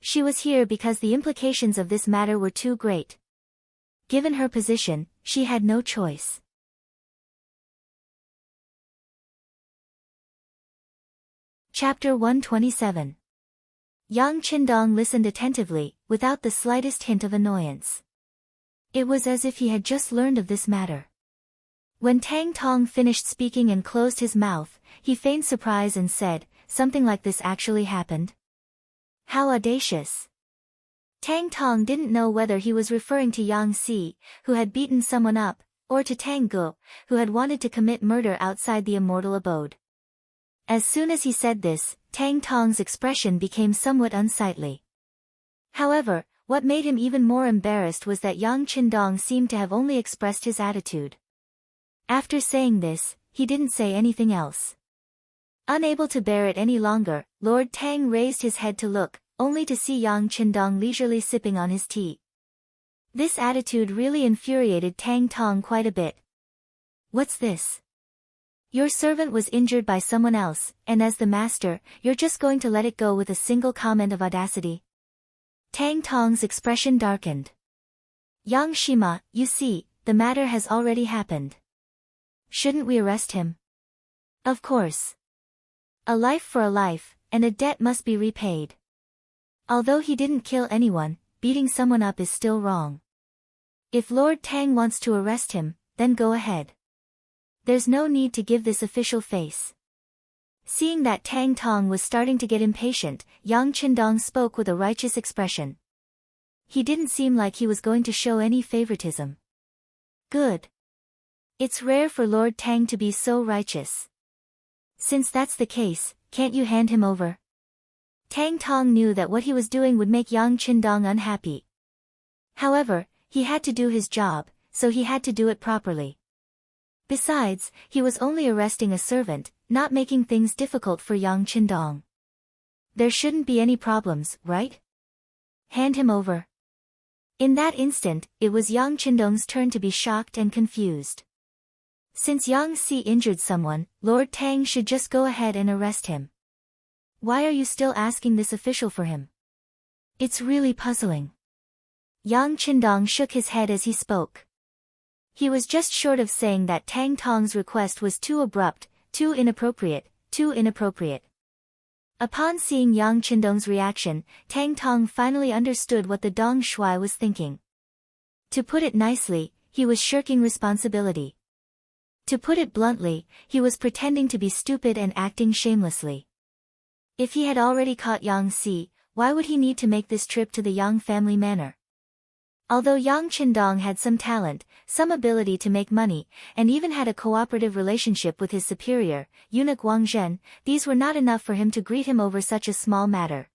She was here because the implications of this matter were too great. Given her position, she had no choice. Chapter 127. Yang Qindong listened attentively, without the slightest hint of annoyance. It was as if he had just learned of this matter. When Tang Tong finished speaking and closed his mouth, he feigned surprise and said, "Something like this actually happened? How audacious." Tang Tong didn't know whether he was referring to Yang Si, who had beaten someone up, or to Tang Gu, who had wanted to commit murder outside the immortal abode. As soon as he said this, Tang Tong's expression became somewhat unsightly. However, what made him even more embarrassed was that Yang Qindong seemed to have only expressed his attitude. After saying this, he didn't say anything else. Unable to bear it any longer, Lord Tang raised his head to look, only to see Yang Qindong leisurely sipping on his tea. This attitude really infuriated Tang Tong quite a bit. "What's this? Your servant was injured by someone else, and as the master, you're just going to let it go with a single comment of audacity?" Tang Tong's expression darkened. "Yang Shima, you see, the matter has already happened. Shouldn't we arrest him?" "Of course. A life for a life, and a debt must be repaid. Although he didn't kill anyone, beating someone up is still wrong. If Lord Tang wants to arrest him, then go ahead. There's no need to give this official face." Seeing that Tang Tong was starting to get impatient, Yang Qindong spoke with a righteous expression. He didn't seem like he was going to show any favoritism. Good. It's rare for Lord Tang to be so righteous. Since that's the case, can't you hand him over? Tang Tong knew that what he was doing would make Yang Qindong unhappy. However, he had to do his job, so he had to do it properly. Besides, he was only arresting a servant, not making things difficult for Yang Qindong. There shouldn't be any problems, right? Hand him over. In that instant, it was Yang Qindong's turn to be shocked and confused. Since Yang Si injured someone, Lord Tang should just go ahead and arrest him. Why are you still asking this official for him? It's really puzzling. Yang Qindong shook his head as he spoke. He was just short of saying that Tang Tong's request was too abrupt, too inappropriate, too inappropriate. Upon seeing Yang Qindong's reaction, Tang Tong finally understood what the Dong Shui was thinking. To put it nicely, he was shirking responsibility. To put it bluntly, he was pretending to be stupid and acting shamelessly. If he had already caught Yang Si, why would he need to make this trip to the Yang family manor? Although Yang Qindong had some talent, some ability to make money, and even had a cooperative relationship with his superior, eunuch Wang Zhen, these were not enough for him to greet him over such a small matter.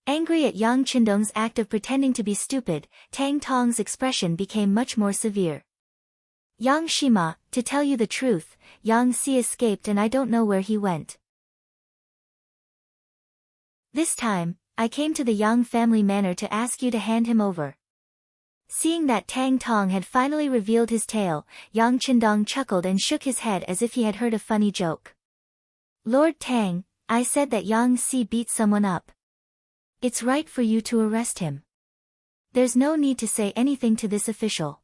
Angry at Yang Qindong's act of pretending to be stupid, Tang Tong's expression became much more severe. Yang Shima, to tell you the truth, Yang Si escaped and I don't know where he went. This time, I came to the Yang family manor to ask you to hand him over. Seeing that Tang Tong had finally revealed his tale, Yang Qindong chuckled and shook his head as if he had heard a funny joke. Lord Tang, I said that Yang Si beat someone up. It's right for you to arrest him. There's no need to say anything to this official.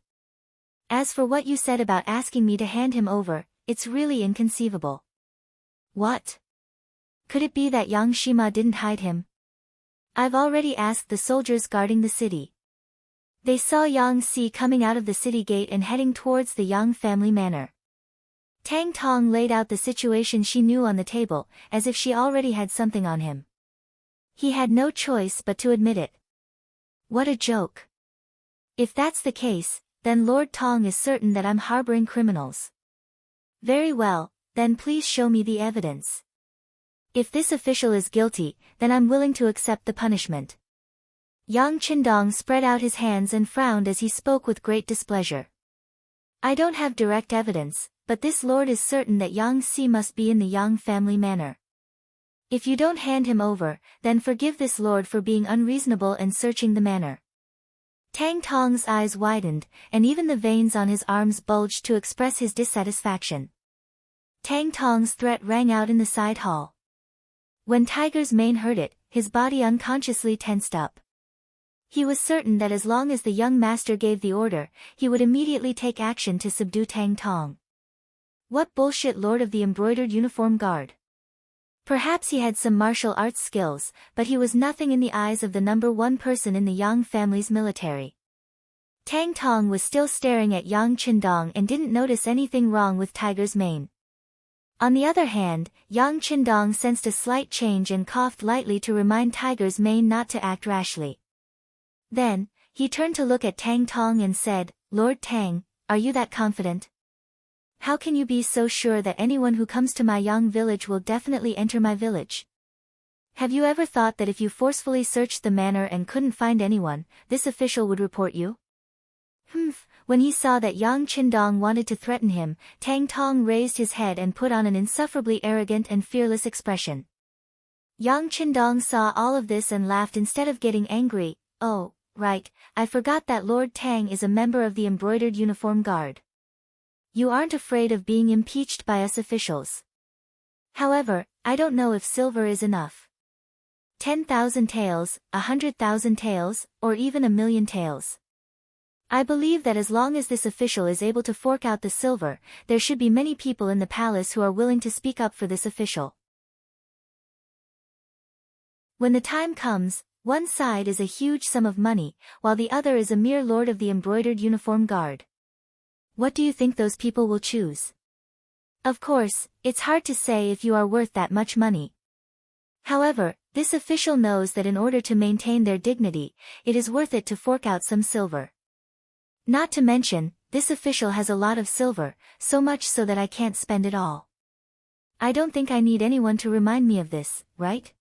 As for what you said about asking me to hand him over, it's really inconceivable. What? Could it be that Yang Shima didn't hide him? I've already asked the soldiers guarding the city. They saw Yang Si coming out of the city gate and heading towards the Yang family manor. Tang Tong laid out the situation she knew on the table, as if she already had something on him. He had no choice but to admit it. What a joke. If that's the case, then Lord Tong is certain that I'm harboring criminals. Very well, then please show me the evidence. If this official is guilty, then I'm willing to accept the punishment. Yang Qindong spread out his hands and frowned as he spoke with great displeasure. I don't have direct evidence, but this lord is certain that Yang Si must be in the Yang family manor. If you don't hand him over, then forgive this lord for being unreasonable and searching the manor. Tang Tong's eyes widened, and even the veins on his arms bulged to express his dissatisfaction. Tang Tong's threat rang out in the side hall. When Tiger's mane heard it, his body unconsciously tensed up. He was certain that as long as the young master gave the order, he would immediately take action to subdue Tang Tong. What bullshit lord of the embroidered uniform guard? Perhaps he had some martial arts skills, but he was nothing in the eyes of the number one person in the Yang family's military. Tang Tong was still staring at Yang Qindong and didn't notice anything wrong with Tiger's mane. On the other hand, Yang Qindong sensed a slight change and coughed lightly to remind Tiger's mane not to act rashly. Then, he turned to look at Tang Tong and said, Lord Tang, are you that confident? How can you be so sure that anyone who comes to my Yang village will definitely enter my village? Have you ever thought that if you forcefully searched the manor and couldn't find anyone, this official would report you? When he saw that Yang Qindong wanted to threaten him, Tang Tong raised his head and put on an insufferably arrogant and fearless expression. Yang Qindong saw all of this and laughed instead of getting angry. Oh, right, I forgot that Lord Tang is a member of the embroidered uniform guard. You aren't afraid of being impeached by us officials. However, I don't know if silver is enough. 10,000 taels, 100,000 taels, or even 1,000,000 taels. I believe that as long as this official is able to fork out the silver, there should be many people in the palace who are willing to speak up for this official. When the time comes, one side is a huge sum of money, while the other is a mere lord of the embroidered uniform guard. What do you think those people will choose? Of course, it's hard to say if you are worth that much money. However, this official knows that in order to maintain their dignity, it is worth it to fork out some silver. Not to mention, this official has a lot of silver, so much so that I can't spend it all. I don't think I need anyone to remind me of this, right?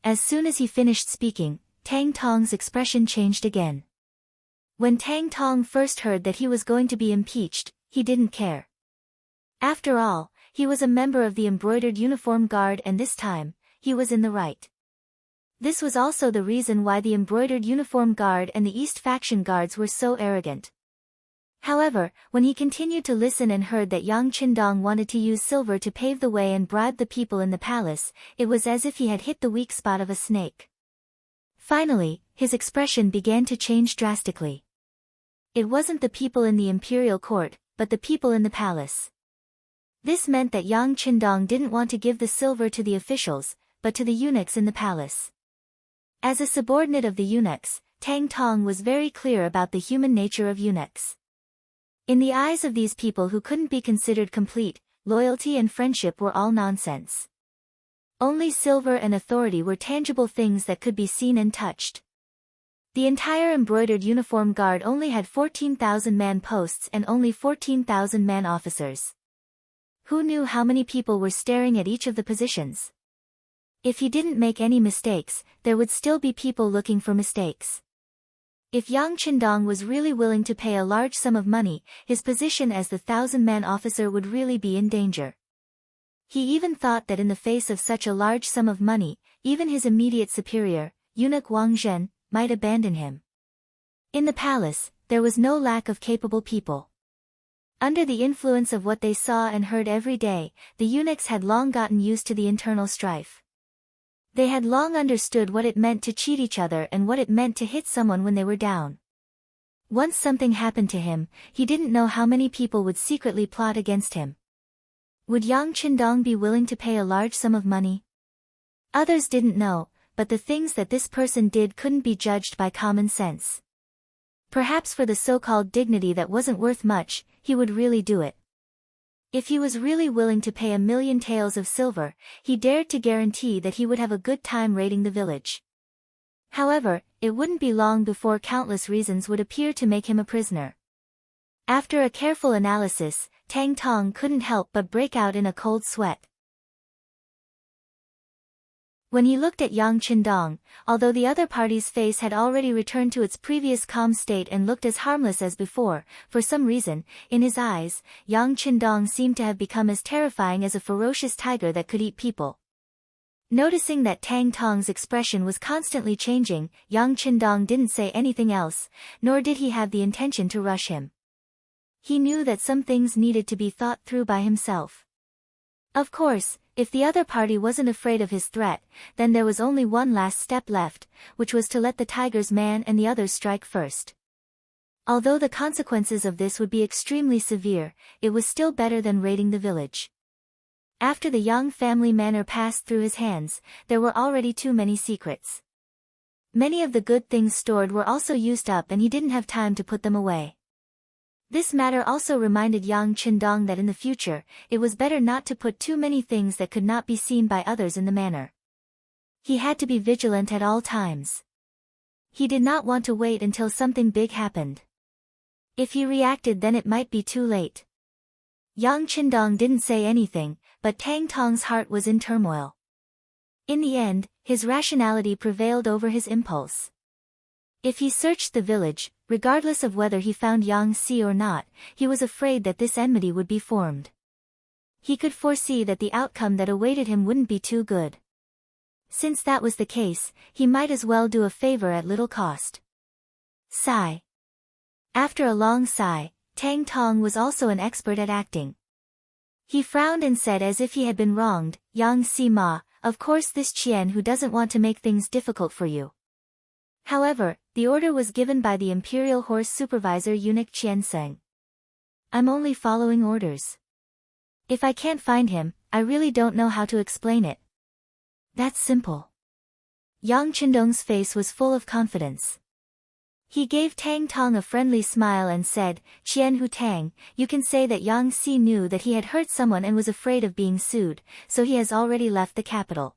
As soon as he finished speaking, Tang Tong's expression changed again. When Tang Tong first heard that he was going to be impeached, he didn't care. After all, he was a member of the embroidered uniform guard and this time, he was in the right. This was also the reason why the embroidered uniform guard and the East faction guards were so arrogant. However, when he continued to listen and heard that Yang Qindong wanted to use silver to pave the way and bribe the people in the palace, it was as if he had hit the weak spot of a snake. Finally, his expression began to change drastically. It wasn't the people in the imperial court, but the people in the palace. This meant that Yang Qindong didn't want to give the silver to the officials, but to the eunuchs in the palace. As a subordinate of the eunuchs, Tang Tong was very clear about the human nature of eunuchs. In the eyes of these people who couldn't be considered complete, loyalty and friendship were all nonsense. Only silver and authority were tangible things that could be seen and touched. The entire embroidered uniform guard only had 14,000 man posts and only 14,000 man officers. Who knew how many people were staring at each of the positions? If he didn't make any mistakes, there would still be people looking for mistakes. If Yang Qindong was really willing to pay a large sum of money, his position as the 1,000-man officer would really be in danger. He even thought that in the face of such a large sum of money, even his immediate superior, eunuch Wang Zhen, might abandon him. In the palace, there was no lack of capable people. Under the influence of what they saw and heard every day, the eunuchs had long gotten used to the internal strife. They had long understood what it meant to cheat each other and what it meant to hit someone when they were down. Once something happened to him, he didn't know how many people would secretly plot against him. Would Yang Qindong be willing to pay a large sum of money? Others didn't know, but the things that this person did couldn't be judged by common sense. Perhaps for the so-called dignity that wasn't worth much, he would really do it. If he was really willing to pay 1,000,000 taels of silver, he dared to guarantee that he would have a good time raiding the village. However, it wouldn't be long before countless reasons would appear to make him a prisoner. After a careful analysis, Tang Tong couldn't help but break out in a cold sweat. When he looked at Yang Qindong, although the other party's face had already returned to its previous calm state and looked as harmless as before, for some reason, in his eyes, Yang Qindong seemed to have become as terrifying as a ferocious tiger that could eat people. Noticing that Tang Tong's expression was constantly changing, Yang Qindong didn't say anything else, nor did he have the intention to rush him. He knew that some things needed to be thought through by himself. Of course, if the other party wasn't afraid of his threat, then there was only one last step left, which was to let the tiger's man and the others strike first. Although the consequences of this would be extremely severe, it was still better than raiding the village. After the Yang family manor passed through his hands, there were already too many secrets. Many of the good things stored were also used up and he didn't have time to put them away. This matter also reminded Yang Qindong that in the future, it was better not to put too many things that could not be seen by others in the manor. He had to be vigilant at all times. He did not want to wait until something big happened. If he reacted, then it might be too late. Yang Qindong didn't say anything, but Tang Tong's heart was in turmoil. In the end, his rationality prevailed over his impulse. If he searched the village, regardless of whether he found Yang Si or not, he was afraid that this enmity would be formed. He could foresee that the outcome that awaited him wouldn't be too good. Since that was the case, he might as well do a favor at little cost. Sigh. After a long sigh, Tang Tong was also an expert at acting. He frowned and said as if he had been wronged, Yang Si Ma, of course this Qian who doesn't want to make things difficult for you. However, the order was given by the Imperial Horse Supervisor Eunuch Qian Seng. I'm only following orders. If I can't find him, I really don't know how to explain it. That's simple. Yang Qindong's face was full of confidence. He gave Tang Tong a friendly smile and said, "Qian Hu Tang, you can say that Yang Si knew that he had hurt someone and was afraid of being sued, so he has already left the capital.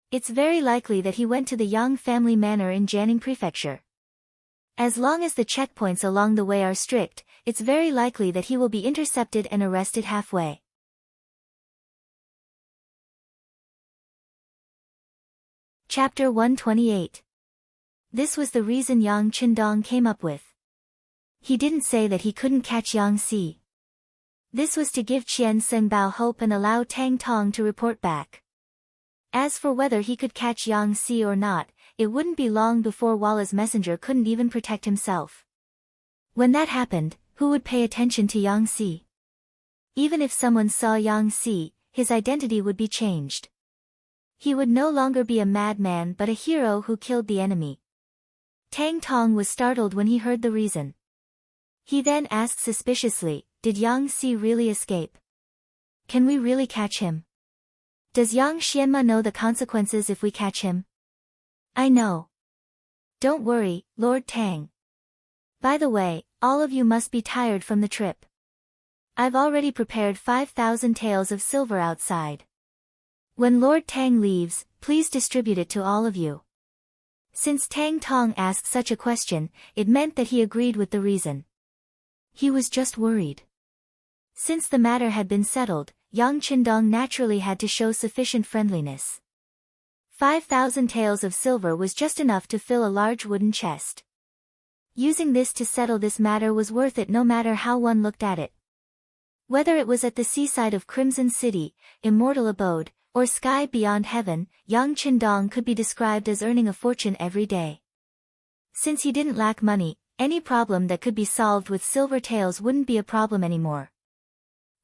It's very likely that he went to the Yang family manor in Jianing Prefecture. As long as the checkpoints along the way are strict, it's very likely that he will be intercepted and arrested halfway." Chapter 128. This was the reason Yang Qindong came up with. He didn't say that he couldn't catch Yang Si. This was to give Qian Sengbao hope and allow Tang Tong to report back. As for whether he could catch Yang Si or not, it wouldn't be long before Walla's messenger couldn't even protect himself. When that happened, who would pay attention to Yang Si? Even if someone saw Yang Si, his identity would be changed. He would no longer be a madman but a hero who killed the enemy. Tang Tong was startled when he heard the reason. He then asked suspiciously, "Did Yang Si really escape? Can we really catch him? Does Yang Xianma know the consequences if we catch him?" "I know. Don't worry, Lord Tang. By the way, all of you must be tired from the trip. I've already prepared 5,000 taels of silver outside. When Lord Tang leaves, please distribute it to all of you." Since Tang Tong asked such a question, it meant that he agreed with the reason. He was just worried. Since the matter had been settled, Yang Qindong naturally had to show sufficient friendliness. 5,000 taels of silver was just enough to fill a large wooden chest. Using this to settle this matter was worth it no matter how one looked at it. Whether it was at the seaside of Crimson City, Immortal Abode, or sky beyond heaven, Yang Qindong could be described as earning a fortune every day. Since he didn't lack money, any problem that could be solved with silver taels wouldn't be a problem anymore.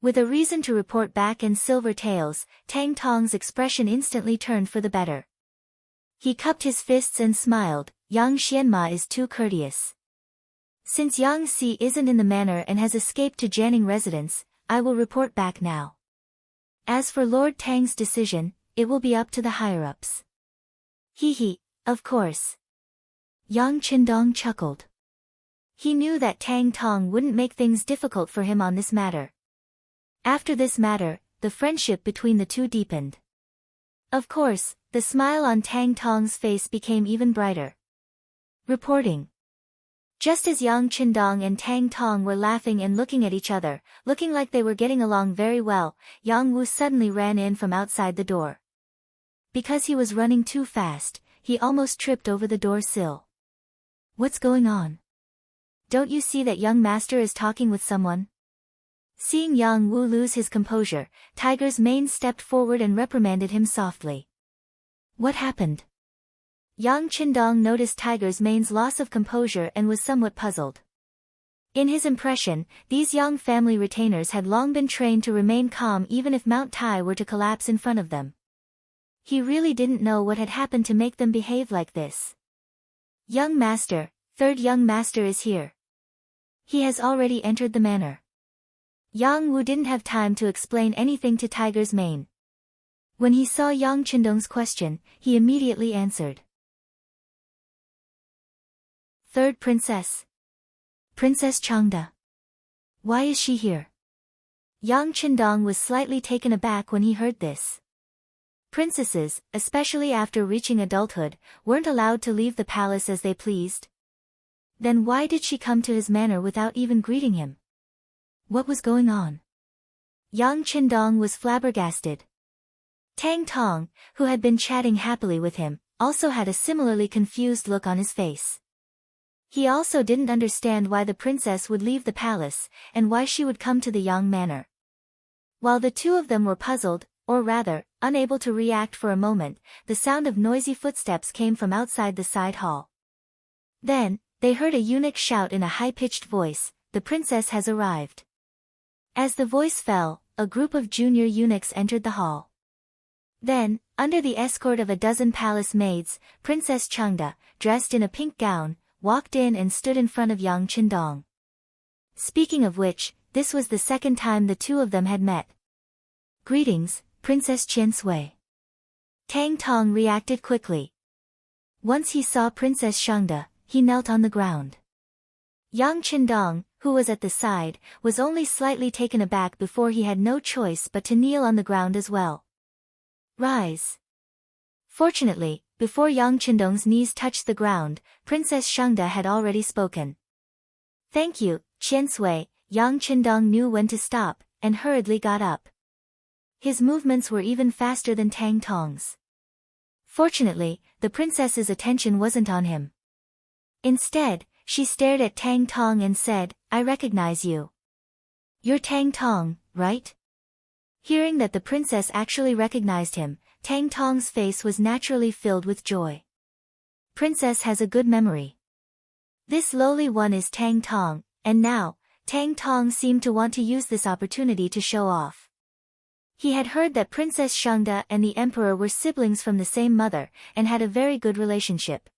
With a reason to report back and silver taels, Tang Tong's expression instantly turned for the better. He cupped his fists and smiled. Yang Xianma is too courteous. Since Yang Si isn't in the manor and has escaped to Jianing residence, I will report back now. As for Lord Tang's decision, it will be up to the higher-ups. He, of course. Yang Qindong chuckled. He knew that Tang Tong wouldn't make things difficult for him on this matter. After this matter, the friendship between the two deepened. Of course, the smile on Tang Tong's face became even brighter. Reporting. Just as Yang Qindong and Tang Tong were laughing and looking at each other, looking like they were getting along very well, Yang Wu suddenly ran in from outside the door. Because he was running too fast, he almost tripped over the door sill. "What's going on? Don't you see that young master is talking with someone?" Seeing Yang Wu lose his composure, Tiger's Mane stepped forward and reprimanded him softly. "What happened?" Yang Qindong noticed Tiger's Mane's loss of composure and was somewhat puzzled. In his impression, these Yang family retainers had long been trained to remain calm even if Mount Tai were to collapse in front of them. He really didn't know what had happened to make them behave like this. "Young master, third young master is here. He has already entered the manor." Yang Wu didn't have time to explain anything to Tiger's Mane. When he saw Yang Qindong's question, he immediately answered. "Third princess. Princess Changda. Why is she here?" Yang Qindong was slightly taken aback when he heard this. Princesses, especially after reaching adulthood, weren't allowed to leave the palace as they pleased. Then why did she come to his manor without even greeting him? What was going on? Yang Qindong was flabbergasted. Tang Tong, who had been chatting happily with him, also had a similarly confused look on his face. He also didn't understand why the princess would leave the palace, and why she would come to the Yang manor. While the two of them were puzzled, or rather, unable to react for a moment, the sound of noisy footsteps came from outside the side hall. Then, they heard a eunuch shout in a high-pitched voice, "The princess has arrived." As the voice fell, a group of junior eunuchs entered the hall. Then, under the escort of a dozen palace maids, Princess Changda, dressed in a pink gown, walked in and stood in front of Yang Qindong. Speaking of which, this was the second time the two of them had met. "Greetings, Princess Qian Sui." Tang Tong reacted quickly. Once he saw Princess Changda, he knelt on the ground. Yang Qindong, who was at the side, was only slightly taken aback before he had no choice but to kneel on the ground as well. Rise. Fortunately, before Yang Qindong's knees touched the ground, Princess Shangda had already spoken. Thank you, Qian Sui. Yang Qindong knew when to stop, and hurriedly got up. His movements were even faster than Tang Tong's. Fortunately, the princess's attention wasn't on him. Instead, she stared at Tang Tong and said, I recognize you. You're Tang Tong, right? Hearing that the princess actually recognized him, Tang Tong's face was naturally filled with joy. Princess has a good memory. This lowly one is Tang Tong, and now, Tang Tong seemed to want to use this opportunity to show off. He had heard that Princess Shangda and the emperor were siblings from the same mother, and had a very good relationship.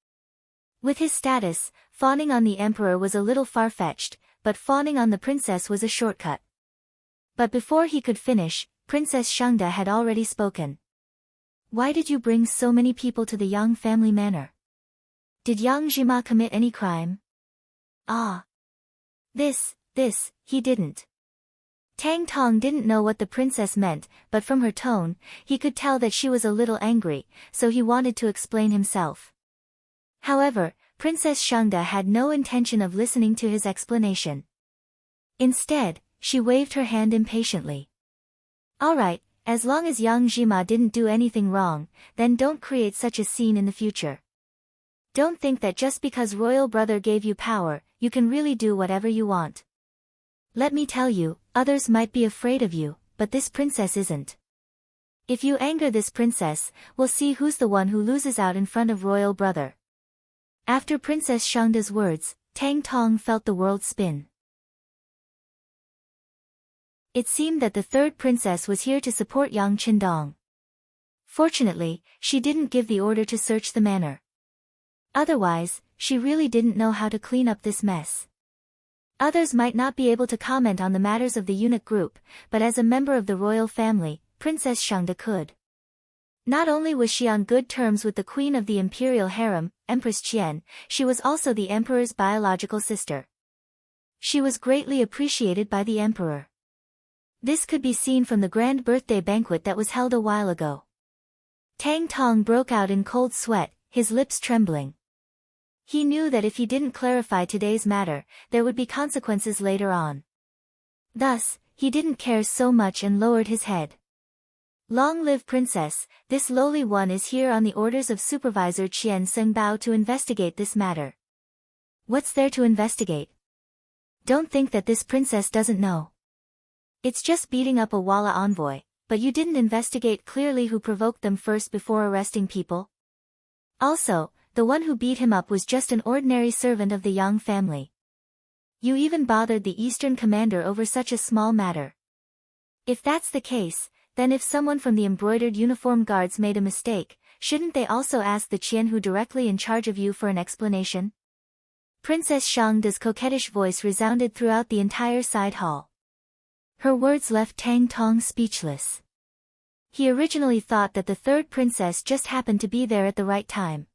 With his status, fawning on the emperor was a little far-fetched, but fawning on the princess was a shortcut. But before he could finish, Princess Shangda had already spoken. Why did you bring so many people to the Yang family manor? Did Yang Jima commit any crime? Ah. This, he didn't. Tang Tong didn't know what the princess meant, but from her tone, he could tell that she was a little angry, so he wanted to explain himself. However, Princess Shangda had no intention of listening to his explanation. Instead, she waved her hand impatiently. Alright, as long as Yang Jima didn't do anything wrong, then don't create such a scene in the future. Don't think that just because royal brother gave you power, you can really do whatever you want. Let me tell you, others might be afraid of you, but this princess isn't. If you anger this princess, we'll see who's the one who loses out in front of royal brother. After Princess Shangda's words, Tang Tong felt the world spin. It seemed that the third princess was here to support Yang Qindong. Fortunately, she didn't give the order to search the manor. Otherwise, she really didn't know how to clean up this mess. Others might not be able to comment on the matters of the eunuch group, but as a member of the royal family, Princess Shangda could. Not only was she on good terms with the queen of the imperial harem, Empress Qian, she was also the emperor's biological sister. She was greatly appreciated by the emperor. This could be seen from the grand birthday banquet that was held a while ago. Tang Tong broke out in cold sweat, his lips trembling. He knew that if he didn't clarify today's matter, there would be consequences later on. Thus, he didn't care so much and lowered his head. Long live Princess, this lowly one is here on the orders of Supervisor Qian Sengbao to investigate this matter. What's there to investigate? Don't think that this princess doesn't know. It's just beating up a Walla envoy, but you didn't investigate clearly who provoked them first before arresting people? Also, the one who beat him up was just an ordinary servant of the Yang family. You even bothered the Eastern commander over such a small matter. If that's the case, then if someone from the embroidered uniform guards made a mistake, shouldn't they also ask the Qian who directly in charge of you for an explanation? Princess Shangda's coquettish voice resounded throughout the entire side hall. Her words left Tang Tong speechless. He originally thought that the third princess just happened to be there at the right time.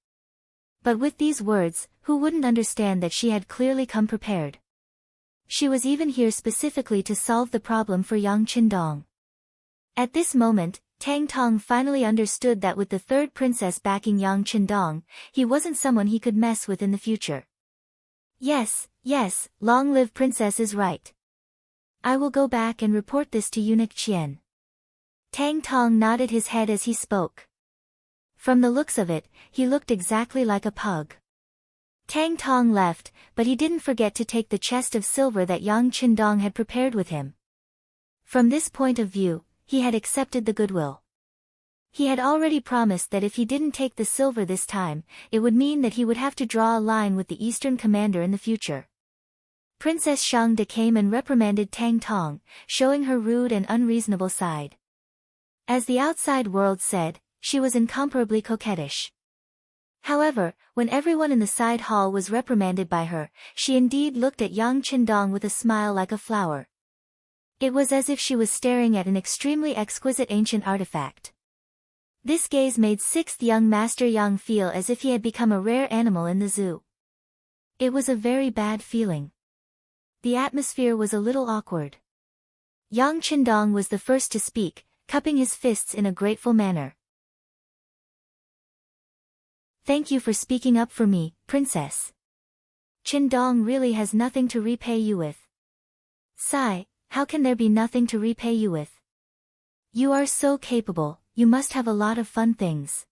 But with these words, who wouldn't understand that she had clearly come prepared? She was even here specifically to solve the problem for Yang Qindong. At this moment, Tang Tong finally understood that with the third princess backing Yang Qindong, he wasn't someone he could mess with in the future. Yes, long live princess is right. I will go back and report this to eunuch Qian. Tang Tong nodded his head as he spoke. From the looks of it, he looked exactly like a pug. Tang Tong left, but he didn't forget to take the chest of silver that Yang Qindong had prepared with him. From this point of view, he had accepted the goodwill. He had already promised that if he didn't take the silver this time, it would mean that he would have to draw a line with the Eastern commander in the future. Princess Shangda came and reprimanded Tang Tong, showing her rude and unreasonable side. As the outside world said, she was incomparably coquettish. However, when everyone in the side hall was reprimanded by her, she indeed looked at Yang Qindong with a smile like a flower. It was as if she was staring at an extremely exquisite ancient artifact. This gaze made sixth young Master Yang feel as if he had become a rare animal in the zoo. It was a very bad feeling. The atmosphere was a little awkward. Yang Qindong was the first to speak, cupping his fists in a grateful manner. Thank you for speaking up for me, princess. Qindong really has nothing to repay you with. Sigh, how can there be nothing to repay you with? You are so capable, you must have a lot of fun things.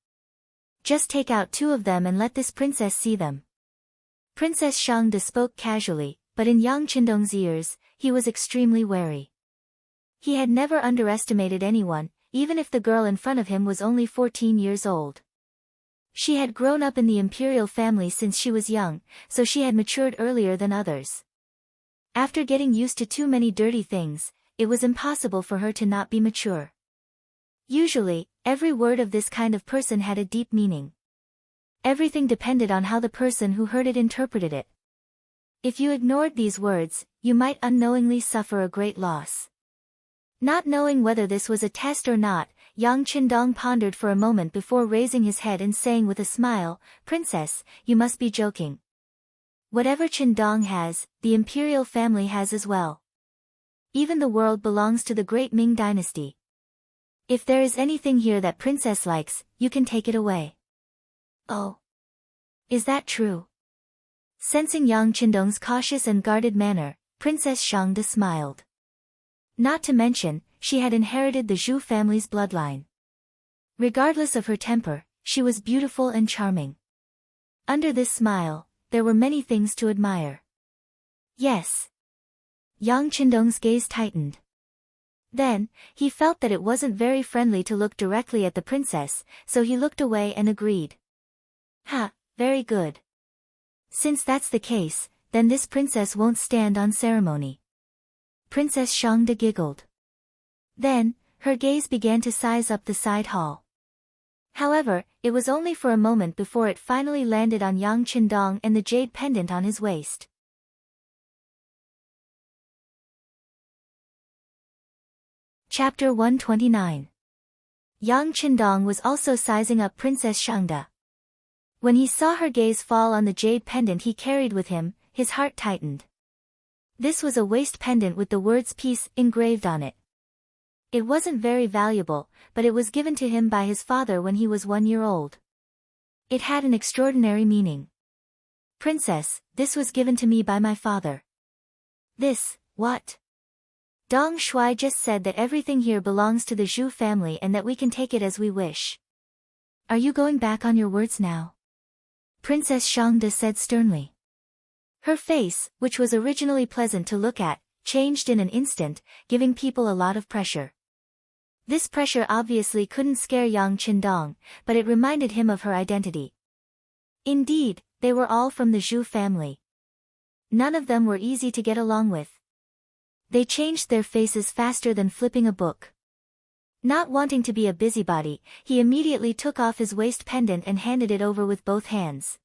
Just take out 2 of them and let this princess see them. Princess Shangde spoke casually, but in Yang Qindong's ears, he was extremely wary. He had never underestimated anyone, even if the girl in front of him was only 14 years old. She had grown up in the imperial family since she was young, so she had matured earlier than others. After getting used to too many dirty things, it was impossible for her to not be mature. Usually, every word of this kind of person had a deep meaning. Everything depended on how the person who heard it interpreted it. If you ignored these words, you might unknowingly suffer a great loss. Not knowing whether this was a test or not, Yang Qindong pondered for a moment before raising his head and saying with a smile, "Princess, you must be joking. Whatever Qindong has, the imperial family has as well. Even the world belongs to the great Ming dynasty. If there is anything here that princess likes, you can take it away." "Oh. Is that true?" Sensing Yang Qindong's cautious and guarded manner, Princess Shangde smiled. Not to mention, she had inherited the Zhu family's bloodline. Regardless of her temper, she was beautiful and charming. Under this smile, there were many things to admire. Yes. Yang Qindong's gaze tightened. Then, he felt that it wasn't very friendly to look directly at the princess, so he looked away and agreed. "Ha, very good. Since that's the case, then this princess won't stand on ceremony." Princess Shangde giggled. Then, her gaze began to size up the side hall. However, it was only for a moment before it finally landed on Yang Qindong and the jade pendant on his waist. Chapter 129. Yang Qindong was also sizing up Princess Shangde. When he saw her gaze fall on the jade pendant he carried with him, his heart tightened. This was a waist pendant with the words peace engraved on it. It wasn't very valuable, but it was given to him by his father when he was 1 year old. It had an extraordinary meaning. "Princess, this was given to me by my father." "This, what?" "Dong Shuai just said that everything here belongs to the Zhu family and that we can take it as we wish." "Are you going back on your words now?" Princess Shangde said sternly. Her face, which was originally pleasant to look at, changed in an instant, giving people a lot of pressure. This pressure obviously couldn't scare Yang Qindong, but it reminded him of her identity. Indeed, they were all from the Zhu family. None of them were easy to get along with. They changed their faces faster than flipping a book. Not wanting to be a busybody, he immediately took off his waist pendant and handed it over with both hands.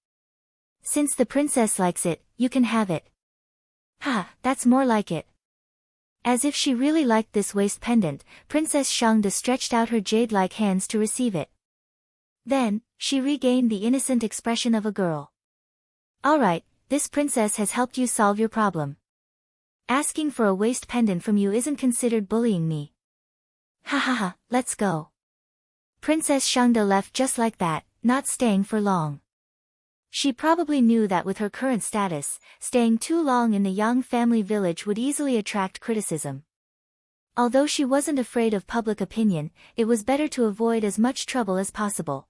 "Since the princess likes it, you can have it." "Ha, that's more like it." As if she really liked this waist pendant, Princess Shangde stretched out her jade-like hands to receive it. Then, she regained the innocent expression of a girl. "All right, this princess has helped you solve your problem. Asking for a waist pendant from you isn't considered bullying me. Ha ha ha, let's go." Princess Shangde left just like that, not staying for long. She probably knew that with her current status, staying too long in the Yang family village would easily attract criticism. Although she wasn't afraid of public opinion, it was better to avoid as much trouble as possible.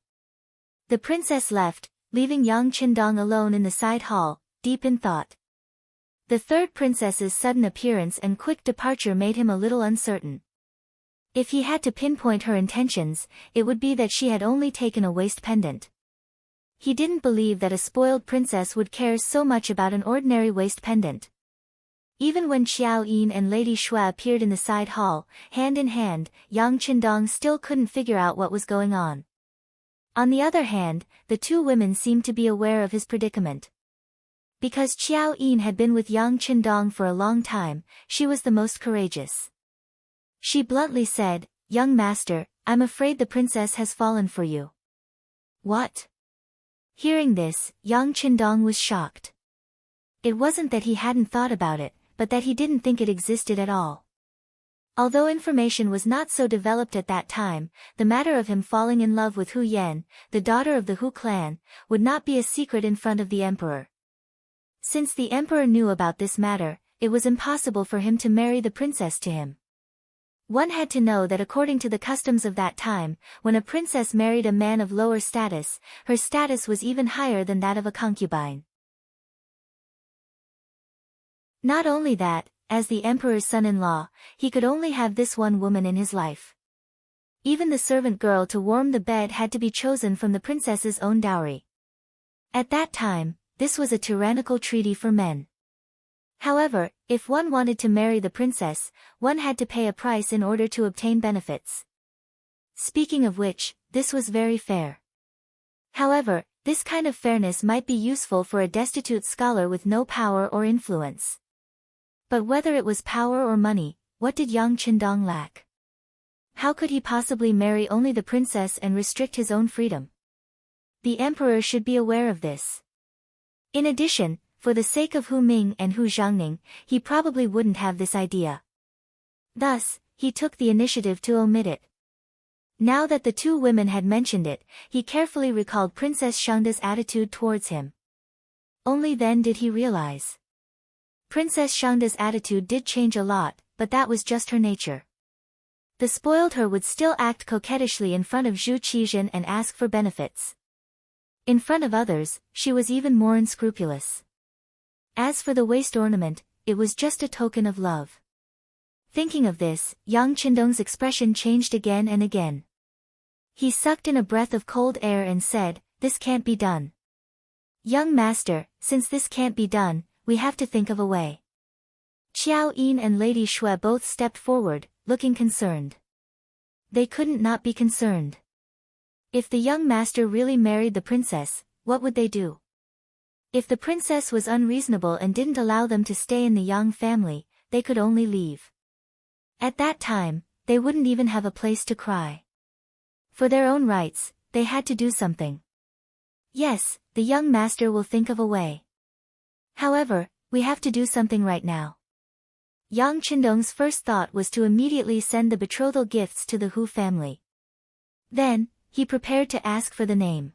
The princess left, leaving Yang Qindong alone in the side hall, deep in thought. The third princess's sudden appearance and quick departure made him a little uncertain. If he had to pinpoint her intentions, it would be that she had only taken a waist pendant. He didn't believe that a spoiled princess would care so much about an ordinary waist pendant. Even when Xiao Yin and Lady Xue appeared in the side hall, hand in hand, Yang Qindong still couldn't figure out what was going on. On the other hand, the 2 women seemed to be aware of his predicament. Because Xiao Yin had been with Yang Qindong for a long time, she was the most courageous. She bluntly said, "Young master, I'm afraid the princess has fallen for you." "What?" Hearing this, Yang Qindong was shocked. It wasn't that he hadn't thought about it, but that he didn't think it existed at all. Although information was not so developed at that time, the matter of him falling in love with Hu Yan, the daughter of the Hu clan, would not be a secret in front of the emperor. Since the emperor knew about this matter, it was impossible for him to marry the princess to him. One had to know that according to the customs of that time, when a princess married a man of lower status, her status was even higher than that of a concubine. Not only that, as the emperor's son-in-law, he could only have this one woman in his life. Even the servant girl to warm the bed had to be chosen from the princess's own dowry. At that time, this was a tyrannical treaty for men. However, if one wanted to marry the princess, one had to pay a price in order to obtain benefits. Speaking of which, this was very fair. However, this kind of fairness might be useful for a destitute scholar with no power or influence. But whether it was power or money, what did Yang Qindong lack? How could he possibly marry only the princess and restrict his own freedom? The emperor should be aware of this. In addition, for the sake of Hu Ming and Hu Zhangning, he probably wouldn't have this idea. Thus, he took the initiative to omit it. Now that the two women had mentioned it, he carefully recalled Princess Shangda's attitude towards him. Only then did he realize. Princess Shangda's attitude did change a lot, but that was just her nature. The spoiled her would still act coquettishly in front of Zhu Qizhen and ask for benefits. In front of others, she was even more unscrupulous. As for the waist ornament, it was just a token of love. Thinking of this, Yang Qindong's expression changed again and again. He sucked in a breath of cold air and said, "This can't be done. Young master, since this can't be done, we have to think of a way." Qiao Yin and Lady Shui both stepped forward, looking concerned. They couldn't not be concerned. If the young master really married the princess, what would they do? If the princess was unreasonable and didn't allow them to stay in the Yang family, they could only leave. At that time, they wouldn't even have a place to cry. For their own rights, they had to do something. Yes, the young master will think of a way. However, we have to do something right now. Yang Qindong's first thought was to immediately send the betrothal gifts to the Hu family. Then, he prepared to ask for the name.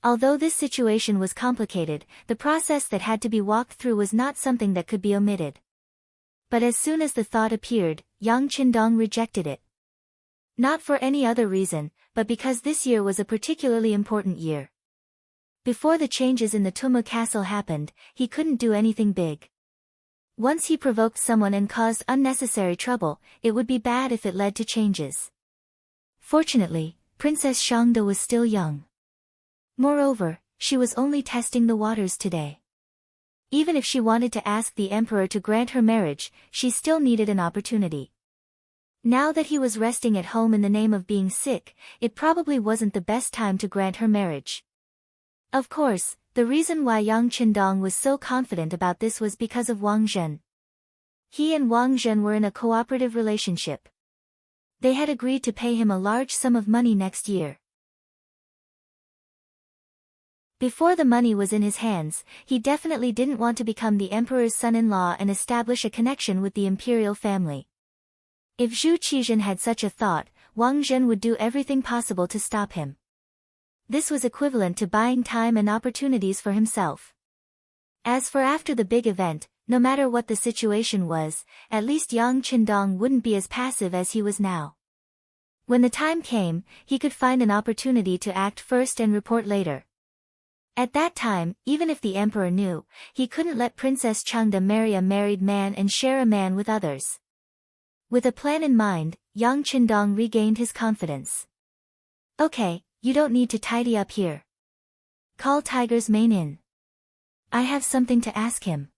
Although this situation was complicated, the process that had to be walked through was not something that could be omitted. But as soon as the thought appeared, Yang Qindong rejected it. Not for any other reason, but because this year was a particularly important year. Before the changes in the Tumu castle happened, he couldn't do anything big. Once he provoked someone and caused unnecessary trouble, it would be bad if it led to changes. Fortunately, Princess Shangda was still young. Moreover, she was only testing the waters today. Even if she wanted to ask the emperor to grant her marriage, she still needed an opportunity. Now that he was resting at home in the name of being sick, it probably wasn't the best time to grant her marriage. Of course, the reason why Yang Qindong was so confident about this was because of Wang Zhen. He and Wang Zhen were in a cooperative relationship. They had agreed to pay him a large sum of money next year. Before the money was in his hands, he definitely didn't want to become the emperor's son-in-law and establish a connection with the imperial family. If Zhu Qizhen had such a thought, Wang Zhen would do everything possible to stop him. This was equivalent to buying time and opportunities for himself. As for after the big event, no matter what the situation was, at least Yang Qindong wouldn't be as passive as he was now. When the time came, he could find an opportunity to act first and report later. At that time, even if the emperor knew, he couldn't let Princess Changda marry a married man and share a man with others. With a plan in mind, Yang Qindong regained his confidence. "Okay, you don't need to tidy up here. Call Tiger's mane in. I have something to ask him."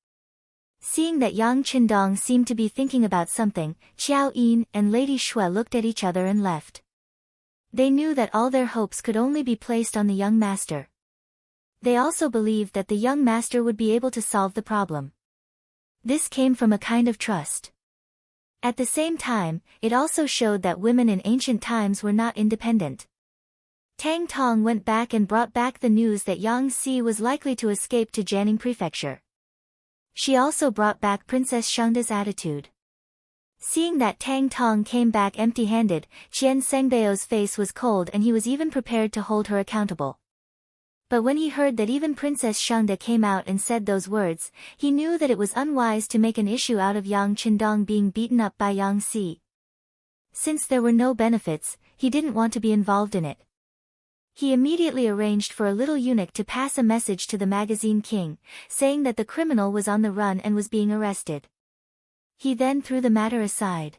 Seeing that Yang Qindong seemed to be thinking about something, Qiao Yin and Lady Shui looked at each other and left. They knew that all their hopes could only be placed on the young master. They also believed that the young master would be able to solve the problem. This came from a kind of trust. At the same time, it also showed that women in ancient times were not independent. Tang Tong went back and brought back the news that Yang Si was likely to escape to Jianing Prefecture. She also brought back Princess Shangda's attitude. Seeing that Tang Tong came back empty-handed, Qian Sengbao's face was cold and he was even prepared to hold her accountable. But when he heard that even Princess Shangda came out and said those words, he knew that it was unwise to make an issue out of Yang Qindong being beaten up by Yang Si. Since there were no benefits, he didn't want to be involved in it. He immediately arranged for a little eunuch to pass a message to the magazine king, saying that the criminal was on the run and was being arrested. He then threw the matter aside.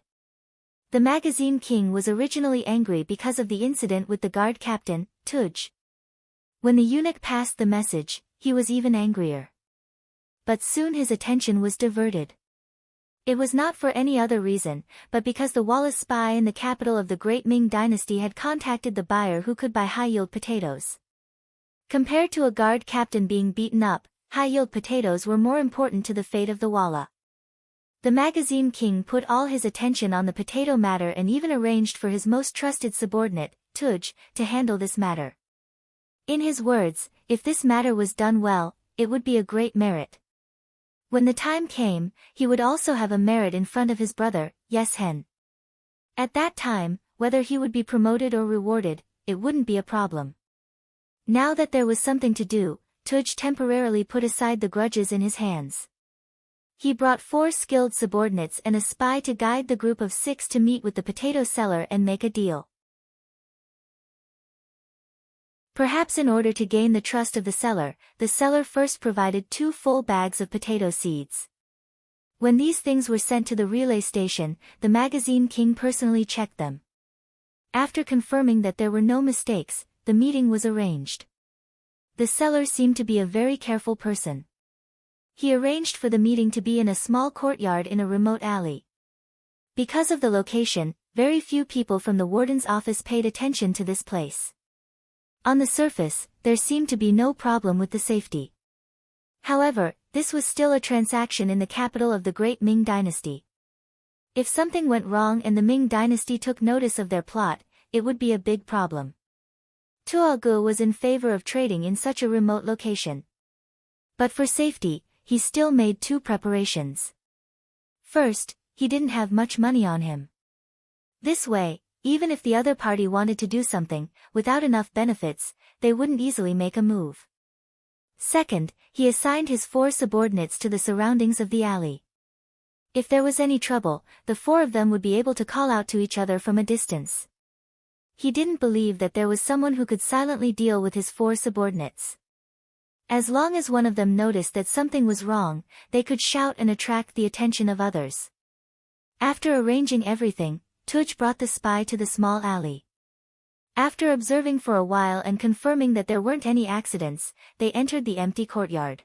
The magazine king was originally angry because of the incident with the guard captain, Tuj. When the eunuch passed the message, he was even angrier. But soon his attention was diverted. It was not for any other reason, but because the Wallace spy in the capital of the Great Ming Dynasty had contacted the buyer who could buy high-yield potatoes. Compared to a guard captain being beaten up, high-yield potatoes were more important to the fate of the Walla. The magazine king put all his attention on the potato matter and even arranged for his most trusted subordinate, Tuj, to handle this matter. In his words, if this matter was done well, it would be a great merit. When the time came, he would also have a merit in front of his brother, Yes Hen. At that time, whether he would be promoted or rewarded, it wouldn't be a problem. Now that there was something to do, Tuj temporarily put aside the grudges in his hands. He brought 4 skilled subordinates and a spy to guide the group of 6 to meet with the potato seller and make a deal. Perhaps in order to gain the trust of the seller first provided 2 full bags of potato seeds. When these things were sent to the relay station, the magazine king personally checked them. After confirming that there were no mistakes, the meeting was arranged. The seller seemed to be a very careful person. He arranged for the meeting to be in a small courtyard in a remote alley. Because of the location, very few people from the warden's office paid attention to this place. On the surface, there seemed to be no problem with the safety. However, this was still a transaction in the capital of the Great Ming Dynasty. If something went wrong and the Ming Dynasty took notice of their plot, it would be a big problem. Tuogu was in favor of trading in such a remote location. But for safety, he still made 2 preparations. First, he didn't have much money on him. This way, even if the other party wanted to do something, without enough benefits, they wouldn't easily make a move. Second, he assigned his 4 subordinates to the surroundings of the alley. If there was any trouble, the 4 of them would be able to call out to each other from a distance. He didn't believe that there was someone who could silently deal with his 4 subordinates. As long as one of them noticed that something was wrong, they could shout and attract the attention of others. After arranging everything, Tuj brought the spy to the small alley. After observing for a while and confirming that there weren't any accidents, they entered the empty courtyard.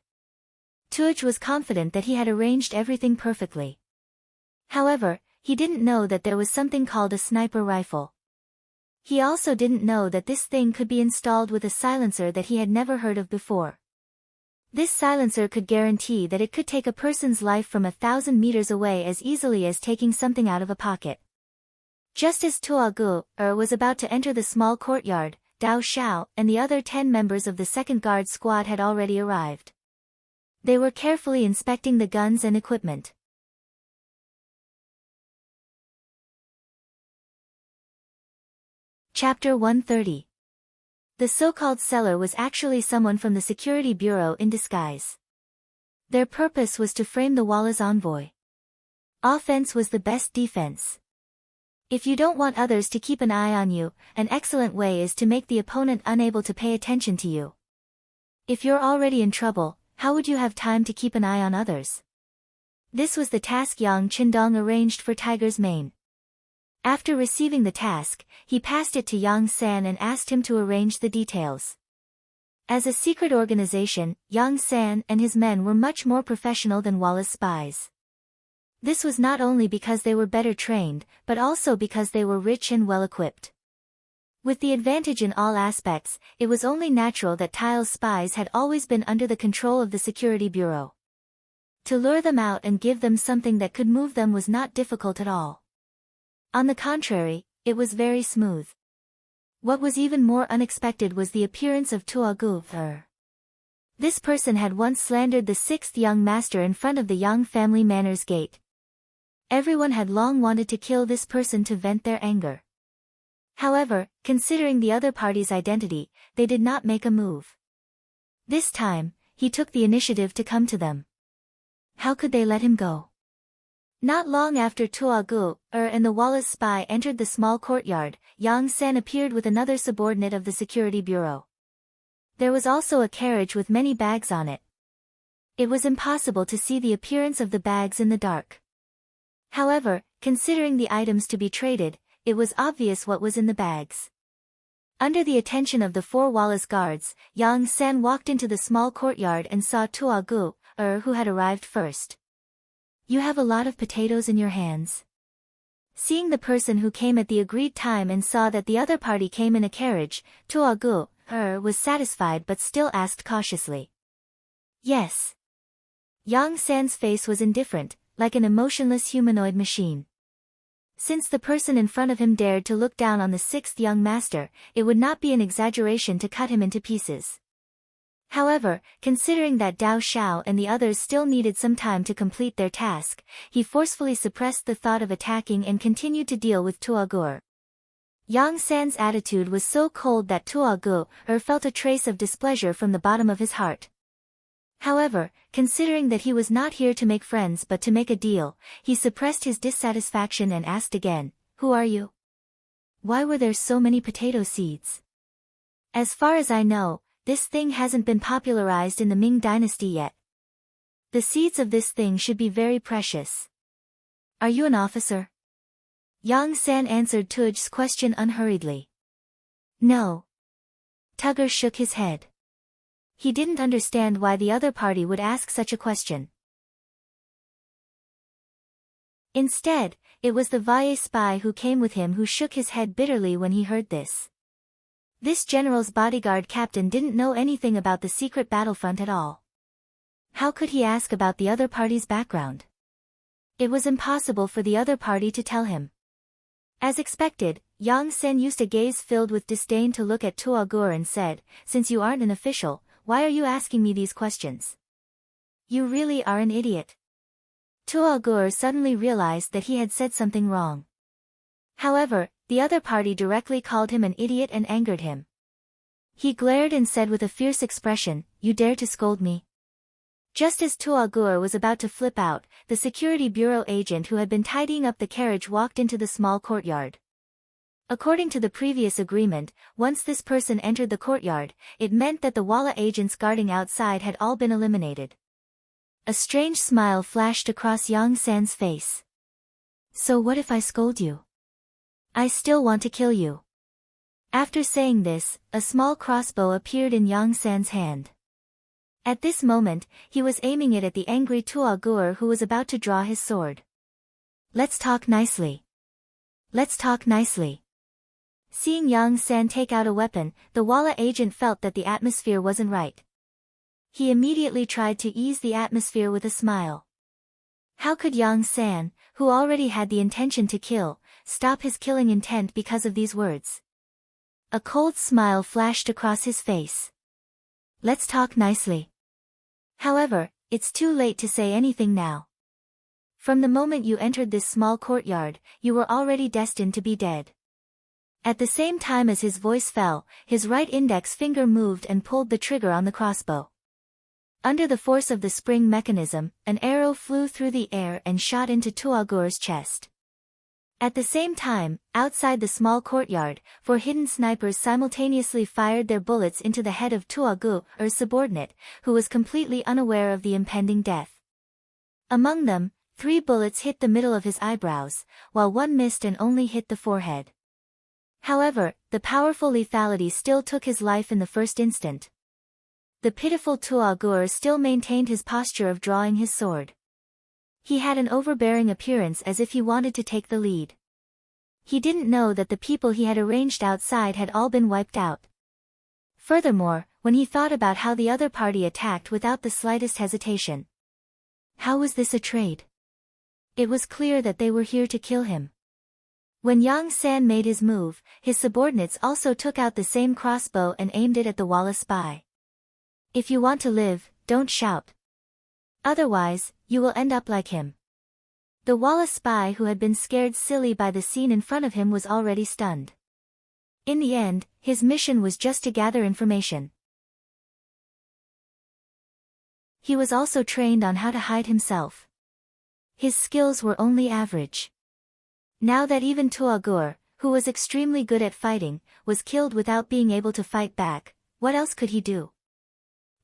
Tuj was confident that he had arranged everything perfectly. However, he didn't know that there was something called a sniper rifle. He also didn't know that this thing could be installed with a silencer that he had never heard of before. This silencer could guarantee that it could take a person's life from 1,000 meters away as easily as taking something out of a pocket. Just as Tuogu was about to enter the small courtyard, Dao Xiao and the other 10 members of the second guard squad had already arrived. They were carefully inspecting the guns and equipment. Chapter 130. The so-called seller was actually someone from the Security Bureau in disguise. Their purpose was to frame the Walla's envoy. Offense was the best defense. If you don't want others to keep an eye on you, an excellent way is to make the opponent unable to pay attention to you. If you're already in trouble, how would you have time to keep an eye on others? This was the task Yang Qindong arranged for Tiger's Mane. After receiving the task, he passed it to Yang San and asked him to arrange the details. As a secret organization, Yang San and his men were much more professional than Wallace spies. This was not only because they were better trained, but also because they were rich and well-equipped. With the advantage in all aspects, it was only natural that Tile's spies had always been under the control of the Security Bureau. To lure them out and give them something that could move them was not difficult at all. On the contrary, it was very smooth. What was even more unexpected was the appearance of Tuogu. This person had once slandered the sixth young master in front of the Yang family manor's gate. Everyone had long wanted to kill this person to vent their anger. However, considering the other party's identity, they did not make a move. This time, he took the initiative to come to them. How could they let him go? Not long after Tuagu and the Wallace spy entered the small courtyard, Yang San appeared with another subordinate of the security bureau. There was also a carriage with many bags on it. It was impossible to see the appearance of the bags in the dark. However, considering the items to be traded, it was obvious what was in the bags. Under the attention of the 4 Wallace guards, Yang San walked into the small courtyard and saw Tuagu, who had arrived first. You have a lot of potatoes in your hands. Seeing the person who came at the agreed time and saw that the other party came in a carriage, Tuagu, was satisfied but still asked cautiously. Yes. Yang San's face was indifferent, like an emotionless humanoid machine. Since the person in front of him dared to look down on the sixth young master, it would not be an exaggeration to cut him into pieces. However, considering that Dao Xiao and the others still needed some time to complete their task, he forcefully suppressed the thought of attacking and continued to deal with Tuagu. Yang San's attitude was so cold that Tuagu felt a trace of displeasure from the bottom of his heart. However, considering that he was not here to make friends but to make a deal, he suppressed his dissatisfaction and asked again, "Who are you? Why were there so many potato seeds? As far as I know, this thing hasn't been popularized in the Ming dynasty yet. The seeds of this thing should be very precious. Are you an officer?" Yang San answered Tuj's question unhurriedly. No. Tugger shook his head. He didn't understand why the other party would ask such a question. Instead, it was the Valle spy who came with him who shook his head bitterly when he heard this. This general's bodyguard captain didn't know anything about the secret battlefront at all. How could he ask about the other party's background? It was impossible for the other party to tell him. As expected, Yang Sen used a gaze filled with disdain to look at Tuagur and said, "Since you aren't an official, why are you asking me these questions? You really are an idiot." Tuagur suddenly realized that he had said something wrong. However, the other party directly called him an idiot and angered him. He glared and said with a fierce expression, "You dare to scold me?" Just as Tuagur was about to flip out, the security bureau agent who had been tidying up the carriage walked into the small courtyard. According to the previous agreement, once this person entered the courtyard, it meant that the Walla agents guarding outside had all been eliminated. A strange smile flashed across Yang San's face. "So what if I scold you? I still want to kill you." After saying this, a small crossbow appeared in Yang San's hand. At this moment, he was aiming it at the angry Tuagur who was about to draw his sword. "Let's talk nicely. Let's talk nicely." Seeing Yang San take out a weapon, the Walla agent felt that the atmosphere wasn't right. He immediately tried to ease the atmosphere with a smile. How could Yang San, who already had the intention to kill, stop his killing intent because of these words? A cold smile flashed across his face. "Let's talk nicely." However, it's too late to say anything now. From the moment you entered this small courtyard, you were already destined to be dead. At the same time as his voice fell, his right index finger moved and pulled the trigger on the crossbow. Under the force of the spring mechanism, an arrow flew through the air and shot into Tuagur's chest. At the same time, outside the small courtyard, 4 hidden snipers simultaneously fired their bullets into the head of Tuagur's subordinate, who was completely unaware of the impending death. Among them, 3 bullets hit the middle of his eyebrows, while 1 missed and only hit the forehead. However, the powerful lethality still took his life in the first instant. The pitiful Tuagur still maintained his posture of drawing his sword. He had an overbearing appearance as if he wanted to take the lead. He didn't know that the people he had arranged outside had all been wiped out. Furthermore, when he thought about how the other party attacked without the slightest hesitation. How was this a trade? It was clear that they were here to kill him. When Yang San made his move, his subordinates also took out the same crossbow and aimed it at the Walla spy. If you want to live, don't shout. Otherwise, you will end up like him. The Walla spy who had been scared silly by the scene in front of him was already stunned. In the end, his mission was just to gather information. He was also trained on how to hide himself. His skills were only average. Now that even Tuagur, who was extremely good at fighting, was killed without being able to fight back, what else could he do?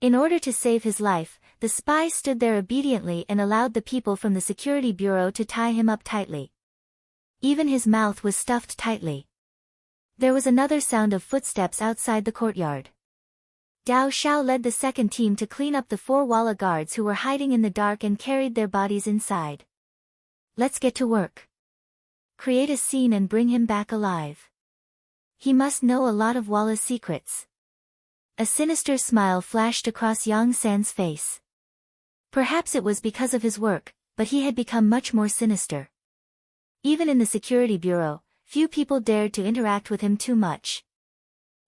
In order to save his life, the spy stood there obediently and allowed the people from the security bureau to tie him up tightly. Even his mouth was stuffed tightly. There was another sound of footsteps outside the courtyard. Dao Xiao led the second team to clean up the 4 Walla guards who were hiding in the dark and carried their bodies inside. Let's get to work. Create a scene and bring him back alive. He must know a lot of Walla's secrets. A sinister smile flashed across Yang San's face. Perhaps it was because of his work, but he had become much more sinister. Even in the security bureau, few people dared to interact with him too much.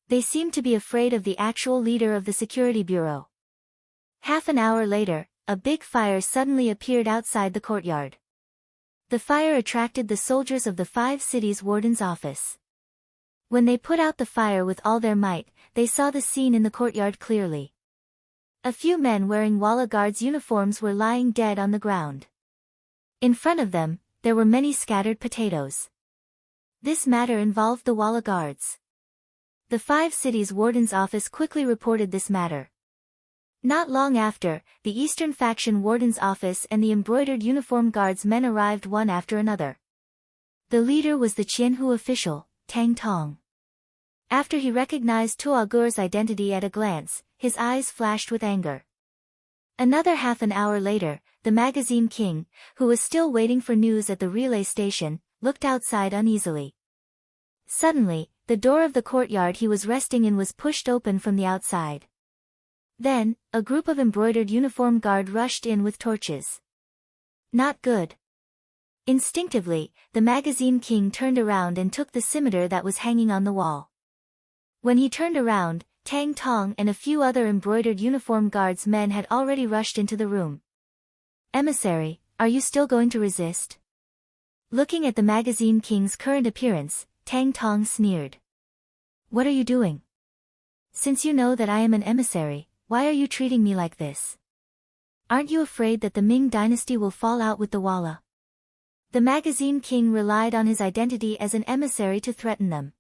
They seemed to be afraid of the actual leader of the security bureau. Half an hour later, a big fire suddenly appeared outside the courtyard. The fire attracted the soldiers of the 5 cities' warden's office. When they put out the fire with all their might, they saw the scene in the courtyard clearly. A few men wearing Walla guards' uniforms were lying dead on the ground. In front of them, there were many scattered potatoes. This matter involved the Walla guards. The 5 cities' warden's office quickly reported this matter. Not long after, the Eastern Faction Warden's office and the embroidered uniform guards men arrived one after another. The leader was the Qianhu official, Tang Tong. After he recognized Tuagur's identity at a glance, his eyes flashed with anger. Another half an hour later, the magazine king, who was still waiting for news at the relay station, looked outside uneasily. Suddenly, the door of the courtyard he was resting in was pushed open from the outside. Then, a group of embroidered uniform guard rushed in with torches. Not good. Instinctively, the magazine king turned around and took the scimitar that was hanging on the wall. When he turned around, Tang Tong and a few other embroidered uniform guards men had already rushed into the room. Emissary, are you still going to resist? Looking at the magazine king's current appearance, Tang Tong sneered. What are you doing? Since you know that I am an emissary, why are you treating me like this? Aren't you afraid that the Ming dynasty will fall out with the Walla? The magazine king relied on his identity as an emissary to threaten them.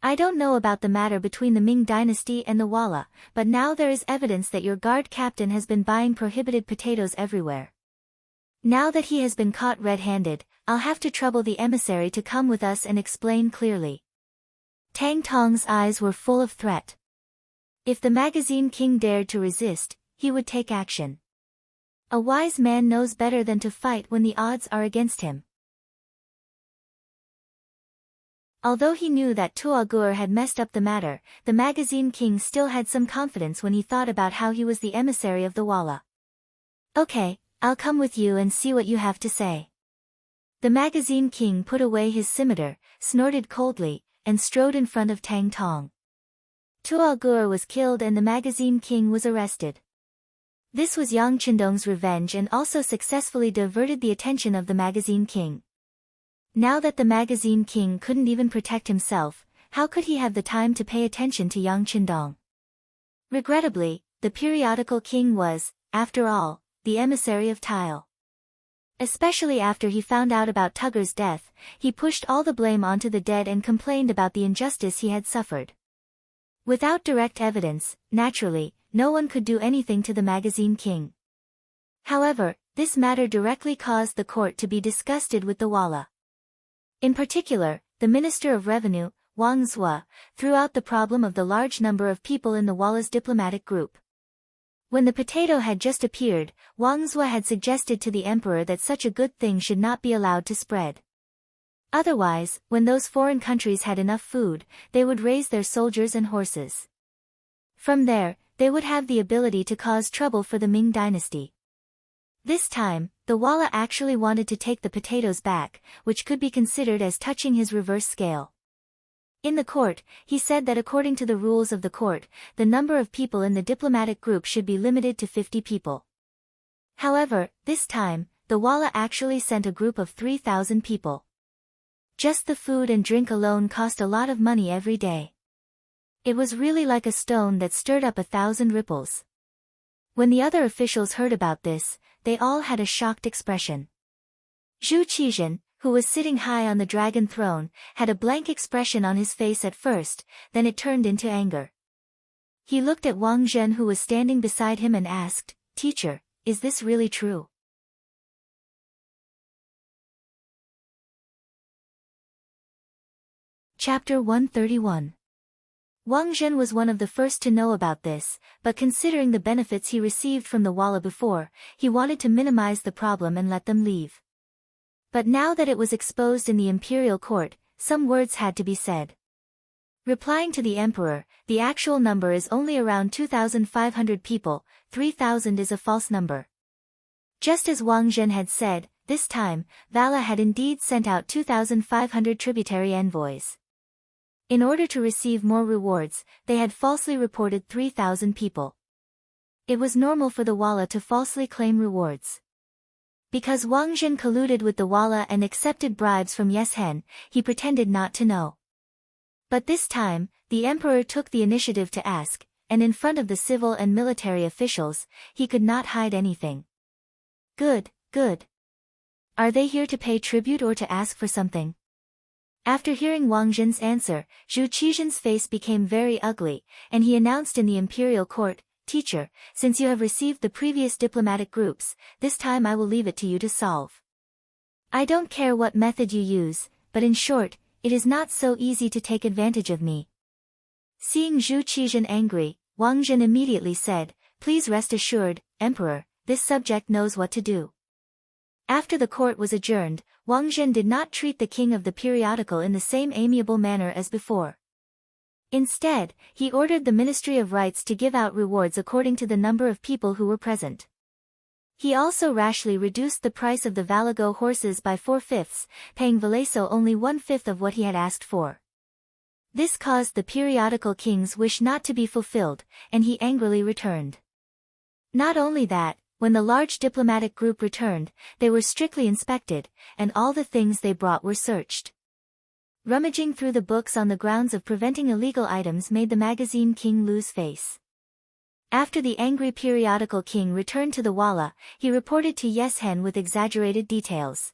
I don't know about the matter between the Ming dynasty and the Walla, but now there is evidence that your guard captain has been buying prohibited potatoes everywhere. Now that he has been caught red-handed, I'll have to trouble the emissary to come with us and explain clearly. Tang Tong's eyes were full of threat. If the magazine king dared to resist, he would take action. A wise man knows better than to fight when the odds are against him. Although he knew that Tuagur had messed up the matter, the magazine king still had some confidence when he thought about how he was the emissary of the Walla. Okay, I'll come with you and see what you have to say. The magazine king put away his scimitar, snorted coldly, and strode in front of Tang Tong. Tuagur was killed and the magazine king was arrested. This was Yang Qindong's revenge and also successfully diverted the attention of the magazine king. Now that the magazine king couldn't even protect himself, how could he have the time to pay attention to Yang Qindong? Regrettably, the periodical king was, after all, the emissary of Tile. Especially after he found out about Tugger's death, he pushed all the blame onto the dead and complained about the injustice he had suffered. Without direct evidence, naturally, no one could do anything to the magazine king. However, this matter directly caused the court to be disgusted with the Walla. In particular, the Minister of Revenue, Wang Zhua, threw out the problem of the large number of people in the Walla's diplomatic group. When the potato had just appeared, Wang Zhua had suggested to the emperor that such a good thing should not be allowed to spread. Otherwise, when those foreign countries had enough food, they would raise their soldiers and horses. From there, they would have the ability to cause trouble for the Ming dynasty. This time, the Walla actually wanted to take the potatoes back, which could be considered as touching his reverse scale. In the court, he said that according to the rules of the court, the number of people in the diplomatic group should be limited to 50 people. However, this time, the Walla actually sent a group of 3,000 people. Just the food and drink alone cost a lot of money every day. It was really like a stone that stirred up 1,000 ripples. When the other officials heard about this, they all had a shocked expression. Zhu Qizhen, who was sitting high on the dragon throne, had a blank expression on his face at first, then it turned into anger. He looked at Wang Zhen, who was standing beside him, and asked, "Teacher, is this really true?" Chapter 131. Wang Zhen was one of the first to know about this, but considering the benefits he received from the Walla before, he wanted to minimize the problem and let them leave. But now that it was exposed in the imperial court, some words had to be said. Replying to the emperor, the actual number is only around 2,500 people, 3,000 is a false number. Just as Wang Zhen had said, this time, Vala had indeed sent out 2,500 tributary envoys. In order to receive more rewards, they had falsely reported 3,000 people. It was normal for the Walla to falsely claim rewards. Because Wang Zhen colluded with the Walla and accepted bribes from Yeshen, he pretended not to know. But this time, the emperor took the initiative to ask, and in front of the civil and military officials, he could not hide anything. Good, good. Are they here to pay tribute or to ask for something? After hearing Wang Zhen's answer, Zhu Qizhen's face became very ugly, and he announced in the imperial court, "Teacher, since you have received the previous diplomatic groups, this time I will leave it to you to solve. I don't care what method you use, but in short, it is not so easy to take advantage of me." Seeing Zhu Qizhen angry, Wang Zhen immediately said, "Please rest assured, Emperor, this subject knows what to do." After the court was adjourned, Wang Zhen did not treat the king of the periodical in the same amiable manner as before. Instead, he ordered the Ministry of Rights to give out rewards according to the number of people who were present. He also rashly reduced the price of the Valago horses by 4/5, paying Valeso only 1/5 of what he had asked for. This caused the periodical king's wish not to be fulfilled, and he angrily returned. Not only that, when the large diplomatic group returned, they were strictly inspected, and all the things they brought were searched. Rummaging through the books on the grounds of preventing illegal items made the magazine king lose face. After the angry periodical king returned to the Walla, he reported to Yeshen with exaggerated details.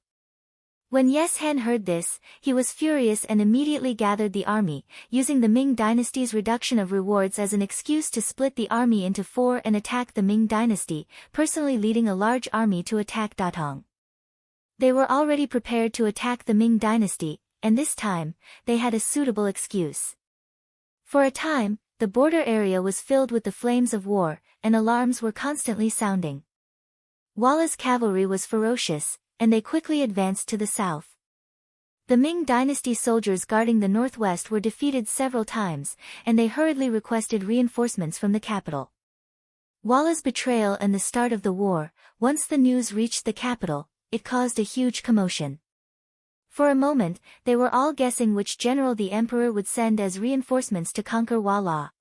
When Yeshen heard this, he was furious and immediately gathered the army, using the Ming dynasty's reduction of rewards as an excuse to split the army into 4 and attack the Ming dynasty, personally leading a large army to attack Datong. They were already prepared to attack the Ming dynasty, and this time, they had a suitable excuse. For a time, the border area was filled with the flames of war, and alarms were constantly sounding. Walla's cavalry was ferocious, and they quickly advanced to the south. The Ming dynasty soldiers guarding the northwest were defeated several times, and they hurriedly requested reinforcements from the capital. Walla's betrayal and the start of the war, once the news reached the capital, it caused a huge commotion. For a moment, they were all guessing which general the emperor would send as reinforcements to conquer Walla.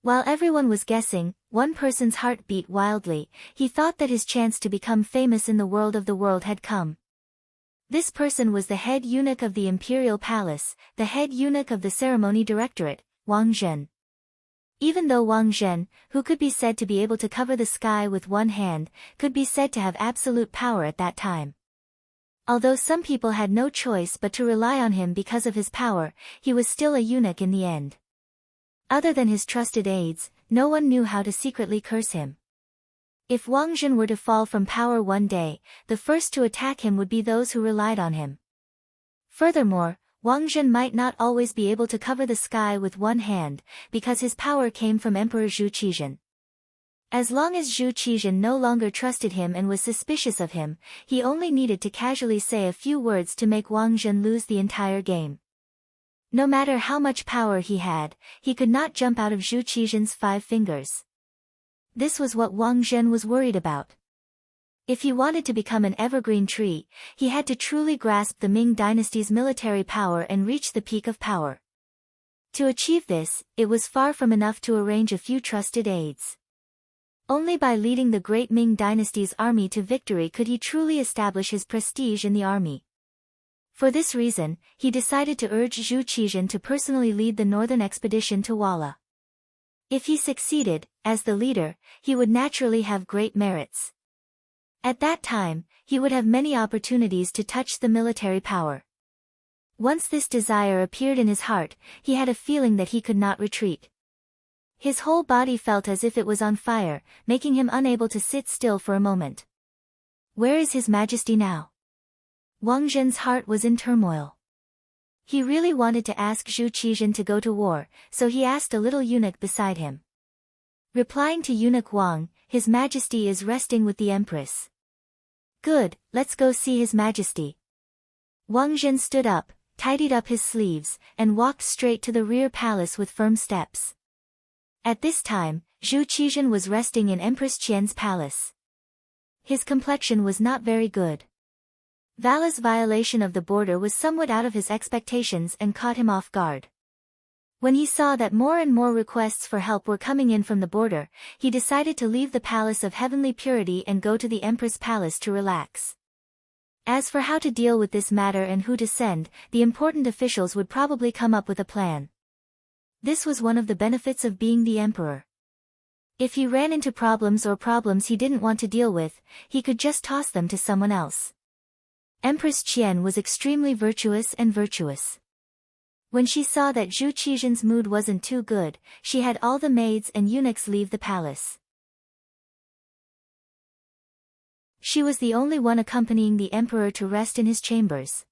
While everyone was guessing, one person's heart beat wildly. He thought that his chance to become famous in the world had come. This person was the head eunuch of the imperial palace, the head eunuch of the ceremony directorate, Wang Zhen. Even though Wang Zhen, who could be said to be able to cover the sky with one hand, could be said to have absolute power at that time. Although some people had no choice but to rely on him because of his power, he was still a eunuch in the end. Other than his trusted aides, no one knew how to secretly curse him. If Wang Zhen were to fall from power one day, the first to attack him would be those who relied on him. Furthermore, Wang Zhen might not always be able to cover the sky with one hand, because his power came from Emperor Zhu Qizhen. As long as Zhu Qizhen no longer trusted him and was suspicious of him, he only needed to casually say a few words to make Wang Zhen lose the entire game. No matter how much power he had, he could not jump out of Zhu Qizhen's 5 fingers. This was what Wang Zhen was worried about. If he wanted to become an evergreen tree, he had to truly grasp the Ming dynasty's military power and reach the peak of power. To achieve this, it was far from enough to arrange a few trusted aides. Only by leading the great Ming dynasty's army to victory could he truly establish his prestige in the army. For this reason, he decided to urge Zhu Qizhen to personally lead the northern expedition to Walla. If he succeeded, as the leader, he would naturally have great merits. At that time, he would have many opportunities to touch the military power. Once this desire appeared in his heart, he had a feeling that he could not retreat. His whole body felt as if it was on fire, making him unable to sit still for a moment. Where is His Majesty now? Wang Zhen's heart was in turmoil. He really wanted to ask Zhu Qizhen to go to war, so he asked a little eunuch beside him. Replying to eunuch Wang, His Majesty is resting with the Empress. Good, let's go see His Majesty. Wang Zhen stood up, tidied up his sleeves, and walked straight to the rear palace with firm steps. At this time, Zhu Qizhen was resting in Empress Qian's palace. His complexion was not very good. Vala's violation of the border was somewhat out of his expectations and caught him off guard. When he saw that more and more requests for help were coming in from the border, he decided to leave the Palace of Heavenly Purity and go to the Empress Palace to relax. As for how to deal with this matter and who to send, the important officials would probably come up with a plan. This was one of the benefits of being the emperor. If he ran into problems he didn't want to deal with, he could just toss them to someone else. Empress Qian was extremely virtuous. When she saw that Zhu Qizhen's mood wasn't too good, she had all the maids and eunuchs leave the palace. She was the only one accompanying the emperor to rest in his chambers.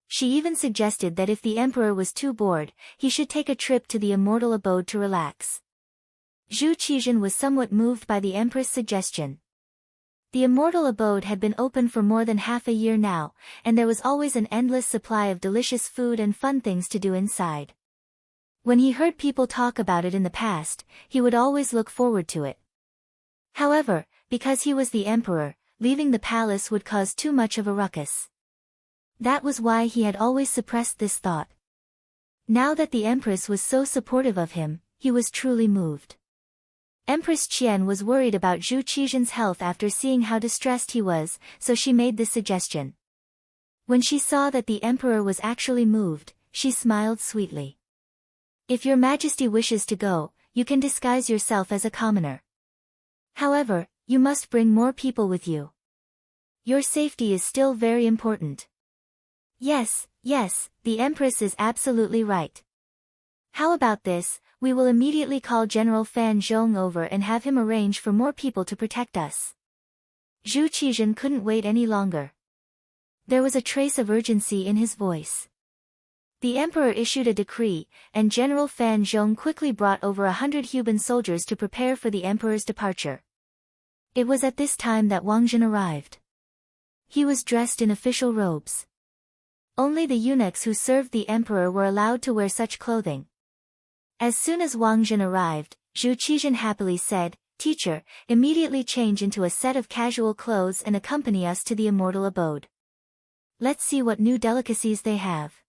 She even suggested that if the emperor was too bored, he should take a trip to the immortal abode to relax. Zhu Qizhen was somewhat moved by the empress' suggestion. The immortal abode had been open for more than half a year now, and there was always an endless supply of delicious food and fun things to do inside. When he heard people talk about it in the past, he would always look forward to it. However, because he was the emperor, leaving the palace would cause too much of a ruckus. That was why he had always suppressed this thought. Now that the empress was so supportive of him, he was truly moved. Empress Qian was worried about Zhu Qizhen's health after seeing how distressed he was, so she made this suggestion. When she saw that the emperor was actually moved, she smiled sweetly. If your majesty wishes to go, you can disguise yourself as a commoner. However, you must bring more people with you. Your safety is still very important. Yes, the empress is absolutely right. How about this, we will immediately call General Fan Zhong over and have him arrange for more people to protect us. Zhu Qizhen couldn't wait any longer. There was a trace of urgency in his voice. The emperor issued a decree, and General Fan Zhong quickly brought over 100 Huban soldiers to prepare for the emperor's departure. It was at this time that Wang Zhen arrived. He was dressed in official robes. Only the eunuchs who served the emperor were allowed to wear such clothing. As soon as Wang Zhen arrived, Zhu Qizhen happily said, "Teacher, immediately change into a set of casual clothes and accompany us to the immortal abode. Let's see what new delicacies they have."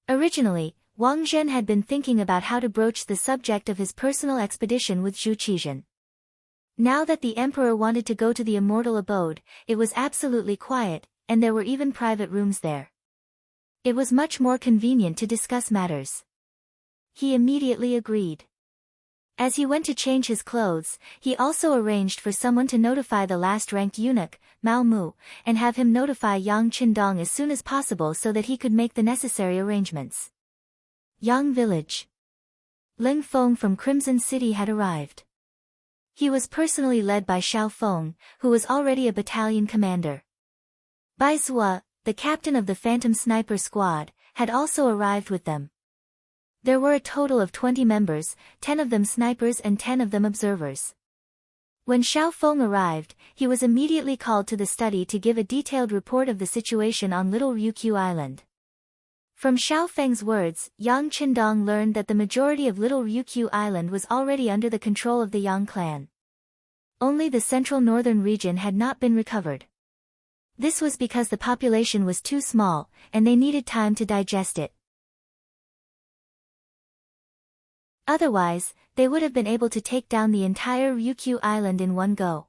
Originally, Wang Zhen had been thinking about how to broach the subject of his personal expedition with Zhu Qizhen. Now that the emperor wanted to go to the immortal abode, it was absolutely quiet, and there were even private rooms there. It was much more convenient to discuss matters. He immediately agreed. As he went to change his clothes, he also arranged for someone to notify the last-ranked eunuch, Mao Mu, and have him notify Yang Qindong as soon as possible so that he could make the necessary arrangements. Yang Village. Ling Feng from Crimson City had arrived. He was personally led by Xiao Feng, who was already a battalion commander. Bai Zua, the captain of the Phantom Sniper Squad, had also arrived with them. There were a total of 20 members, 10 of them snipers and 10 of them observers. When Xiao Feng arrived, he was immediately called to the study to give a detailed report of the situation on Little Ryukyu Island. From Xiao Feng's words, Yang Qindong learned that the majority of Little Ryukyu Island was already under the control of the Yang clan. Only the central northern region had not been recovered. This was because the population was too small, and they needed time to digest it. Otherwise, they would have been able to take down the entire Ryukyu Island in one go.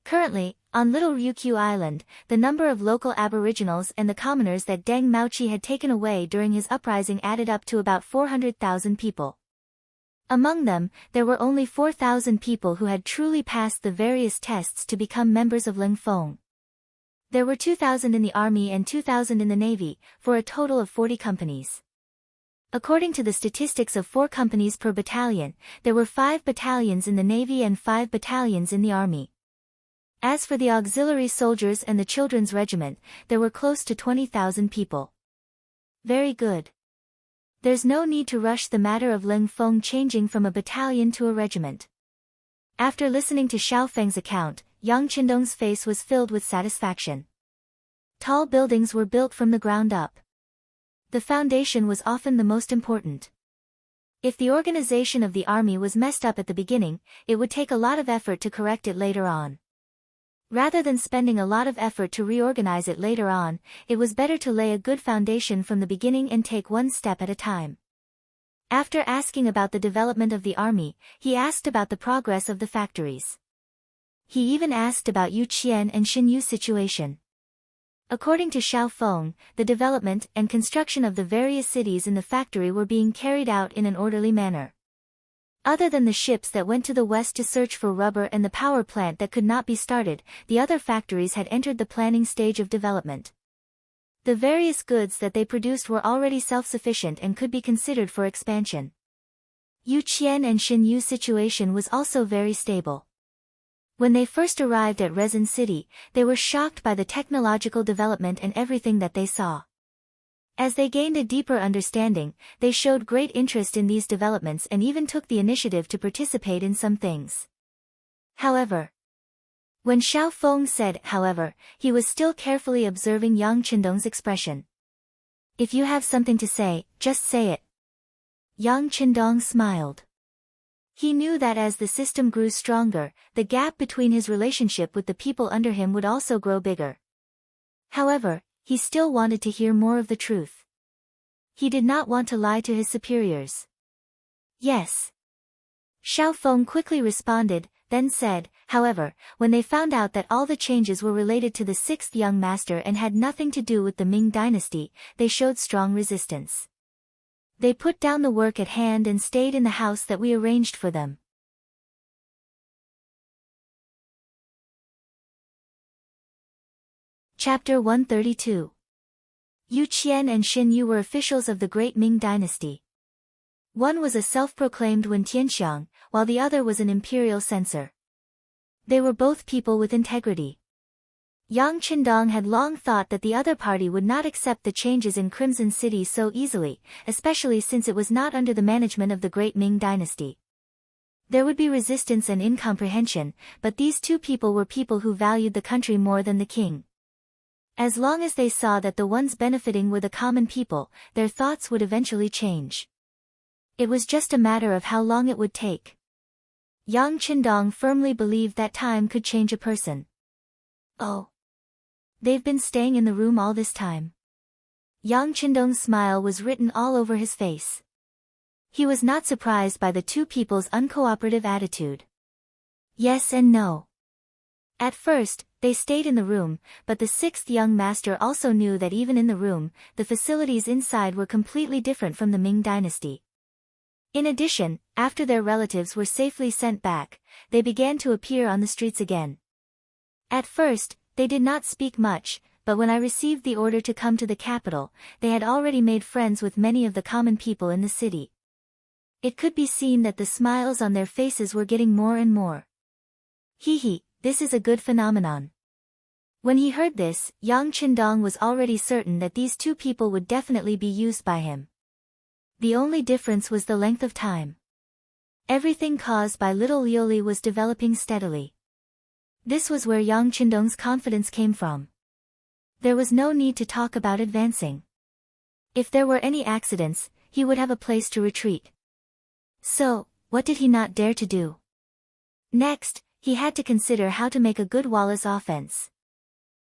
Currently, on Little Ryukyu Island, the number of local aboriginals and the commoners that Deng Maochi had taken away during his uprising added up to about 400,000 people. Among them, there were only 4,000 people who had truly passed the various tests to become members of Lingfeng. There were 2,000 in the army and 2,000 in the navy, for a total of 40 companies. According to the statistics of 4 companies per battalion, there were 5 battalions in the navy and 5 battalions in the army. As for the auxiliary soldiers and the children's regiment, there were close to 20,000 people. Very good. There's no need to rush the matter of Lingfeng changing from a battalion to a regiment. After listening to Xiao Feng's account, Yang Qindong's face was filled with satisfaction. Tall buildings were built from the ground up. The foundation was often the most important. If the organization of the army was messed up at the beginning, it would take a lot of effort to correct it later on. Rather than spending a lot of effort to reorganize it later on, it was better to lay a good foundation from the beginning and take one step at a time. After asking about the development of the army, he asked about the progress of the factories. He even asked about Yu Qian and Xin Yu's situation. According to Xiao Feng, the development and construction of the various cities in the factory were being carried out in an orderly manner. Other than the ships that went to the west to search for rubber and the power plant that could not be started, the other factories had entered the planning stage of development. The various goods that they produced were already self-sufficient and could be considered for expansion. Yu Qian and Xin Yu's situation was also very stable. When they first arrived at Resin City, they were shocked by the technological development and everything that they saw. As they gained a deeper understanding, they showed great interest in these developments and even took the initiative to participate in some things. However, when Xiao Feng said, however, he was still carefully observing Yang Qindong's expression. If you have something to say, just say it. Yang Qindong smiled. He knew that as the system grew stronger, the gap between his relationship with the people under him would also grow bigger. However, he still wanted to hear more of the truth. He did not want to lie to his superiors. Yes. Xiao Feng quickly responded, then said, however, when they found out that all the changes were related to the 6th young master and had nothing to do with the Ming dynasty, they showed strong resistance. They put down the work at hand and stayed in the house that we arranged for them. Chapter 132. Yu Qian and Xin Yu were officials of the Great Ming dynasty. One was a self-proclaimed Wen Tianxiang, while the other was an imperial censor. They were both people with integrity. Yang Qindong had long thought that the other party would not accept the changes in Crimson City so easily, especially since it was not under the management of the Great Ming dynasty. There would be resistance and incomprehension, but these two people were people who valued the country more than the king. As long as they saw that the ones benefiting were the common people, their thoughts would eventually change. It was just a matter of how long it would take. Yang Qindong firmly believed that time could change a person. Oh. They've been staying in the room all this time. Yang Qindong's smile was written all over his face. He was not surprised by the two people's uncooperative attitude. Yes and no. At first, they stayed in the room, but the 6th young master also knew that even in the room, the facilities inside were completely different from the Ming dynasty. In addition, after their relatives were safely sent back, they began to appear on the streets again. At first, they did not speak much, but when I received the order to come to the capital, they had already made friends with many of the common people in the city. It could be seen that the smiles on their faces were getting more and more. Hee, this is a good phenomenon. When he heard this, Yang Qindong was already certain that these two people would definitely be used by him. The only difference was the length of time. Everything caused by little Lioli was developing steadily. This was where Yang Qindong's confidence came from. There was no need to talk about advancing. If there were any accidents, he would have a place to retreat. So, what did he not dare to do? Next, He had to consider how to make a good Wallace offense.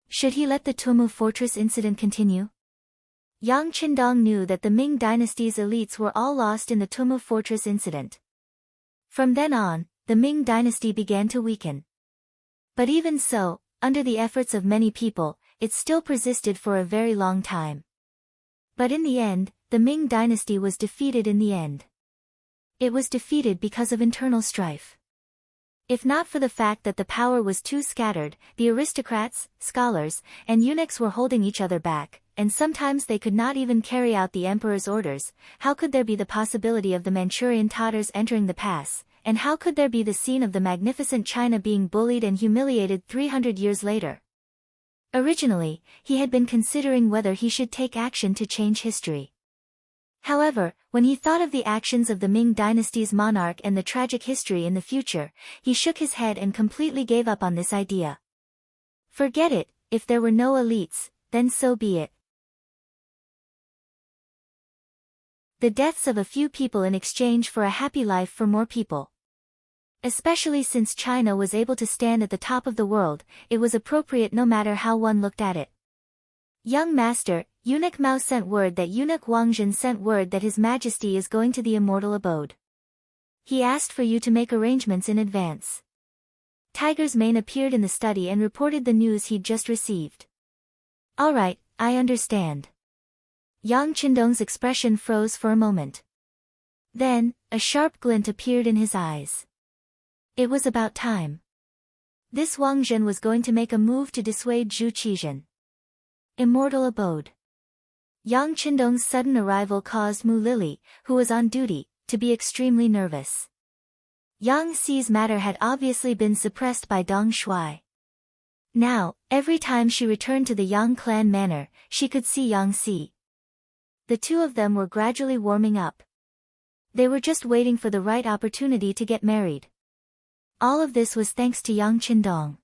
Should he let the Tumu fortress incident continue? Yang Qindong knew that the Ming dynasty's elites were all lost in the Tumu fortress incident. From then on, the Ming dynasty began to weaken. But even so, under the efforts of many people, it still persisted for a very long time. But in the end, the Ming dynasty was defeated in the end. It was defeated because of internal strife. If not for the fact that the power was too scattered, the aristocrats, scholars, and eunuchs were holding each other back, and sometimes they could not even carry out the emperor's orders, how could there be the possibility of the Manchurian Tatars entering the pass, and how could there be the scene of the magnificent China being bullied and humiliated 300 years later? Originally, he had been considering whether he should take action to change history. However, when he thought of the actions of the Ming dynasty's monarch and the tragic history in the future, he shook his head and completely gave up on this idea. Forget it, if there were no elites, then so be it. The deaths of a few people in exchange for a happy life for more people. Especially since China was able to stand at the top of the world, it was appropriate no matter how one looked at it. Young master, Eunuch Mao sent word that Eunuch Wangzhen sent word that His Majesty is going to the immortal abode. He asked for you to make arrangements in advance. Tiger's Mane appeared in the study and reported the news he'd just received. All right, I understand. Yang Qindong's expression froze for a moment. Then, a sharp glint appeared in his eyes. It was about time. This Wangzhen was going to make a move to dissuade Zhu Qizhen. Immortal abode. Yang Qindong's sudden arrival caused Mu Lily, who was on duty, to be extremely nervous. Yang Xi's matter had obviously been suppressed by Dong Shuai. Now, every time she returned to the Yang clan manor, she could see Yang Xi. The two of them were gradually warming up. They were just waiting for the right opportunity to get married. All of this was thanks to Yang Qindong.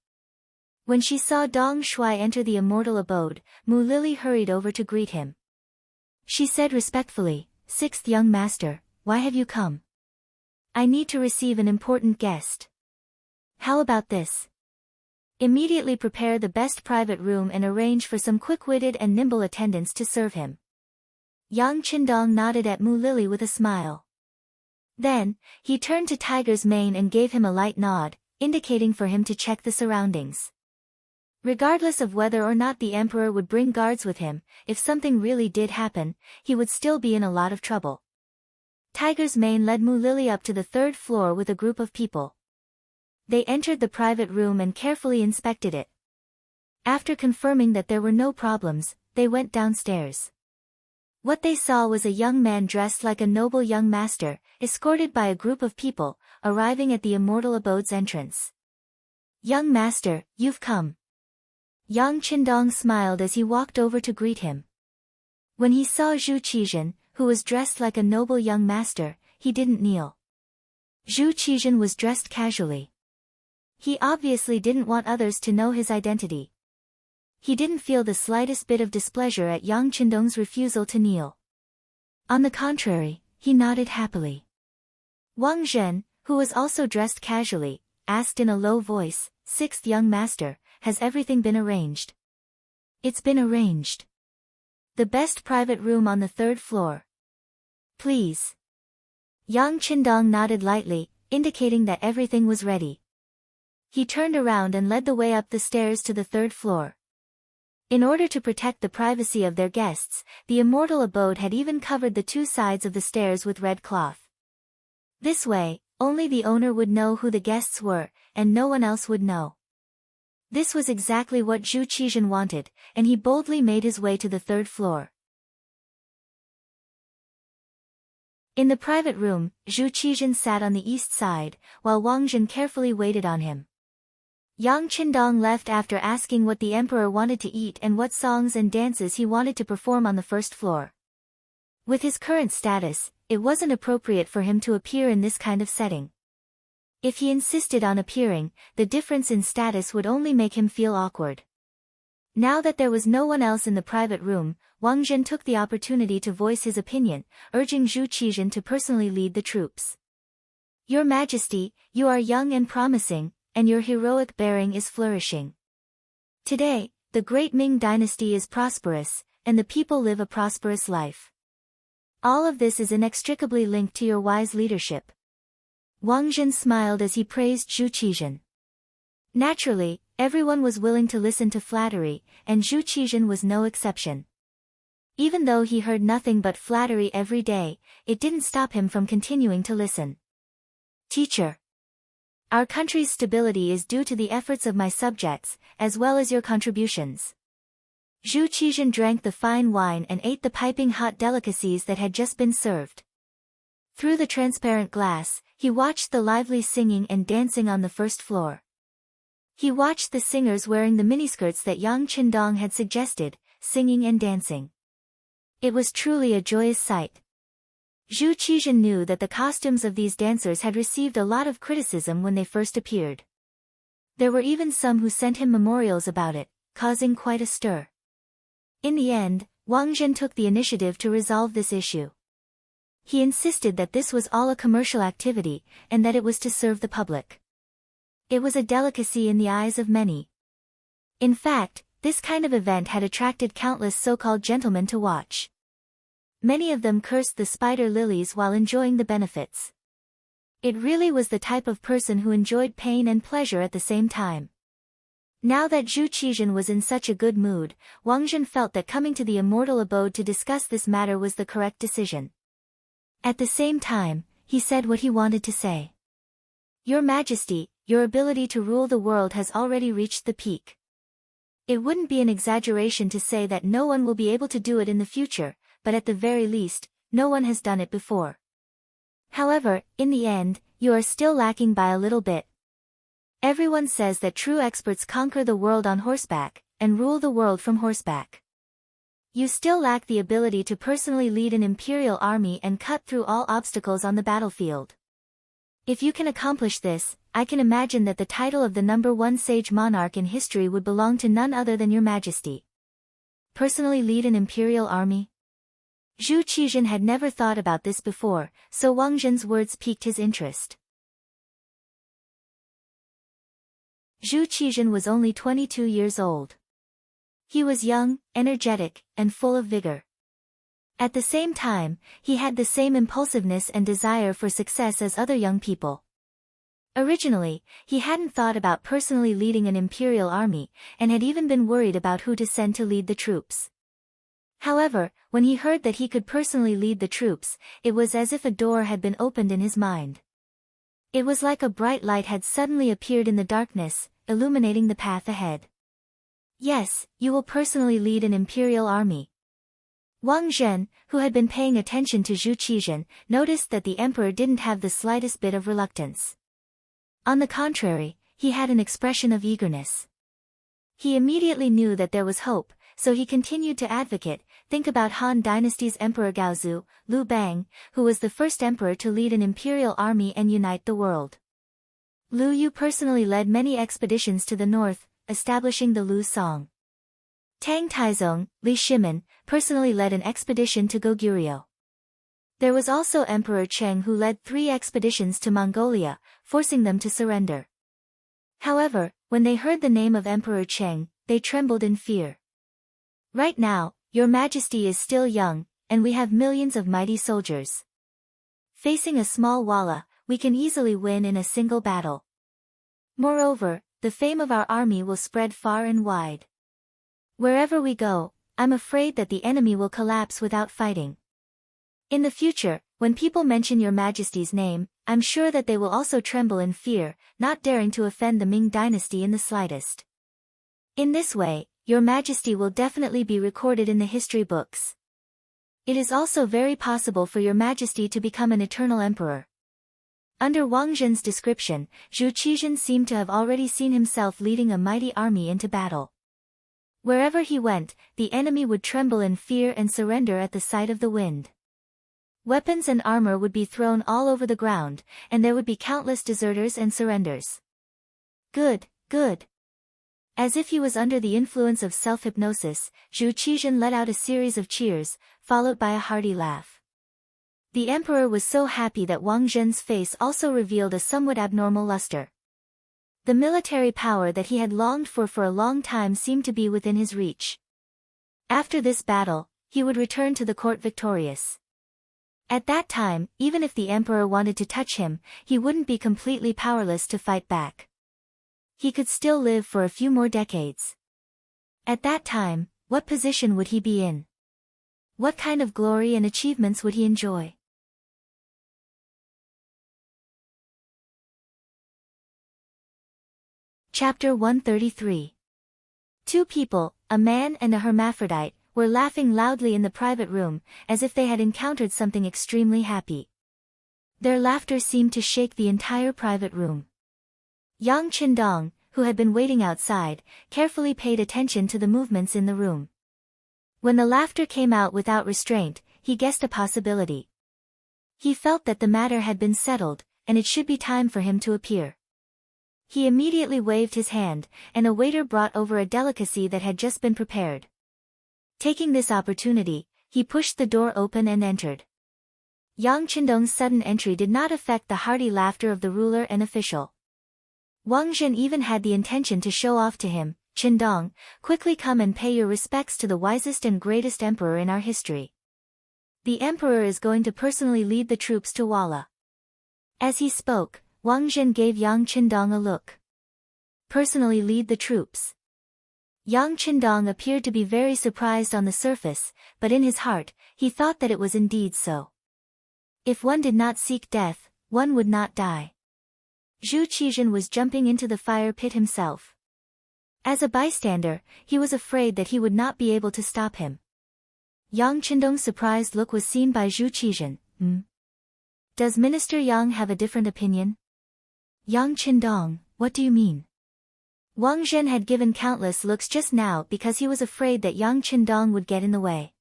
When she saw Dong Shuai enter the immortal abode, Mu Lily hurried over to greet him. She said respectfully, "Sixth young master, why have you come? I need to receive an important guest. How about this? Immediately prepare the best private room and arrange for some quick-witted and nimble attendants to serve him." Yang Qindong nodded at Mu Lily with a smile. Then, he turned to Tiger's Mane and gave him a light nod, indicating for him to check the surroundings. Regardless of whether or not the emperor would bring guards with him, if something really did happen, he would still be in a lot of trouble. Tiger's Mane led Mu Lily up to the third floor with a group of people. They entered the private room and carefully inspected it. After confirming that there were no problems, they went downstairs. What they saw was a young man dressed like a noble young master, escorted by a group of people, arriving at the immortal abode's entrance. "Young master, you've come." Yang Qindong smiled as he walked over to greet him. When he saw Zhu Qizhen, who was dressed like a noble young master, he didn't kneel. Zhu Qizhen was dressed casually. He obviously didn't want others to know his identity. He didn't feel the slightest bit of displeasure at Yang Qindong's refusal to kneel. On the contrary, he nodded happily. Wang Zhen, who was also dressed casually, asked in a low voice, "Sixth young master, has everything been arranged?" "It's been arranged. The best private room on the third floor. Please." Yang Qindong nodded lightly, indicating that everything was ready. He turned around and led the way up the stairs to the third floor. In order to protect the privacy of their guests, the immortal abode had even covered the two sides of the stairs with red cloth. This way, only the owner would know who the guests were, and no one else would know. This was exactly what Zhu Qizhen wanted, and he boldly made his way to the third floor. In the private room, Zhu Qizhen sat on the east side, while Wang Zhen carefully waited on him. Yang Qindong left after asking what the emperor wanted to eat and what songs and dances he wanted to perform on the first floor. With his current status, it wasn't appropriate for him to appear in this kind of setting. If he insisted on appearing, the difference in status would only make him feel awkward. Now that there was no one else in the private room, Wang Zhen took the opportunity to voice his opinion, urging Zhu Qizhen to personally lead the troops. "Your Majesty, you are young and promising, and your heroic bearing is flourishing. Today, the great Ming dynasty is prosperous, and the people live a prosperous life. All of this is inextricably linked to your wise leadership." Wang Zhen smiled as he praised Zhu Qizhen. Naturally, everyone was willing to listen to flattery, and Zhu Qizhen was no exception. Even though he heard nothing but flattery every day, it didn't stop him from continuing to listen. "Teacher, our country's stability is due to the efforts of my subjects, as well as your contributions." Zhu Qizhen drank the fine wine and ate the piping hot delicacies that had just been served. Through the transparent glass, he watched the lively singing and dancing on the first floor. He watched the singers wearing the miniskirts that Yang Qindong had suggested, singing and dancing. It was truly a joyous sight. Zhu Qizhen knew that the costumes of these dancers had received a lot of criticism when they first appeared. There were even some who sent him memorials about it, causing quite a stir. In the end, Wang Zhen took the initiative to resolve this issue. He insisted that this was all a commercial activity, and that it was to serve the public. It was a delicacy in the eyes of many. In fact, this kind of event had attracted countless so-called gentlemen to watch. Many of them cursed the spider lilies while enjoying the benefits. It really was the type of person who enjoyed pain and pleasure at the same time. Now that Zhu Qizhen was in such a good mood, Wang Zhen felt that coming to the immortal abode to discuss this matter was the correct decision. At the same time, he said what he wanted to say. "Your Majesty, your ability to rule the world has already reached the peak. It wouldn't be an exaggeration to say that no one will be able to do it in the future, but at the very least, no one has done it before. However, in the end, you are still lacking by a little bit. Everyone says that true experts conquer the world on horseback, and rule the world from horseback. You still lack the ability to personally lead an imperial army and cut through all obstacles on the battlefield. If you can accomplish this, I can imagine that the title of the #1 sage monarch in history would belong to none other than your Majesty. Personally lead an imperial army?" Zhu Qizhen had never thought about this before, so Wang Zhen's words piqued his interest. Zhu Qizhen was only 22 years old. He was young, energetic, and full of vigor. At the same time, he had the same impulsiveness and desire for success as other young people. Originally, he hadn't thought about personally leading an imperial army, and had even been worried about who to send to lead the troops. However, when he heard that he could personally lead the troops, it was as if a door had been opened in his mind. It was like a bright light had suddenly appeared in the darkness, illuminating the path ahead. "Yes, you will personally lead an imperial army." Wang Zhen, who had been paying attention to Zhu Qizhen, noticed that the emperor didn't have the slightest bit of reluctance. On the contrary, he had an expression of eagerness. He immediately knew that there was hope, so he continued to advocate. "Think about Han Dynasty's Emperor Gaozu, Liu Bang, who was the first emperor to lead an imperial army and unite the world. Liu Yu personally led many expeditions to the north, establishing the Liu Song. Tang Taizong, Li Shimin, personally led an expedition to Goguryeo. There was also Emperor Qing who led 3 expeditions to Mongolia, forcing them to surrender. However, when they heard the name of Emperor Qing, they trembled in fear. Right now, your Majesty is still young, and we have millions of mighty soldiers. Facing a small walla, we can easily win in a single battle. Moreover, the fame of our army will spread far and wide. Wherever we go, I'm afraid that the enemy will collapse without fighting. In the future, when people mention your Majesty's name, I'm sure that they will also tremble in fear, not daring to offend the Ming dynasty in the slightest. In this way, your Majesty will definitely be recorded in the history books. It is also very possible for your Majesty to become an eternal emperor." Under Wang Zhen's description, Zhu Qizhen seemed to have already seen himself leading a mighty army into battle. Wherever he went, the enemy would tremble in fear and surrender at the sight of the wind. Weapons and armor would be thrown all over the ground, and there would be countless deserters and surrenders. "Good, good." As if he was under the influence of self-hypnosis, Zhu Qizhen let out a series of cheers, followed by a hearty laugh. The emperor was so happy that Wang Zhen's face also revealed a somewhat abnormal luster. The military power that he had longed for a long time seemed to be within his reach. After this battle, he would return to the court victorious. At that time, even if the emperor wanted to touch him, he wouldn't be completely powerless to fight back. He could still live for a few more decades. At that time, what position would he be in? What kind of glory and achievements would he enjoy? Chapter 133. Two people, a man and a hermaphrodite, were laughing loudly in the private room, as if they had encountered something extremely happy. Their laughter seemed to shake the entire private room. Yang Qindong, who had been waiting outside, carefully paid attention to the movements in the room. When the laughter came out without restraint, he guessed a possibility. He felt that the matter had been settled, and it should be time for him to appear. He immediately waved his hand, and a waiter brought over a delicacy that had just been prepared. Taking this opportunity, he pushed the door open and entered. Yang Qindong's sudden entry did not affect the hearty laughter of the ruler and official. Wang Zhen even had the intention to show off to him, "Qindong, quickly come and pay your respects to the wisest and greatest emperor in our history. The emperor is going to personally lead the troops to Walla." As he spoke, Wang Zhen gave Yang Qindong a look. Personally lead the troops. Yang Qindong appeared to be very surprised on the surface, but in his heart, he thought that it was indeed so. If one did not seek death, one would not die. Zhu Qizhen was jumping into the fire pit himself. As a bystander, he was afraid that he would not be able to stop him. Yang Qindong's surprised look was seen by Zhu Qizhen. Does Minister Yang have a different opinion? Yang Qindong, what do you mean? Wang Zhen had given countless looks just now because he was afraid that Yang Qindong would get in the way.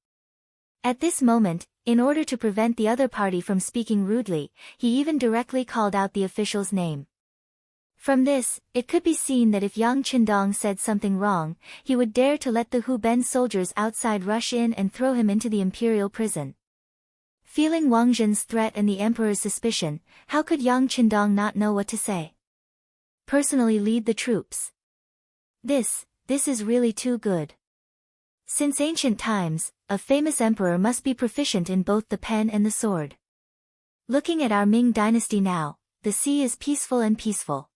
At this moment, in order to prevent the other party from speaking rudely, he even directly called out the official's name. From this, it could be seen that if Yang Qindong said something wrong, he would dare to let the Hu Ben soldiers outside rush in and throw him into the imperial prison. Feeling Wang Zhen's threat and the emperor's suspicion, how could Yang Qindong not know what to say? Personally lead the troops. This is really too good. Since ancient times, a famous emperor must be proficient in both the pen and the sword. Looking at our Ming dynasty now, the sea is peaceful and peaceful.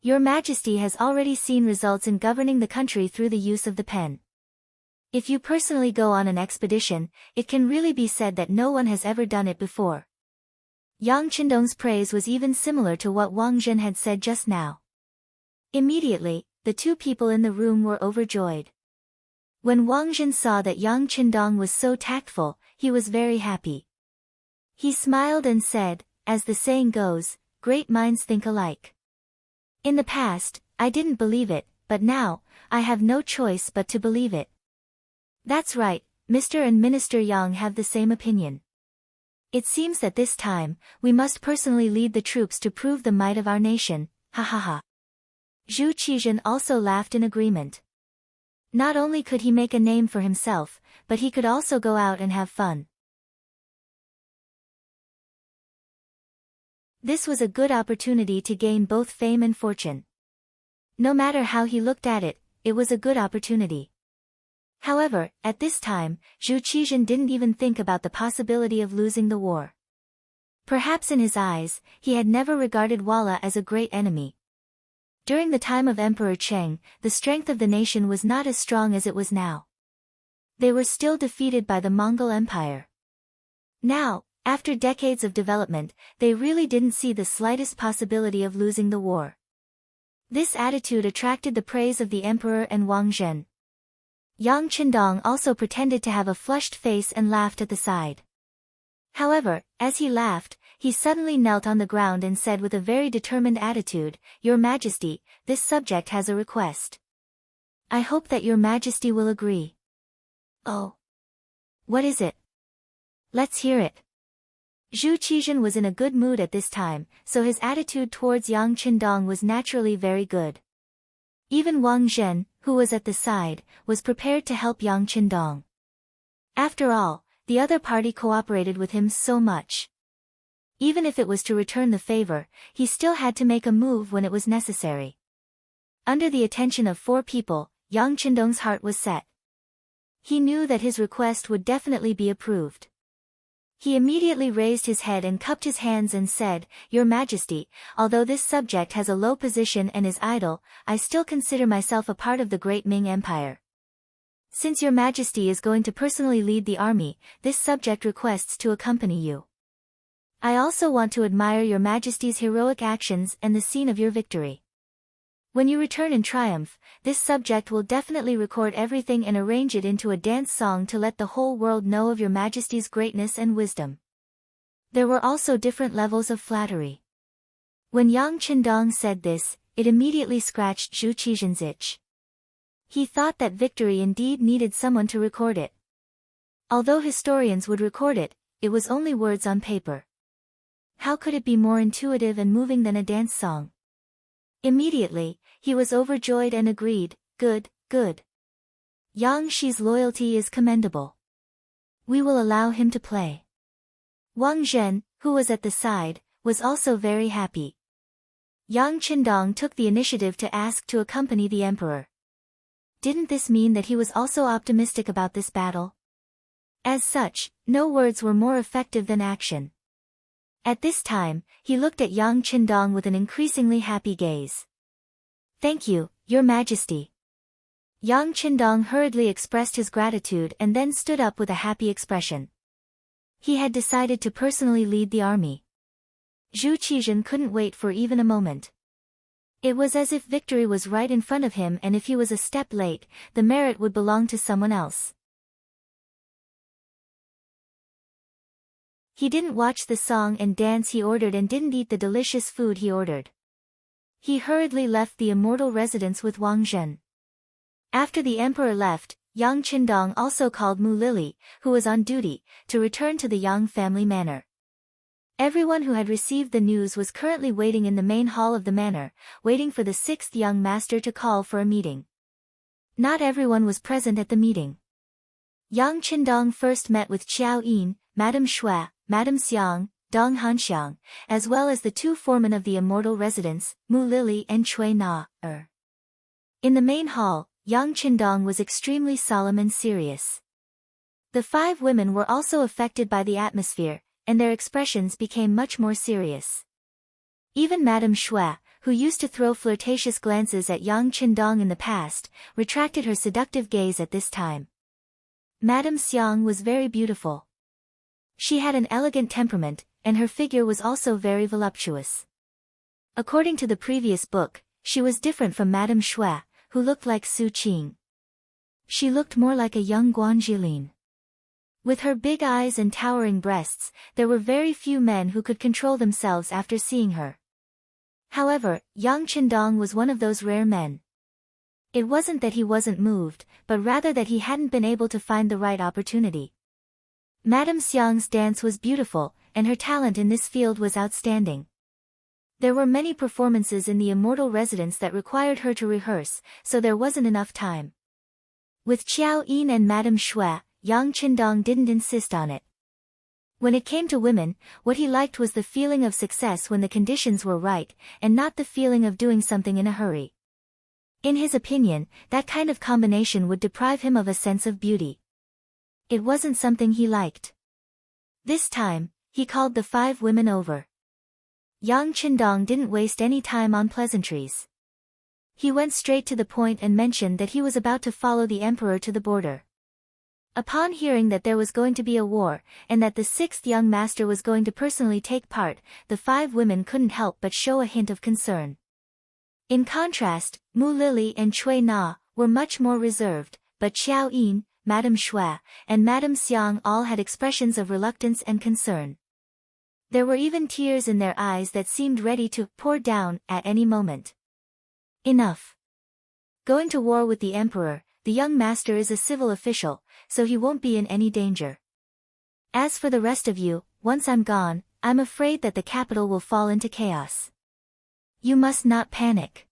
Your Majesty has already seen results in governing the country through the use of the pen. If you personally go on an expedition, it can really be said that no one has ever done it before. Yang Qindong's praise was even similar to what Wang Zhen had said just now. Immediately, the two people in the room were overjoyed. When Wang Zhen saw that Yang Qindong was so tactful, he was very happy. He smiled and said, as the saying goes, great minds think alike. In the past, I didn't believe it, but now, I have no choice but to believe it. That's right, Mr. and Minister Yang have the same opinion. It seems that this time, we must personally lead the troops to prove the might of our nation, ha ha ha. Zhu Qizhen also laughed in agreement. Not only could he make a name for himself, but he could also go out and have fun. This was a good opportunity to gain both fame and fortune. No matter how he looked at it, it was a good opportunity. However, at this time, Zhu Qizhen didn't even think about the possibility of losing the war. Perhaps in his eyes, he had never regarded Walla as a great enemy. During the time of Emperor Qing, the strength of the nation was not as strong as it was now. They were still defeated by the Mongol Empire. Now, after decades of development, they really didn't see the slightest possibility of losing the war. This attitude attracted the praise of the emperor and Wang Zhen. Yang Qindong also pretended to have a flushed face and laughed at the side. However, as he laughed, he suddenly knelt on the ground and said with a very determined attitude, "Your Majesty, this subject has a request. I hope that Your Majesty will agree." "Oh. What is it? Let's hear it." Zhu Qizhen was in a good mood at this time, so his attitude towards Yang Qindong was naturally very good. Even Wang Zhen, who was at the side, was prepared to help Yang Qindong. After all, the other party cooperated with him so much. Even if it was to return the favor, he still had to make a move when it was necessary. Under the attention of 4 people, Yang Qindong's heart was set. He knew that his request would definitely be approved. He immediately raised his head and cupped his hands and said, "Your Majesty, although this subject has a low position and is idle, I still consider myself a part of the great Ming Empire. Since Your Majesty is going to personally lead the army, this subject requests to accompany you. I also want to admire Your Majesty's heroic actions and the scene of your victory. When you return in triumph, this subject will definitely record everything and arrange it into a dance song to let the whole world know of Your Majesty's greatness and wisdom." There were also different levels of flattery. When Yang Qindong said this, it immediately scratched Zhu Qizhen's itch. He thought that victory indeed needed someone to record it. Although historians would record it, it was only words on paper. How could it be more intuitive and moving than a dance song? Immediately, he was overjoyed and agreed, "Good, good. Yang Shi's loyalty is commendable. We will allow him to play." Wang Zhen, who was at the side, was also very happy. Yang Qindong took the initiative to ask to accompany the emperor. Didn't this mean that he was also optimistic about this battle? As such, no words were more effective than action. At this time, he looked at Yang Qindong with an increasingly happy gaze. "Thank you, Your Majesty." Yang Qindong hurriedly expressed his gratitude and then stood up with a happy expression. He had decided to personally lead the army. Zhu Qizhen couldn't wait for even a moment. It was as if victory was right in front of him, and if he was a step late, the merit would belong to someone else. He didn't watch the song and dance he ordered and didn't eat the delicious food he ordered. He hurriedly left the immortal residence with Wang Zhen. After the emperor left, Yang Qindong also called Mu Lily, who was on duty, to return to the Yang family manor. Everyone who had received the news was currently waiting in the main hall of the manor, waiting for the 6th young master to call for a meeting. Not everyone was present at the meeting. Yang Qindong first met with Qiao Yin, Madame Shui, Madame Xiang, Dong Hanxiang, as well as the 2 foremen of the immortal residence, Mu Lily and Cui Na. In the main hall, Yang Qindong was extremely solemn and serious. The 5 women were also affected by the atmosphere, and their expressions became much more serious. Even Madame Shui, who used to throw flirtatious glances at Yang Qindong in the past, retracted her seductive gaze at this time. Madame Xiang was very beautiful. She had an elegant temperament, and her figure was also very voluptuous. According to the previous book, she was different from Madame Shui, who looked like Su Qing. She looked more like a young Guanjilin. With her big eyes and towering breasts, there were very few men who could control themselves after seeing her. However, Yang Qindong was one of those rare men. It wasn't that he wasn't moved, but rather that he hadn't been able to find the right opportunity. Madame Xiang's dance was beautiful, and her talent in this field was outstanding. There were many performances in the immortal residence that required her to rehearse, so there wasn't enough time. With Qiao Yin and Madame Shui, Yang Qindong didn't insist on it. When it came to women, what he liked was the feeling of success when the conditions were right, and not the feeling of doing something in a hurry. In his opinion, that kind of combination would deprive him of a sense of beauty. It wasn't something he liked. This time, he called the 5 women over. Yang Qindong didn't waste any time on pleasantries. He went straight to the point and mentioned that he was about to follow the emperor to the border. Upon hearing that there was going to be a war, and that the 6th young master was going to personally take part, the 5 women couldn't help but show a hint of concern. In contrast, Mu Lily and Cui Na were much more reserved, but Qiao Yin, Madame Shui, and Madame Xiang all had expressions of reluctance and concern. There were even tears in their eyes that seemed ready to pour down at any moment. Enough. Going to war with the emperor, the young master is a civil official, so he won't be in any danger. As for the rest of you, once I'm gone, I'm afraid that the capital will fall into chaos. You must not panic.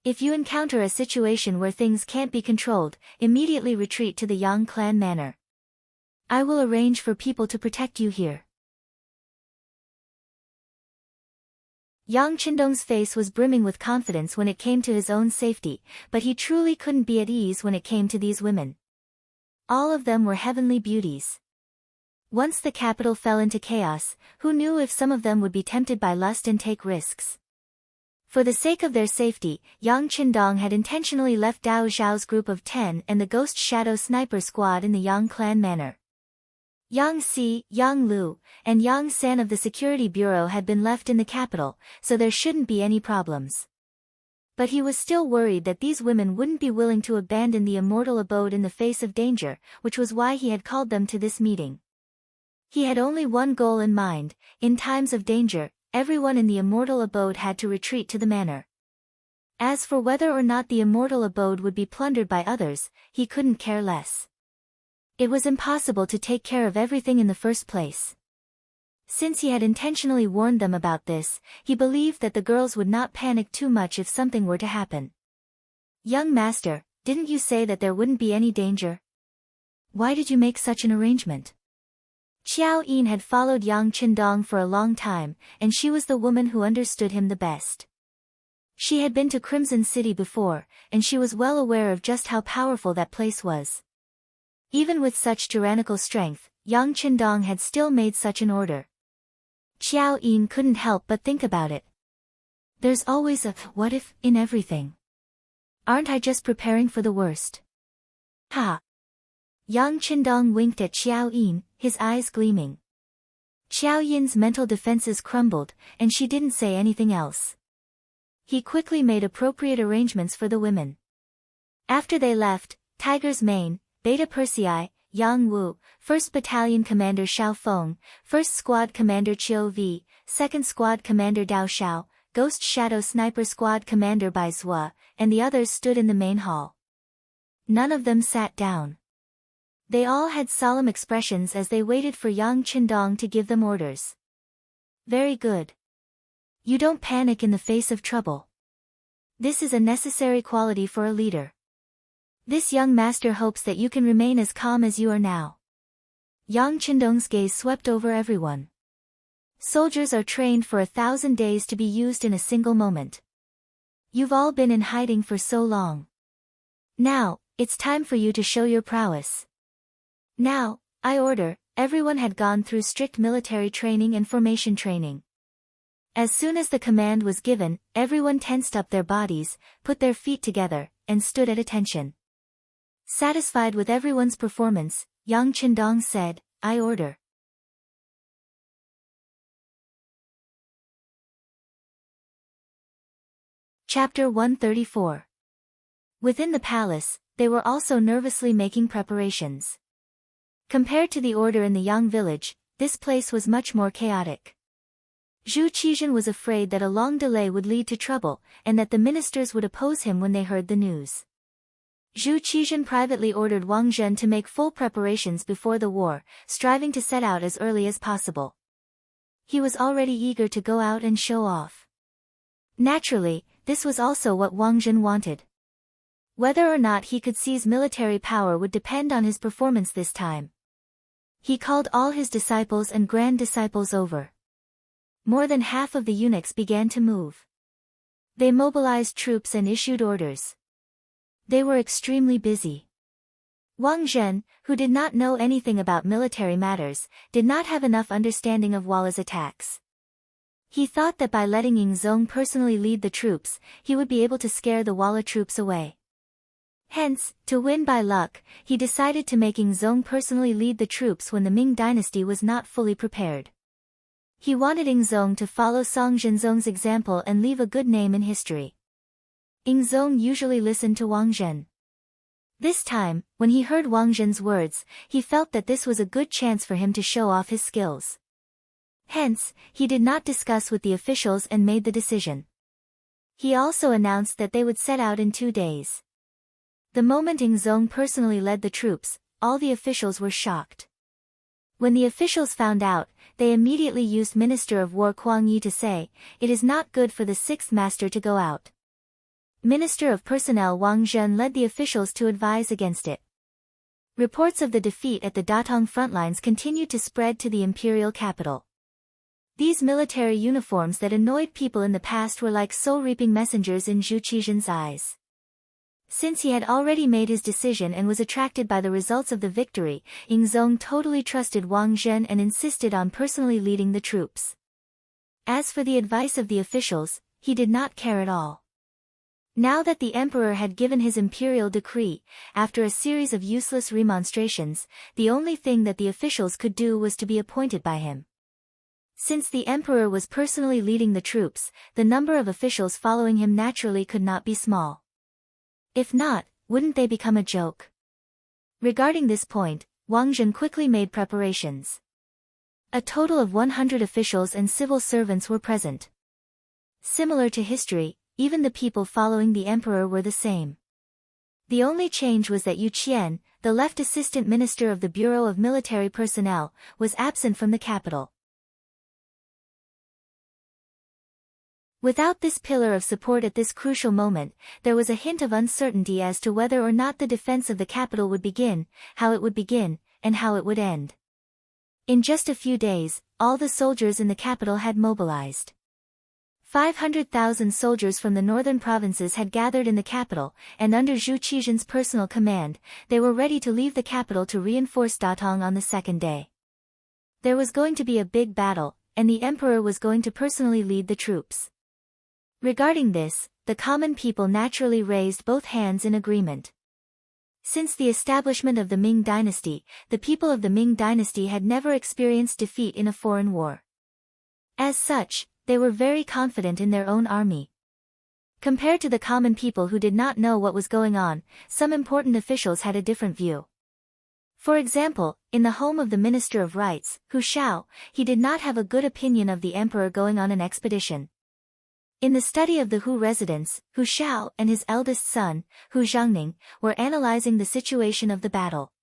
If you encounter a situation where things can't be controlled, immediately retreat to the Yang clan manor. I will arrange for people to protect you here. Yang Qindong's face was brimming with confidence when it came to his own safety, but he truly couldn't be at ease when it came to these women. All of them were heavenly beauties. Once the capital fell into chaos, who knew if some of them would be tempted by lust and take risks? For the sake of their safety, Yang Qindong had intentionally left Dao Zhao's group of 10 and the Ghost Shadow Sniper Squad in the Yang clan manor. Yang Si, Yang Lu, and Yang San of the Security Bureau had been left in the capital, so there shouldn't be any problems. But he was still worried that these women wouldn't be willing to abandon the immortal abode in the face of danger, which was why he had called them to this meeting. He had only one goal in mind: in times of danger, everyone in the immortal abode had to retreat to the manor. As for whether or not the immortal abode would be plundered by others, he couldn't care less. It was impossible to take care of everything in the first place. Since he had intentionally warned them about this, he believed that the girls would not panic too much if something were to happen. "Young master, didn't you say that there wouldn't be any danger? Why did you make such an arrangement?" Qiao Yin had followed Yang Qindong for a long time, and she was the woman who understood him the best. She had been to Crimson City before, and she was well aware of just how powerful that place was. Even with such tyrannical strength, Yang Qindong had still made such an order. Qiao Yin couldn't help but think about it. There's always a what if in everything. Aren't I just preparing for the worst? Ha! Yang Qindong winked at Qiao Yin, his eyes gleaming. Qiao Yin's mental defenses crumbled, and she didn't say anything else. He quickly made appropriate arrangements for the women. After they left, Tiger's Mane, Beta Persei, Yang Wu, 1st Battalion Commander Xiao Feng, 1st Squad Commander Qiu Vi, 2nd Squad Commander Dao Xiao, Ghost Shadow Sniper Squad Commander Bai Zhua, and the others stood in the main hall. None of them sat down. They all had solemn expressions as they waited for Yang Qindong to give them orders. Very good. You don't panic in the face of trouble. This is a necessary quality for a leader. This young master hopes that you can remain as calm as you are now. Yang Qindong's gaze swept over everyone. Soldiers are trained for 1,000 days to be used in a single moment. You've all been in hiding for so long. Now, it's time for you to show your prowess. Now, I order, everyone had gone through strict military training and formation training. As soon as the command was given, everyone tensed up their bodies, put their feet together, and stood at attention. Satisfied with everyone's performance, Yang Qindong said, "I order." Chapter 134. Within the palace, they were also nervously making preparations. Compared to the order in the Yang village, this place was much more chaotic. Zhu Qizhen was afraid that a long delay would lead to trouble, and that the ministers would oppose him when they heard the news. Zhu Qizhen privately ordered Wang Zhen to make full preparations before the war, striving to set out as early as possible. He was already eager to go out and show off. Naturally, this was also what Wang Zhen wanted. Whether or not he could seize military power would depend on his performance this time. He called all his disciples and grand disciples over. More than half of the eunuchs began to move. They mobilized troops and issued orders. They were extremely busy. Wang Zhen, who did not know anything about military matters, did not have enough understanding of Walla's attacks. He thought that by letting Ying Zong personally lead the troops, he would be able to scare the Walla troops away. Hence, to win by luck, he decided to make Ying Zong personally lead the troops when the Ming dynasty was not fully prepared. He wanted Ying Zong to follow Song Zhenzong's example and leave a good name in history. Ying Zong usually listened to Wang Zhen. This time, when he heard Wang Zhen's words, he felt that this was a good chance for him to show off his skills. Hence, he did not discuss with the officials and made the decision. He also announced that they would set out in 2 days. The moment Ying Zong personally led the troops, all the officials were shocked. When the officials found out, they immediately used Minister of War Kuang Yi to say, "It is not good for the 6th master to go out." Minister of Personnel Wang Zhen led the officials to advise against it. Reports of the defeat at the Datong frontlines continued to spread to the imperial capital. These military uniforms that annoyed people in the past were like soul-reaping messengers in Zhu Qizhen's eyes. Since he had already made his decision and was attracted by the results of the victory, Ying Zong totally trusted Wang Zhen and insisted on personally leading the troops. As for the advice of the officials, he did not care at all. Now that the emperor had given his imperial decree, after a series of useless remonstrations, the only thing that the officials could do was to be appointed by him. Since the emperor was personally leading the troops, the number of officials following him naturally could not be small. If not, wouldn't they become a joke? Regarding this point, Wang Zhen quickly made preparations. A total of 100 officials and civil servants were present. Similar to history, even the people following the emperor were the same. The only change was that Yu Qian, the left assistant minister of the Bureau of Military Personnel, was absent from the capital. Without this pillar of support at this crucial moment, there was a hint of uncertainty as to whether or not the defense of the capital would begin, how it would begin, and how it would end. In just a few days, all the soldiers in the capital had mobilized. 500,000 soldiers from the northern provinces had gathered in the capital, and under Zhu Qizhen's personal command, they were ready to leave the capital to reinforce Datong on the second day. There was going to be a big battle, and the emperor was going to personally lead the troops. Regarding this, the common people naturally raised both hands in agreement. Since the establishment of the Ming dynasty, the people of the Ming dynasty had never experienced defeat in a foreign war. As such, they were very confident in their own army. Compared to the common people who did not know what was going on, some important officials had a different view. For example, in the home of the Minister of Rights, Hu Shao, he did not have a good opinion of the emperor going on an expedition. In the study of the Hu residence, Hu Shao and his eldest son, Hu Zhangning, were analyzing the situation of the battle.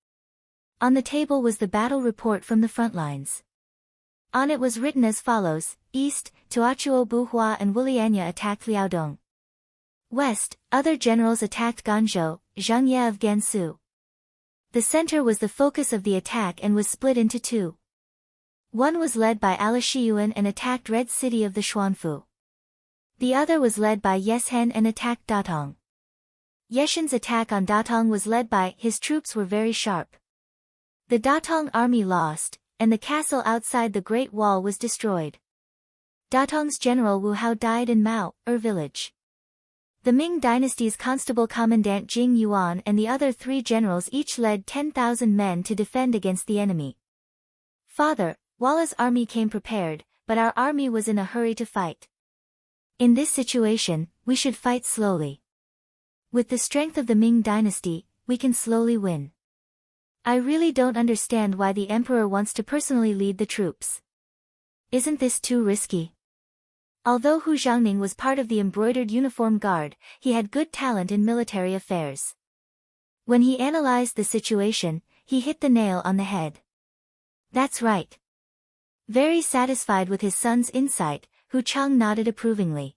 On the table was the battle report from the front lines. On it was written as follows: East, Tuachuo Buhua and Wulianya attacked Liaodong. West, other generals attacked Ganzhou, Zhangye of Gansu. The center was the focus of the attack and was split into two. One was led by Alashiyuan and attacked Red City of the Xuanfu. The other was led by Yeshen and attacked Datong. Yeshen's attack on Datong was led by his troops were very sharp. The Datong army lost, and the castle outside the Great Wall was destroyed. Datong's general Wu Hao died in Mao, village. The Ming dynasty's constable commandant Jing Yuan and the other three generals each led 10,000 men to defend against the enemy. Father, Walla's army came prepared, but our army was in a hurry to fight. In this situation, we should fight slowly. With the strength of the Ming dynasty, we can slowly win. I really don't understand why the emperor wants to personally lead the troops. Isn't this too risky? Although Hu Zhangning was part of the embroidered uniform guard, he had good talent in military affairs. When he analyzed the situation, he hit the nail on the head. That's right. Very satisfied with his son's insight, Hu Chang nodded approvingly.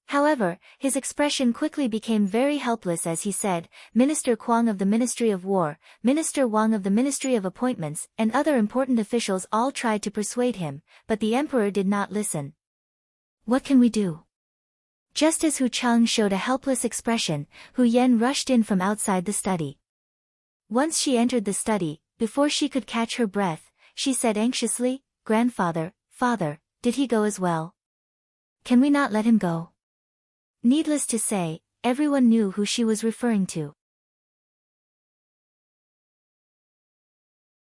However, his expression quickly became very helpless as he said, Minister Kuang of the Ministry of War, Minister Wang of the Ministry of Appointments, and other important officials all tried to persuade him, but the emperor did not listen. What can we do? Just as Hu Chang showed a helpless expression, Hu Yan rushed in from outside the study. Once she entered the study, before she could catch her breath, she said anxiously, Grandfather, Father, did he go as well? Can we not let him go? Needless to say, everyone knew who she was referring to.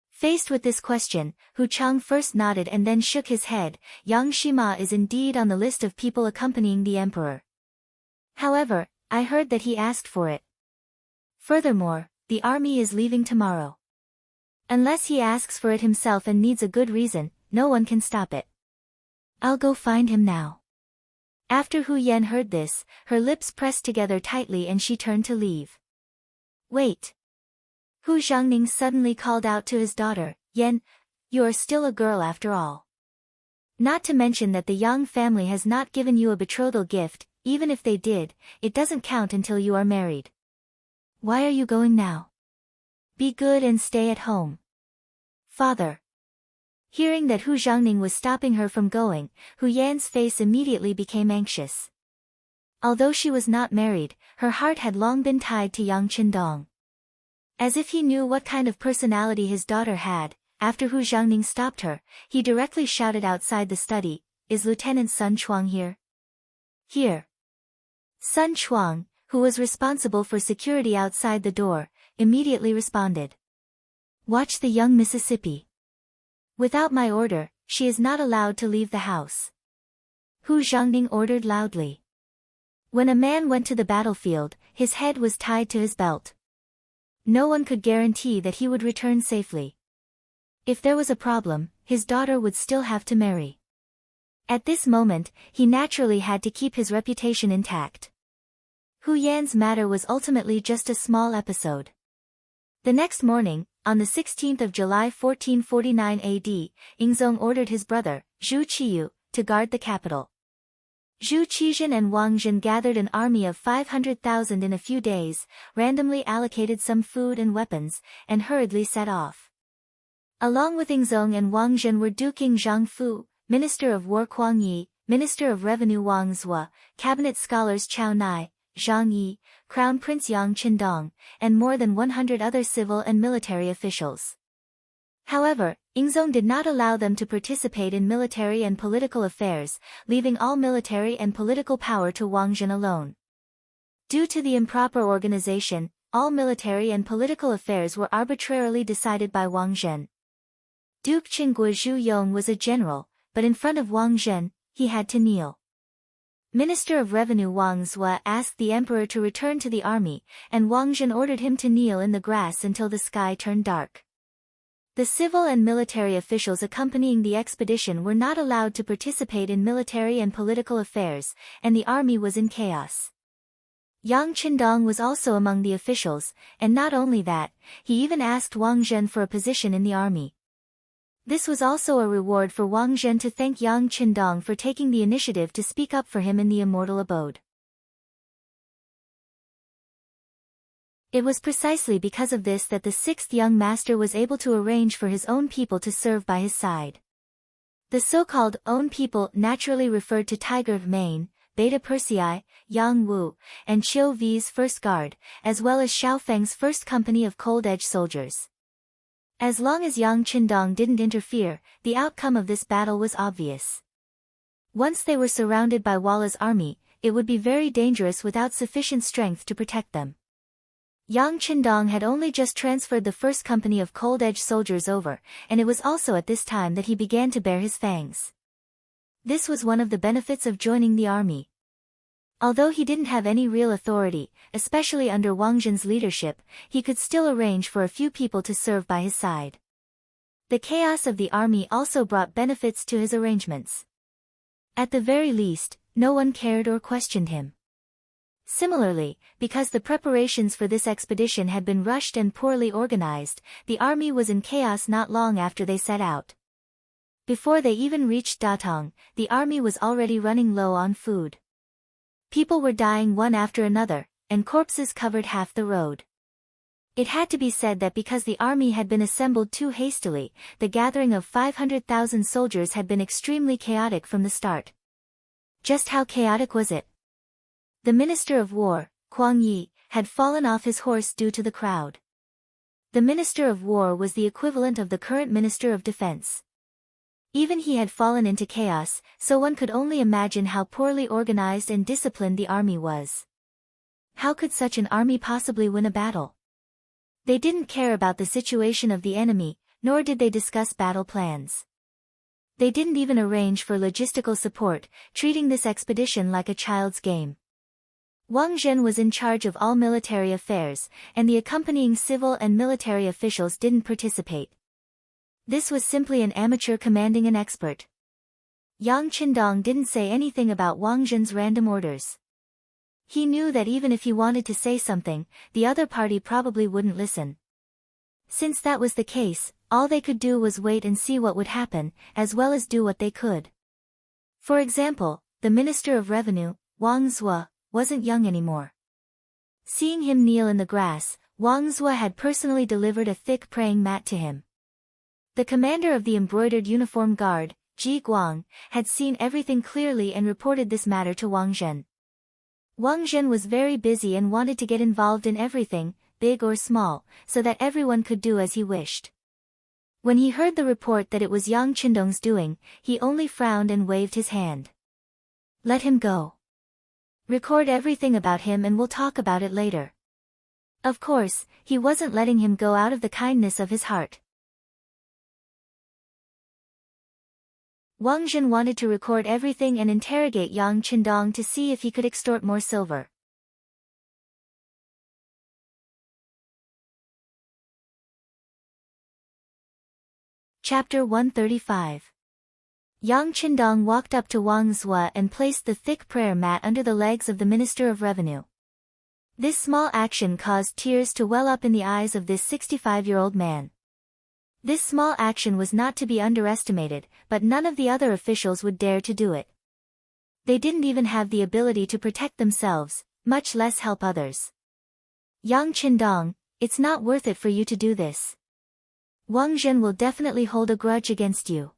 Faced with this question, Hu Chang first nodded and then shook his head. Yang Shima is indeed on the list of people accompanying the emperor. However, I heard that he asked for it. Furthermore, the army is leaving tomorrow. Unless he asks for it himself and needs a good reason, no one can stop it. I'll go find him now. After Hu Yan heard this, her lips pressed together tightly and she turned to leave. Wait. Hu Zhangning suddenly called out to his daughter, Yan, you are still a girl after all. Not to mention that the Yang family has not given you a betrothal gift, even if they did, it doesn't count until you are married. Why are you going now? Be good and stay at home. Father. Hearing that Hu Zhangning was stopping her from going, Hu Yan's face immediately became anxious. Although she was not married, her heart had long been tied to Yang Qindong. As if he knew what kind of personality his daughter had, after Hu Zhangning stopped her, he directly shouted outside the study, "Is Lieutenant Sun Chuang here?" "Here." Sun Chuang, who was responsible for security outside the door, immediately responded. "Watch the young Mississippi. Without my order, she is not allowed to leave the house." Hu Zhangning ordered loudly. When a man went to the battlefield, his head was tied to his belt. No one could guarantee that he would return safely. If there was a problem, his daughter would still have to marry. At this moment, he naturally had to keep his reputation intact. Hu Yan's matter was ultimately just a small episode. The next morning, on the 16th of July 1449 AD, Yingzong ordered his brother, Zhu Qiyu, to guard the capital. Zhu Qizhen and Wang Zhen gathered an army of 500,000 in a few days, randomly allocated some food and weapons, and hurriedly set off. Along with Yingzong and Wang Zhen were Duking Zhang Fu, Minister of War Kuang Yi, Minister of Revenue Wang Zhua, Cabinet Scholars Chao Nai, Zhang Yi, Crown Prince Yang Qindong, and more than 100 other civil and military officials. However, Yingzong did not allow them to participate in military and political affairs, leaving all military and political power to Wang Zhen alone. Due to the improper organization, all military and political affairs were arbitrarily decided by Wang Zhen. Duke Qingguo Zhu Yong was a general, but in front of Wang Zhen, he had to kneel. Minister of Revenue Wang Zhua asked the emperor to return to the army, and Wang Zhen ordered him to kneel in the grass until the sky turned dark. The civil and military officials accompanying the expedition were not allowed to participate in military and political affairs, and the army was in chaos. Yang Qindong was also among the officials, and not only that, he even asked Wang Zhen for a position in the army. This was also a reward for Wang Zhen to thank Yang Qindong for taking the initiative to speak up for him in the immortal abode. It was precisely because of this that the sixth young master was able to arrange for his own people to serve by his side. The so-called own people naturally referred to Tiger Mane, Beta Persei, Yang Wu, and Qiu V's first guard, as well as Xiao Feng's first company of cold-edge soldiers. As long as Yang Qindong didn't interfere, the outcome of this battle was obvious. Once they were surrounded by Walla's army, it would be very dangerous without sufficient strength to protect them. Yang Qindong had only just transferred the first company of cold-edge soldiers over, and it was also at this time that he began to bare his fangs. This was one of the benefits of joining the army. Although he didn't have any real authority, especially under Wang Zhen's leadership, he could still arrange for a few people to serve by his side. The chaos of the army also brought benefits to his arrangements. At the very least, no one cared or questioned him. Similarly, because the preparations for this expedition had been rushed and poorly organized, the army was in chaos not long after they set out. Before they even reached Datong, the army was already running low on food. People were dying one after another, and corpses covered half the road. It had to be said that because the army had been assembled too hastily, the gathering of 500,000 soldiers had been extremely chaotic from the start. Just how chaotic was it? The Minister of War, Kuang Yi, had fallen off his horse due to the crowd. The Minister of War was the equivalent of the current Minister of Defense. Even he had fallen into chaos, so one could only imagine how poorly organized and disciplined the army was. How could such an army possibly win a battle? They didn't care about the situation of the enemy, nor did they discuss battle plans. They didn't even arrange for logistical support, treating this expedition like a child's game. Wang Zhen was in charge of all military affairs, and the accompanying civil and military officials didn't participate. This was simply an amateur commanding an expert. Yang Qindong didn't say anything about Wang Zhen's random orders. He knew that even if he wanted to say something, the other party probably wouldn't listen. Since that was the case, all they could do was wait and see what would happen, as well as do what they could. For example, the Minister of Revenue, Wang Zhua, wasn't young anymore. Seeing him kneel in the grass, Wang Zhua had personally delivered a thick praying mat to him. The commander of the embroidered uniform guard, Ji Guang, had seen everything clearly and reported this matter to Wang Zhen. Wang Zhen was very busy and wanted to get involved in everything, big or small, so that everyone could do as he wished. When he heard the report that it was Yang Qindong's doing, he only frowned and waved his hand. Let him go. Record everything about him and we'll talk about it later. Of course, he wasn't letting him go out of the kindness of his heart. Wang Zhen wanted to record everything and interrogate Yang Qindong to see if he could extort more silver. Chapter 135. Yang Qindong walked up to Wang Zue and placed the thick prayer mat under the legs of the Minister of Revenue. This small action caused tears to well up in the eyes of this 65-year-old man. This small action was not to be underestimated, but none of the other officials would dare to do it. They didn't even have the ability to protect themselves, much less help others. Yang Qindong, it's not worth it for you to do this. Wang Zhen will definitely hold a grudge against you.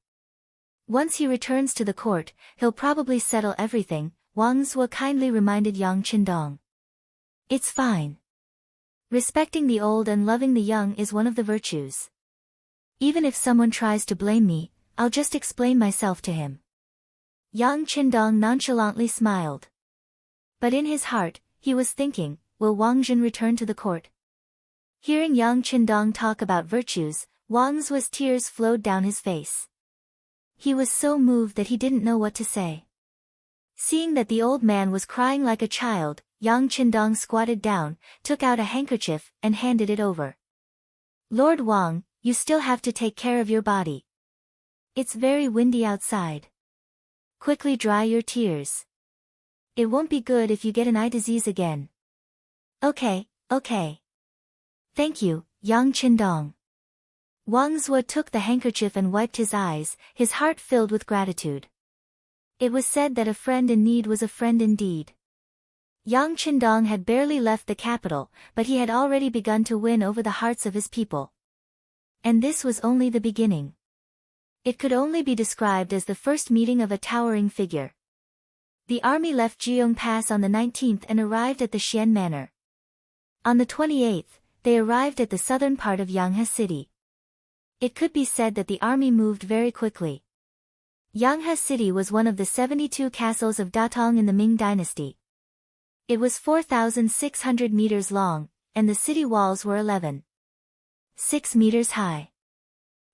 Once he returns to the court, he'll probably settle everything, Wang Zue kindly reminded Yang Qindong. It's fine. Respecting the old and loving the young is one of the virtues. Even if someone tries to blame me, I'll just explain myself to him. Yang Qindong nonchalantly smiled. But in his heart, he was thinking, will Wang Zhen return to the court? Hearing Yang Qindong talk about virtues, Wang Zue's tears flowed down his face. He was so moved that he didn't know what to say. Seeing that the old man was crying like a child, Yang Qindong squatted down, took out a handkerchief, and handed it over. Lord Wang, you still have to take care of your body. It's very windy outside. Quickly dry your tears. It won't be good if you get an eye disease again. Okay. Thank you, Yang Qindong. Wang Zue took the handkerchief and wiped his eyes, his heart filled with gratitude. It was said that a friend in need was a friend indeed. Yang Qindong had barely left the capital, but he had already begun to win over the hearts of his people. And this was only the beginning. It could only be described as the first meeting of a towering figure. The army left Jiong Pass on the 19th and arrived at the Xian Manor. On the 28th, they arrived at the southern part of Yanghe City. It could be said that the army moved very quickly. Yanghe City was one of the 72 castles of Datong in the Ming dynasty. It was 4,600 meters long, and the city walls were 11.6 meters high.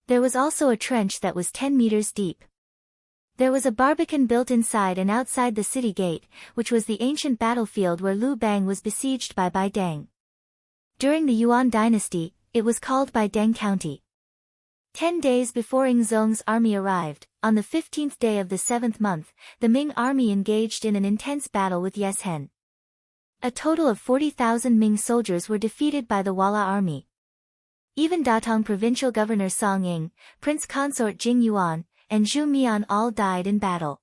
There was also a trench that was 10 meters deep. There was a barbican built inside and outside the city gate, which was the ancient battlefield where Liu Bang was besieged by Bai Dang. During the Yuan dynasty, it was called Bai Dang County. 10 days before Ing Zong's army arrived, on the 15th day of the 7th month, the Ming army engaged in an intense battle with Yes Hen. A total of 40,000 Ming soldiers were defeated by the Walla army. Even Datong provincial governor Song Ying, prince consort Jing Yuan, and Zhu Mian all died in battle.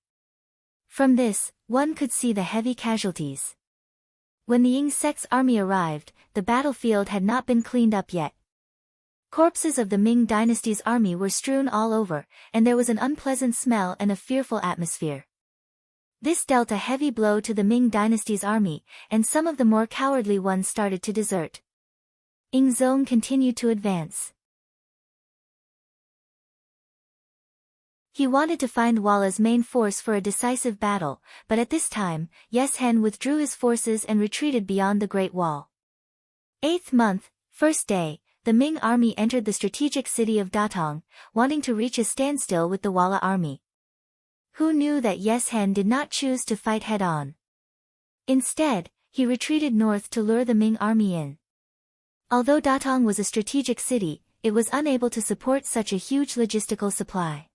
From this, one could see the heavy casualties. When the Ying sect's army arrived, the battlefield had not been cleaned up yet. Corpses of the Ming dynasty's army were strewn all over, and there was an unpleasant smell and a fearful atmosphere. This dealt a heavy blow to the Ming dynasty's army, and some of the more cowardly ones started to desert. Ing Zong continued to advance. He wanted to find Walla's main force for a decisive battle, but at this time, Yes Hen withdrew his forces and retreated beyond the Great Wall. 8th month, 1st day, the Ming army entered the strategic city of Datong, wanting to reach a standstill with the Walla army. Who knew that Yes Hen did not choose to fight head-on? Instead, he retreated north to lure the Ming army in. Although Datong was a strategic city, it was unable to support such a huge logistical supply.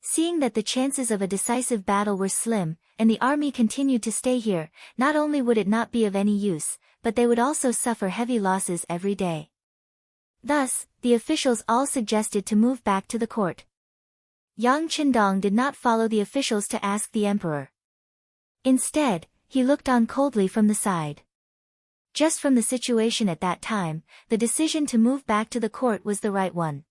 Seeing that the chances of a decisive battle were slim, and the army continued to stay here, not only would it not be of any use, but they would also suffer heavy losses every day. Thus, the officials all suggested to move back to the court. Yang Qindong did not follow the officials to ask the emperor. Instead, he looked on coldly from the side. Just from the situation at that time, the decision to move back to the court was the right one.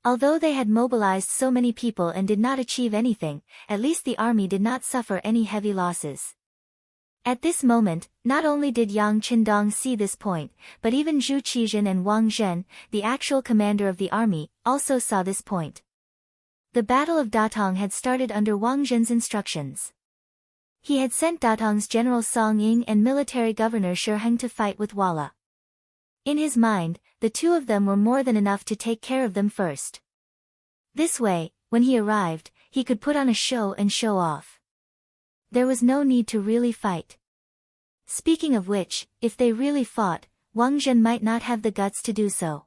Although they had mobilized so many people and did not achieve anything, at least the army did not suffer any heavy losses. At this moment, not only did Yang Qindong see this point, but even Zhu Qizhen and Wang Zhen, the actual commander of the army, also saw this point. The Battle of Datong had started under Wang Zhen's instructions. He had sent Datong's general Song Ying and military governor Shi Heng to fight with Walla. In his mind, the two of them were more than enough to take care of them first. This way, when he arrived, he could put on a show and show off. There was no need to really fight. Speaking of which, if they really fought, Wang Zhen might not have the guts to do so.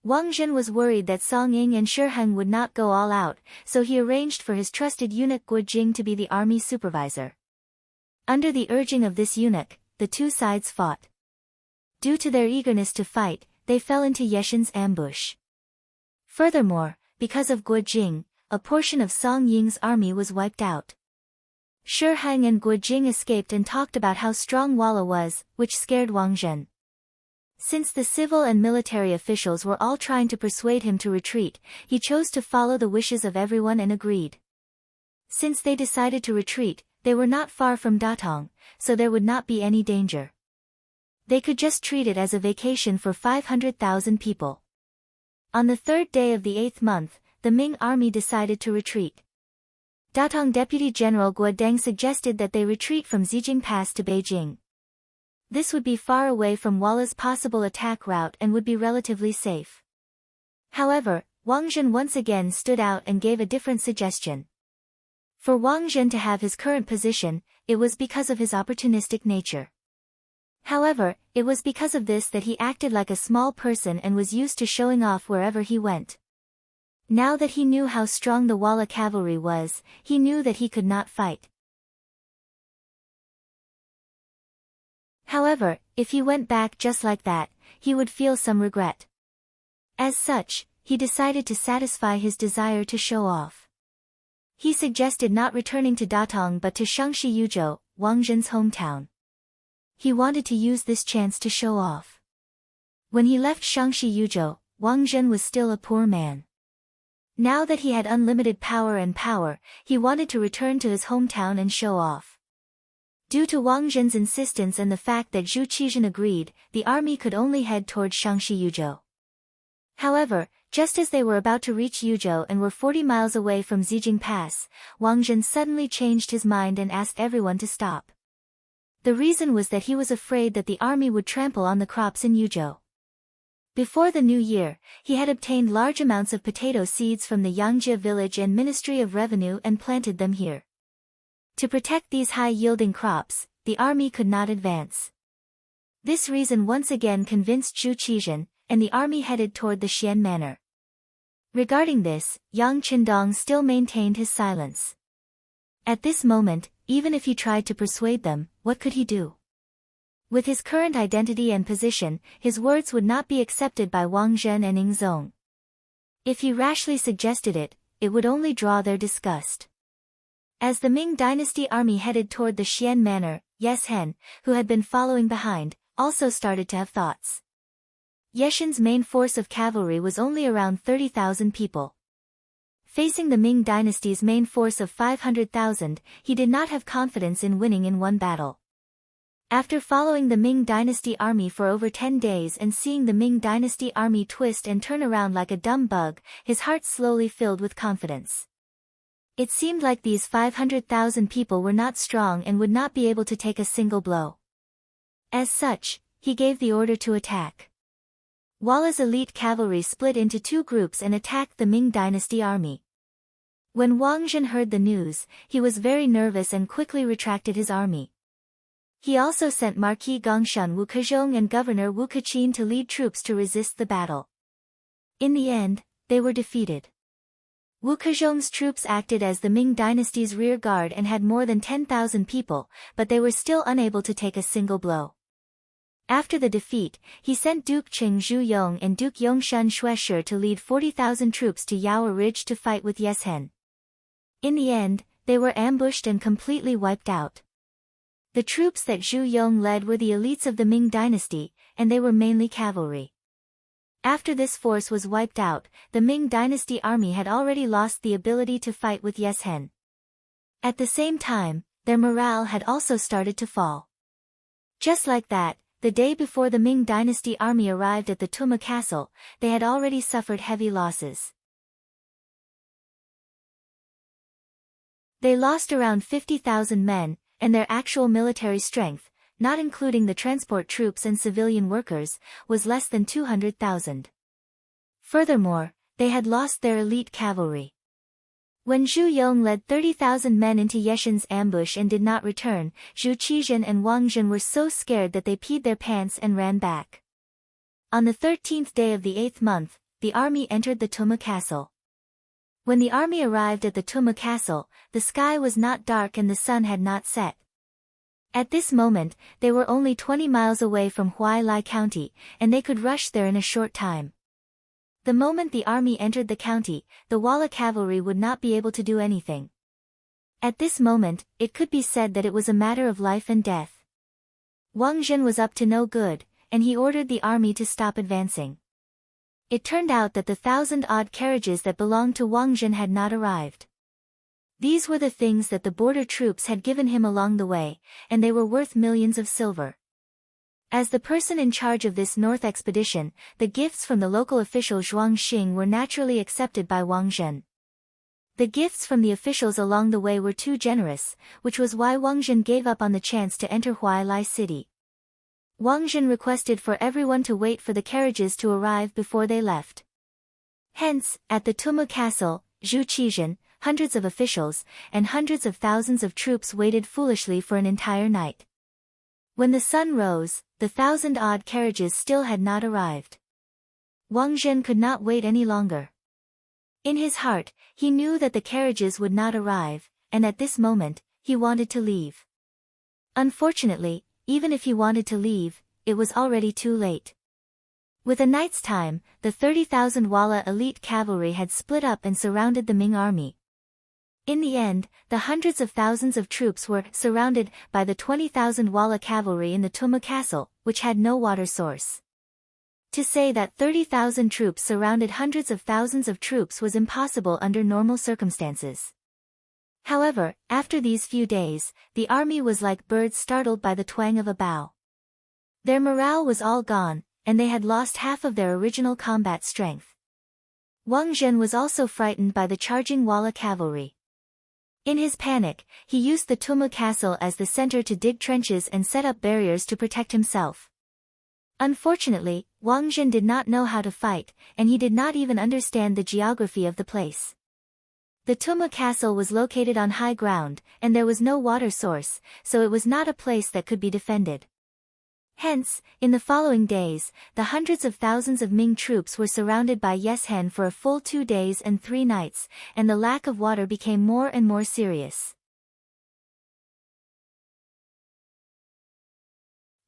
Wang Zhen was worried that Song Ying and Shi Heng would not go all out, so he arranged for his trusted eunuch Guo Jing to be the army supervisor. Under the urging of this eunuch, the two sides fought. Due to their eagerness to fight, they fell into Yeshen's ambush. Furthermore, because of Guo Jing, a portion of Song Ying's army was wiped out. Shi Heng and Guo Jing escaped and talked about how strong Walla was, which scared Wang Zhen. Since the civil and military officials were all trying to persuade him to retreat, he chose to follow the wishes of everyone and agreed. Since they decided to retreat, they were not far from Datong, so there would not be any danger. They could just treat it as a vacation for 500,000 people. On the third day of the 8th month, the Ming army decided to retreat. Datong Deputy General Guo Deng suggested that they retreat from Zijing Pass to Beijing. This would be far away from Walla's possible attack route and would be relatively safe. However, Wang Zhen once again stood out and gave a different suggestion. For Wang Zhen to have his current position, it was because of his opportunistic nature. However, it was because of this that he acted like a small person and was used to showing off wherever he went. Now that he knew how strong the Walla cavalry was, he knew that he could not fight. However, if he went back just like that, he would feel some regret. As such, he decided to satisfy his desire to show off. He suggested not returning to Datong but to Shangshi Yuzhou, Wang Zhen's hometown. He wanted to use this chance to show off. When he left Shangshi Yuzhou, Wang Zhen was still a poor man. Now that he had unlimited power, he wanted to return to his hometown and show off. Due to Wang Zhen's insistence and the fact that Zhu Qizhen agreed, the army could only head towards Shangshi Yuzhou. However, just as they were about to reach Yuzhou and were 40 miles away from Zijing Pass, Wang Zhen suddenly changed his mind and asked everyone to stop. The reason was that he was afraid that the army would trample on the crops in Yuzhou. Before the new year, he had obtained large amounts of potato seeds from the Yangjia village and Ministry of Revenue and planted them here. To protect these high-yielding crops, the army could not advance. This reason once again convinced Zhu Qizhen, and the army headed toward the Xian manor. Regarding this, Yang Qindong still maintained his silence. At this moment, even if he tried to persuade them, what could he do? With his current identity and position, his words would not be accepted by Wang Zhen and Ing Zong. If he rashly suggested it, it would only draw their disgust. As the Ming dynasty army headed toward the Xian manor, Yes Hen, who had been following behind, also started to have thoughts. Yeshen's main force of cavalry was only around 30,000 people. Facing the Ming dynasty's main force of 500,000, he did not have confidence in winning in one battle. After following the Ming dynasty army for over 10 days and seeing the Ming dynasty army twist and turn around like a dumb bug, his heart slowly filled with confidence. It seemed like these 500,000 people were not strong and would not be able to take a single blow. As such, he gave the order to attack. Walla's elite cavalry split into two groups and attacked the Ming dynasty army. When Wang Zhen heard the news, he was very nervous and quickly retracted his army. He also sent Marquis Gongshan Wu Kezhong and Governor Wu Kaqin to lead troops to resist the battle. In the end, they were defeated. Wu Kezhong's troops acted as the Ming dynasty's rear guard and had more than 10,000 people, but they were still unable to take a single blow. After the defeat, he sent Duke Qing Zhuyong and Duke Yongshan Xueshi to lead 40,000 troops to Yaowa Ridge to fight with Yes Hen. In the end, they were ambushed and completely wiped out. The troops that Zhu Yong led were the elites of the Ming dynasty, and they were mainly cavalry. After this force was wiped out, the Ming dynasty army had already lost the ability to fight with Yeshen. At the same time, their morale had also started to fall. Just like that, the day before the Ming dynasty army arrived at the Tuma castle, they had already suffered heavy losses. They lost around 50,000 men, and their actual military strength, not including the transport troops and civilian workers, was less than 200,000. Furthermore, they had lost their elite cavalry. When Zhu Yong led 30,000 men into Yeshen's ambush and did not return, Zhu Qizhen and Wang Zhen were so scared that they peed their pants and ran back. On the 13th day of the 8th month, the army entered the Tuma castle. When the army arrived at the Tuma castle, the sky was not dark and the sun had not set. At this moment, they were only 20 miles away from Huailai County, and they could rush there in a short time. The moment the army entered the county, the Walla cavalry would not be able to do anything. At this moment, it could be said that it was a matter of life and death. Wang Zhen was up to no good, and he ordered the army to stop advancing. It turned out that the 1,000-odd carriages that belonged to Wang Zhen had not arrived. These were the things that the border troops had given him along the way, and they were worth millions of silver. As the person in charge of this north expedition, the gifts from the local official Zhuang Xing were naturally accepted by Wang Zhen. The gifts from the officials along the way were too generous, which was why Wang Zhen gave up on the chance to enter Huailai city. Wang Zhen requested for everyone to wait for the carriages to arrive before they left. Hence, at the Tuma castle, Zhu Qizhen, hundreds of officials, and hundreds of thousands of troops waited foolishly for an entire night. When the sun rose, the 1,000-odd carriages still had not arrived. Wang Zhen could not wait any longer. In his heart, he knew that the carriages would not arrive, and at this moment, he wanted to leave. Unfortunately, even if he wanted to leave, it was already too late. With a night's time, the 30,000 Walla elite cavalry had split up and surrounded the Ming army. In the end, the hundreds of thousands of troops were surrounded by the 20,000 Walla cavalry in the Tuma castle, which had no water source. To say that 30,000 troops surrounded hundreds of thousands of troops was impossible under normal circumstances. However, after these few days, the army was like birds startled by the twang of a bow. Their morale was all gone, and they had lost half of their original combat strength. Wang Zhen was also frightened by the charging Walla cavalry. In his panic, he used the Tuma castle as the center to dig trenches and set up barriers to protect himself. Unfortunately, Wang Zhen did not know how to fight, and he did not even understand the geography of the place. The Tuma castle was located on high ground, and there was no water source, so it was not a place that could be defended. Hence, in the following days, the hundreds of thousands of Ming troops were surrounded by Yeshen for a full 2 days and 3 nights, and the lack of water became more and more serious.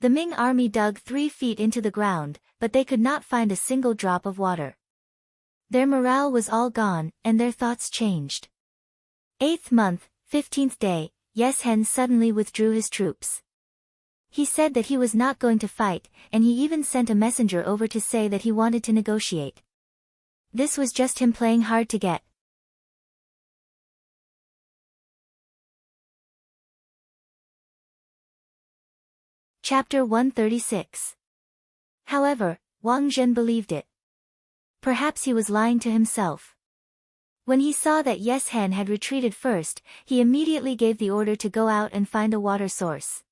The Ming army dug 3 feet into the ground, but they could not find a single drop of water. Their morale was all gone, and their thoughts changed. 8th month, 15th day, Yeshen suddenly withdrew his troops. He said that he was not going to fight, and he even sent a messenger over to say that he wanted to negotiate. This was just him playing hard to get. Chapter 136. However, Wang Zhen believed it. Perhaps he was lying to himself. When he saw that Yeshen had retreated first, he immediately gave the order to go out and find a water source.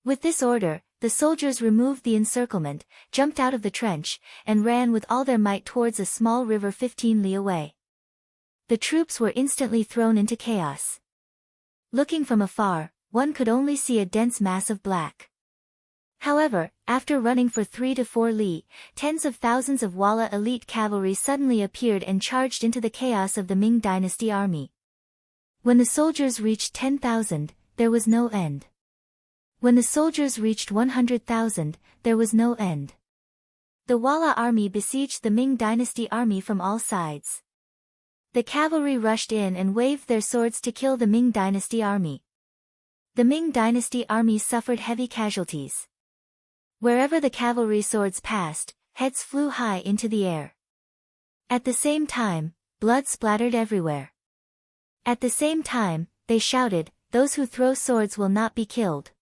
With this order, the soldiers removed the encirclement, jumped out of the trench, and ran with all their might towards a small river 15 li away. The troops were instantly thrown into chaos. Looking from afar, one could only see a dense mass of black. However, after running for 3 to 4 li, tens of thousands of Walla elite cavalry suddenly appeared and charged into the chaos of the Ming dynasty army. When the soldiers reached 10,000, there was no end. When the soldiers reached 100,000, there was no end. The Walla army besieged the Ming dynasty army from all sides. The cavalry rushed in and waved their swords to kill the Ming dynasty army. The Ming dynasty army suffered heavy casualties. Wherever the cavalry swords passed, heads flew high into the air. At the same time, blood splattered everywhere. At the same time, they shouted, "Those who throw swords will not be killed."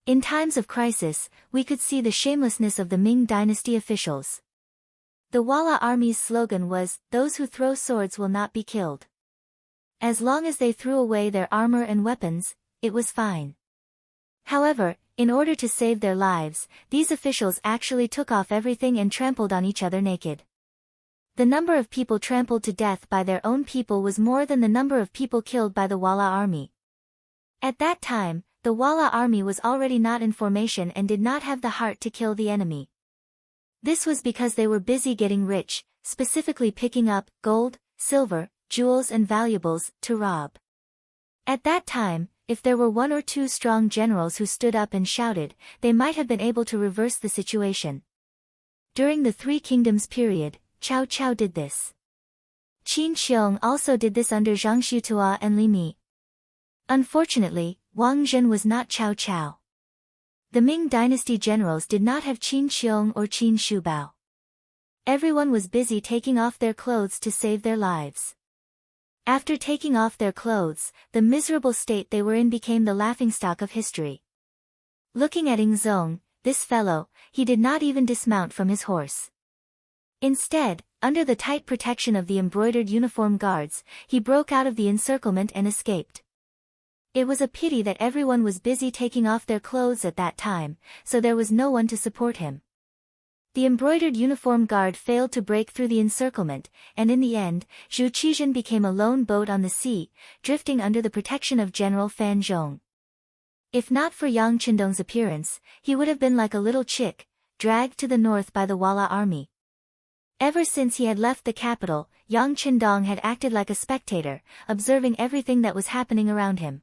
In times of crisis, we could see the shamelessness of the Ming dynasty officials. The Walla army's slogan was, "Those who throw swords will not be killed." As long as they threw away their armor and weapons, it was fine. However, in order to save their lives, these officials actually took off everything and trampled on each other naked. The number of people trampled to death by their own people was more than the number of people killed by the Walla army. At that time, the Walla army was already not in formation and did not have the heart to kill the enemy. This was because they were busy getting rich, specifically picking up gold, silver, jewels and valuables to rob. At that time, if there were one or two strong generals who stood up and shouted, they might have been able to reverse the situation. During the Three Kingdoms period, Cao Cao did this. Qin Xiong also did this under Zhang Xutua and Li Mi. Unfortunately, Wang Zhen was not Cao Cao. The Ming dynasty generals did not have Qin Xiong or Qin Shubao. Everyone was busy taking off their clothes to save their lives. After taking off their clothes, the miserable state they were in became the laughingstock of history. Looking at Ing Zong, this fellow, he did not even dismount from his horse. Instead, under the tight protection of the embroidered uniform guards, he broke out of the encirclement and escaped. It was a pity that everyone was busy taking off their clothes at that time, so there was no one to support him. The embroidered uniform guard failed to break through the encirclement, and in the end, Zhu Qizhen became a lone boat on the sea, drifting under the protection of General Fan Zhong. If not for Yang Qindong's appearance, he would have been like a little chick, dragged to the north by the Walla army. Ever since he had left the capital, Yang Qindong had acted like a spectator, observing everything that was happening around him.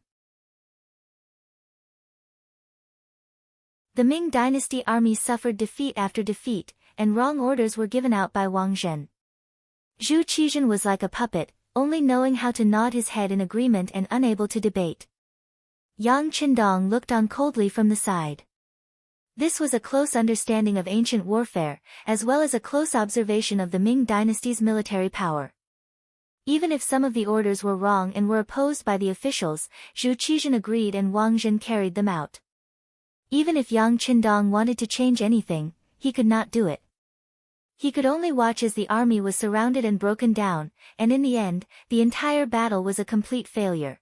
The Ming dynasty army suffered defeat after defeat, and wrong orders were given out by Wang Zhen. Zhu Qizhen was like a puppet, only knowing how to nod his head in agreement and unable to debate. Yang Qindong looked on coldly from the side. This was a close understanding of ancient warfare, as well as a close observation of the Ming dynasty's military power. Even if some of the orders were wrong and were opposed by the officials, Zhu Qizhen agreed and Wang Zhen carried them out. Even if Yang Qindong wanted to change anything, he could not do it. He could only watch as the army was surrounded and broken down, and in the end, the entire battle was a complete failure.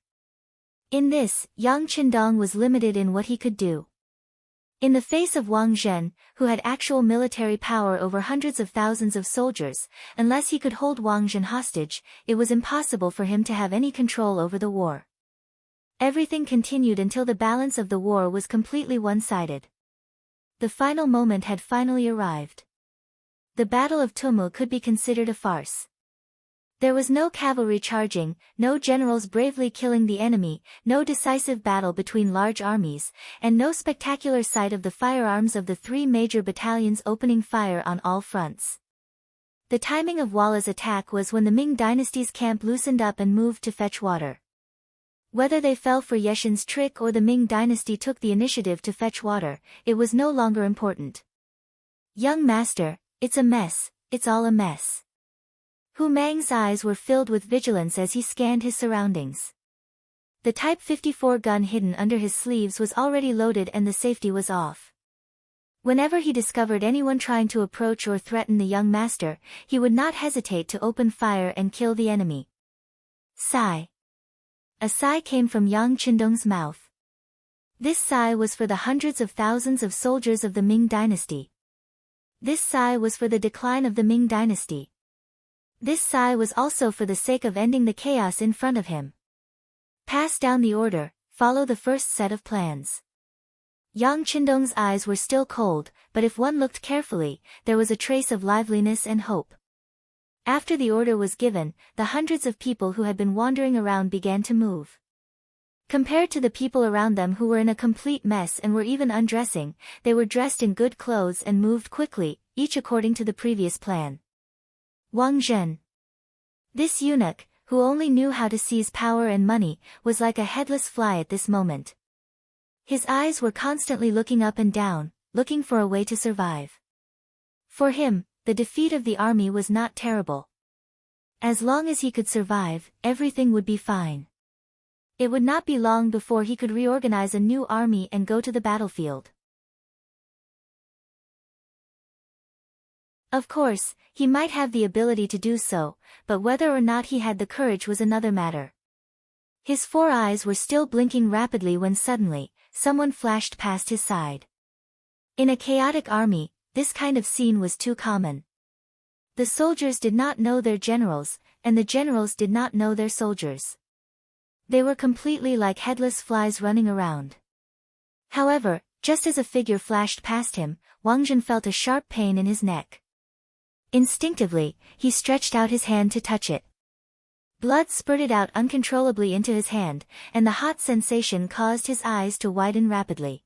In this, Yang Qindong was limited in what he could do. In the face of Wang Zhen, who had actual military power over hundreds of thousands of soldiers, unless he could hold Wang Zhen hostage, it was impossible for him to have any control over the war. Everything continued until the balance of the war was completely one-sided. The final moment had finally arrived. The Battle of Tumu could be considered a farce. There was no cavalry charging, no generals bravely killing the enemy, no decisive battle between large armies, and no spectacular sight of the firearms of the three major battalions opening fire on all fronts. The timing of Walla's attack was when the Ming dynasty's camp loosened up and moved to fetch water. Whether they fell for Yeshin's trick or the Ming dynasty took the initiative to fetch water, it was no longer important. "Young master, it's a mess, it's all a mess." Hu Mang's eyes were filled with vigilance as he scanned his surroundings. The Type 54 gun hidden under his sleeves was already loaded and the safety was off. Whenever he discovered anyone trying to approach or threaten the young master, he would not hesitate to open fire and kill the enemy. Sigh. A sigh came from Yang Qindong's mouth. This sigh was for the hundreds of thousands of soldiers of the Ming dynasty. This sigh was for the decline of the Ming dynasty. This sigh was also for the sake of ending the chaos in front of him. Pass down the order, follow the first set of plans. Yang Qindong's eyes were still cold, but if one looked carefully, there was a trace of liveliness and hope. After the order was given, the hundreds of people who had been wandering around began to move. Compared to the people around them who were in a complete mess and were even undressing, they were dressed in good clothes and moved quickly, each according to the previous plan. Wang Zhen. This eunuch, who only knew how to seize power and money, was like a headless fly at this moment. His eyes were constantly looking up and down, looking for a way to survive. For him, the defeat of the army was not terrible. As long as he could survive, everything would be fine. It would not be long before he could reorganize a new army and go to the battlefield. Of course, he might have the ability to do so, but whether or not he had the courage was another matter. His 4 eyes were still blinking rapidly when suddenly, someone flashed past his side. In a chaotic army, this kind of scene was too common. The soldiers did not know their generals, and the generals did not know their soldiers. They were completely like headless flies running around. However, just as a figure flashed past him, Wang Zhen felt a sharp pain in his neck. Instinctively, he stretched out his hand to touch it. Blood spurted out uncontrollably into his hand, and the hot sensation caused his eyes to widen rapidly.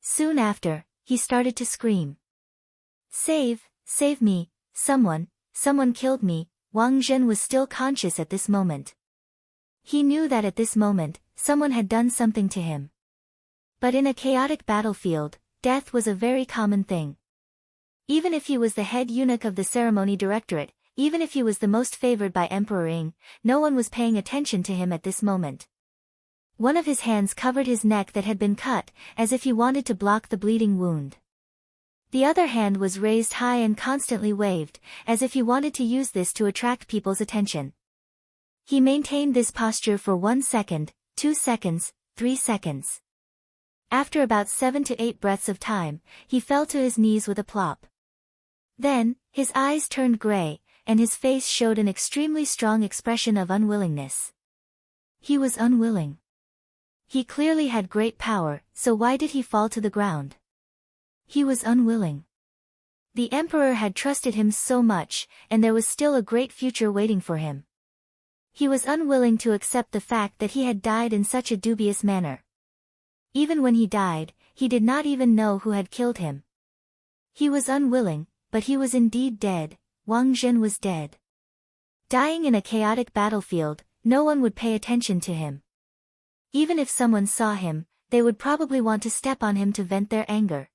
Soon after, he started to scream. Save me, someone killed me." Wang Zhen was still conscious at this moment. He knew that at this moment, someone had done something to him. But in a chaotic battlefield, death was a very common thing. Even if he was the head eunuch of the ceremony directorate, even if he was the most favored by Emperor Qing, no one was paying attention to him at this moment. One of his hands covered his neck that had been cut, as if he wanted to block the bleeding wound. The other hand was raised high and constantly waved, as if he wanted to use this to attract people's attention. He maintained this posture for 1 second, 2 seconds, 3 seconds. After about 7 to 8 breaths of time, he fell to his knees with a plop. Then, his eyes turned gray, and his face showed an extremely strong expression of unwillingness. He was unwilling. He clearly had great power, so why did he fall to the ground? He was unwilling. The emperor had trusted him so much, and there was still a great future waiting for him. He was unwilling to accept the fact that he had died in such a dubious manner. Even when he died, he did not even know who had killed him. He was unwilling, but he was indeed dead. Wang Zhen was dead. Dying in a chaotic battlefield, no one would pay attention to him. Even if someone saw him, they would probably want to step on him to vent their anger.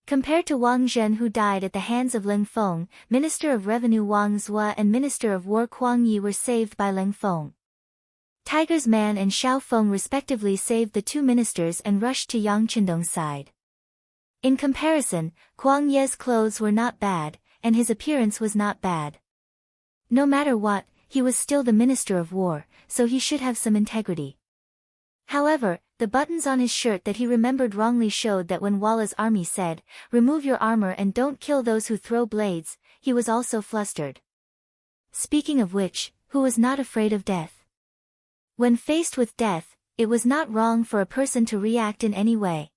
Compared to Wang Zhen, who died at the hands of Leng Feng, Minister of Revenue Wang Zhua and Minister of War Kuang Yi were saved by Leng Feng. Tiger's Man and Xiao Feng respectively saved the 2 ministers and rushed to Yang Qindong's side. In comparison, Kuang Ye's clothes were not bad, and his appearance was not bad. No matter what, he was still the Minister of War, so he should have some integrity. However, the buttons on his shirt that he remembered wrongly showed that when Walla's army said, "Remove your armor and don't kill those who throw blades," he was also flustered. Speaking of which, who was not afraid of death? When faced with death, it was not wrong for a person to react in any way.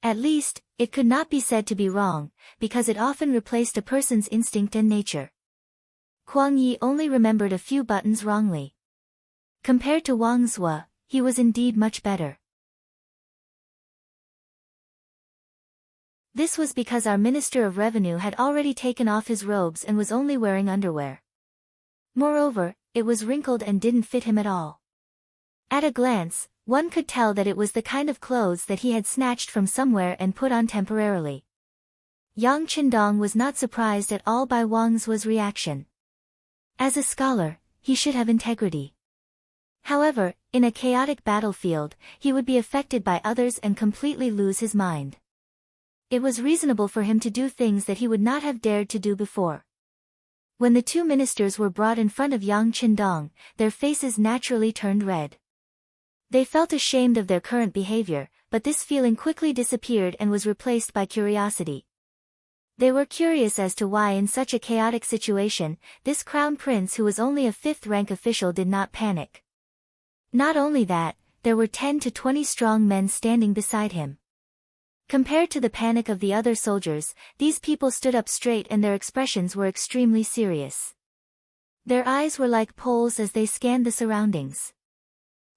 At least, it could not be said to be wrong, because it often replaced a person's instinct and nature. Kuang Yi only remembered a few buttons wrongly. Compared to Wang Zhua, he was indeed much better. This was because our Minister of Revenue had already taken off his robes and was only wearing underwear. Moreover, it was wrinkled and didn't fit him at all. At a glance, one could tell that it was the kind of clothes that he had snatched from somewhere and put on temporarily. Yang Qindong was not surprised at all by Wang Zhua's reaction. As a scholar, he should have integrity. However, in a chaotic battlefield, he would be affected by others and completely lose his mind. It was reasonable for him to do things that he would not have dared to do before. When the 2 ministers were brought in front of Yang Qindong, their faces naturally turned red. They felt ashamed of their current behavior, but this feeling quickly disappeared and was replaced by curiosity. They were curious as to why in such a chaotic situation, this crown prince who was only a 5th-rank official did not panic. Not only that, there were 10 to 20 strong men standing beside him. Compared to the panic of the other soldiers, these people stood up straight and their expressions were extremely serious. Their eyes were like poles as they scanned the surroundings.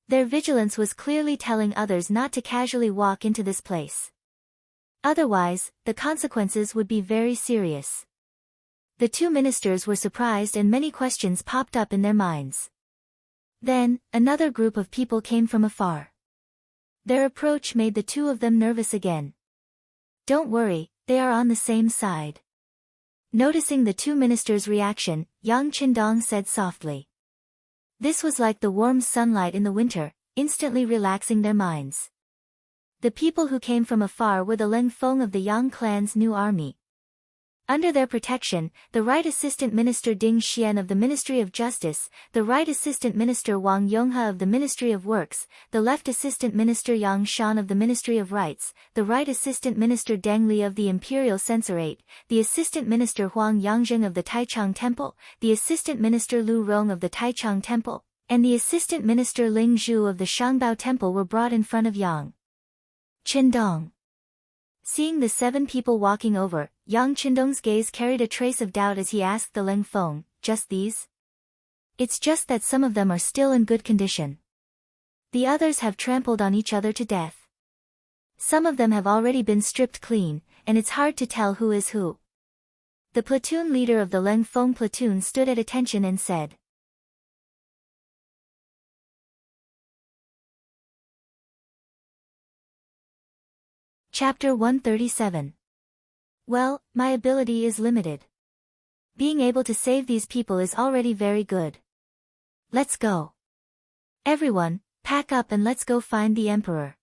Their vigilance was clearly telling others not to casually walk into this place. Otherwise, the consequences would be very serious. The 2 ministers were surprised and many questions popped up in their minds. Then, another group of people came from afar. Their approach made the 2 of them nervous again. "Don't worry, they are on the same side. Noticing the two ministers' reaction, Yang Qindong said softly. This was like the warm sunlight in the winter, instantly relaxing their minds. The people who came from afar were the Leng Feng of the Yang clan's new army. Under their protection, the Right Assistant Minister Ding Xian of the Ministry of Justice, the Right Assistant Minister Wang Yonghe of the Ministry of Works, the Left Assistant Minister Yang Shan of the Ministry of Rights, the Right Assistant Minister Deng Li of the Imperial Censorate, the Assistant Minister Huang Yangjing of the Taichung Temple, the Assistant Minister Lu Rong of the Taichung Temple, and the Assistant Minister Ling Zhu of the Shangbao Temple were brought in front of Yang Qindong. Seeing the 7 people walking over, Yang Qindong's gaze carried a trace of doubt as he asked the Leng Feng, just these? It's just that some of them are still in good condition. The others have trampled on each other to death. Some of them have already been stripped clean, and it's hard to tell who is who. The platoon leader of the Leng Feng platoon stood at attention and said. Chapter 137. Well, my ability is limited. Being able to save these people is already very good. Let's go. Everyone, pack up and let's go find the emperor.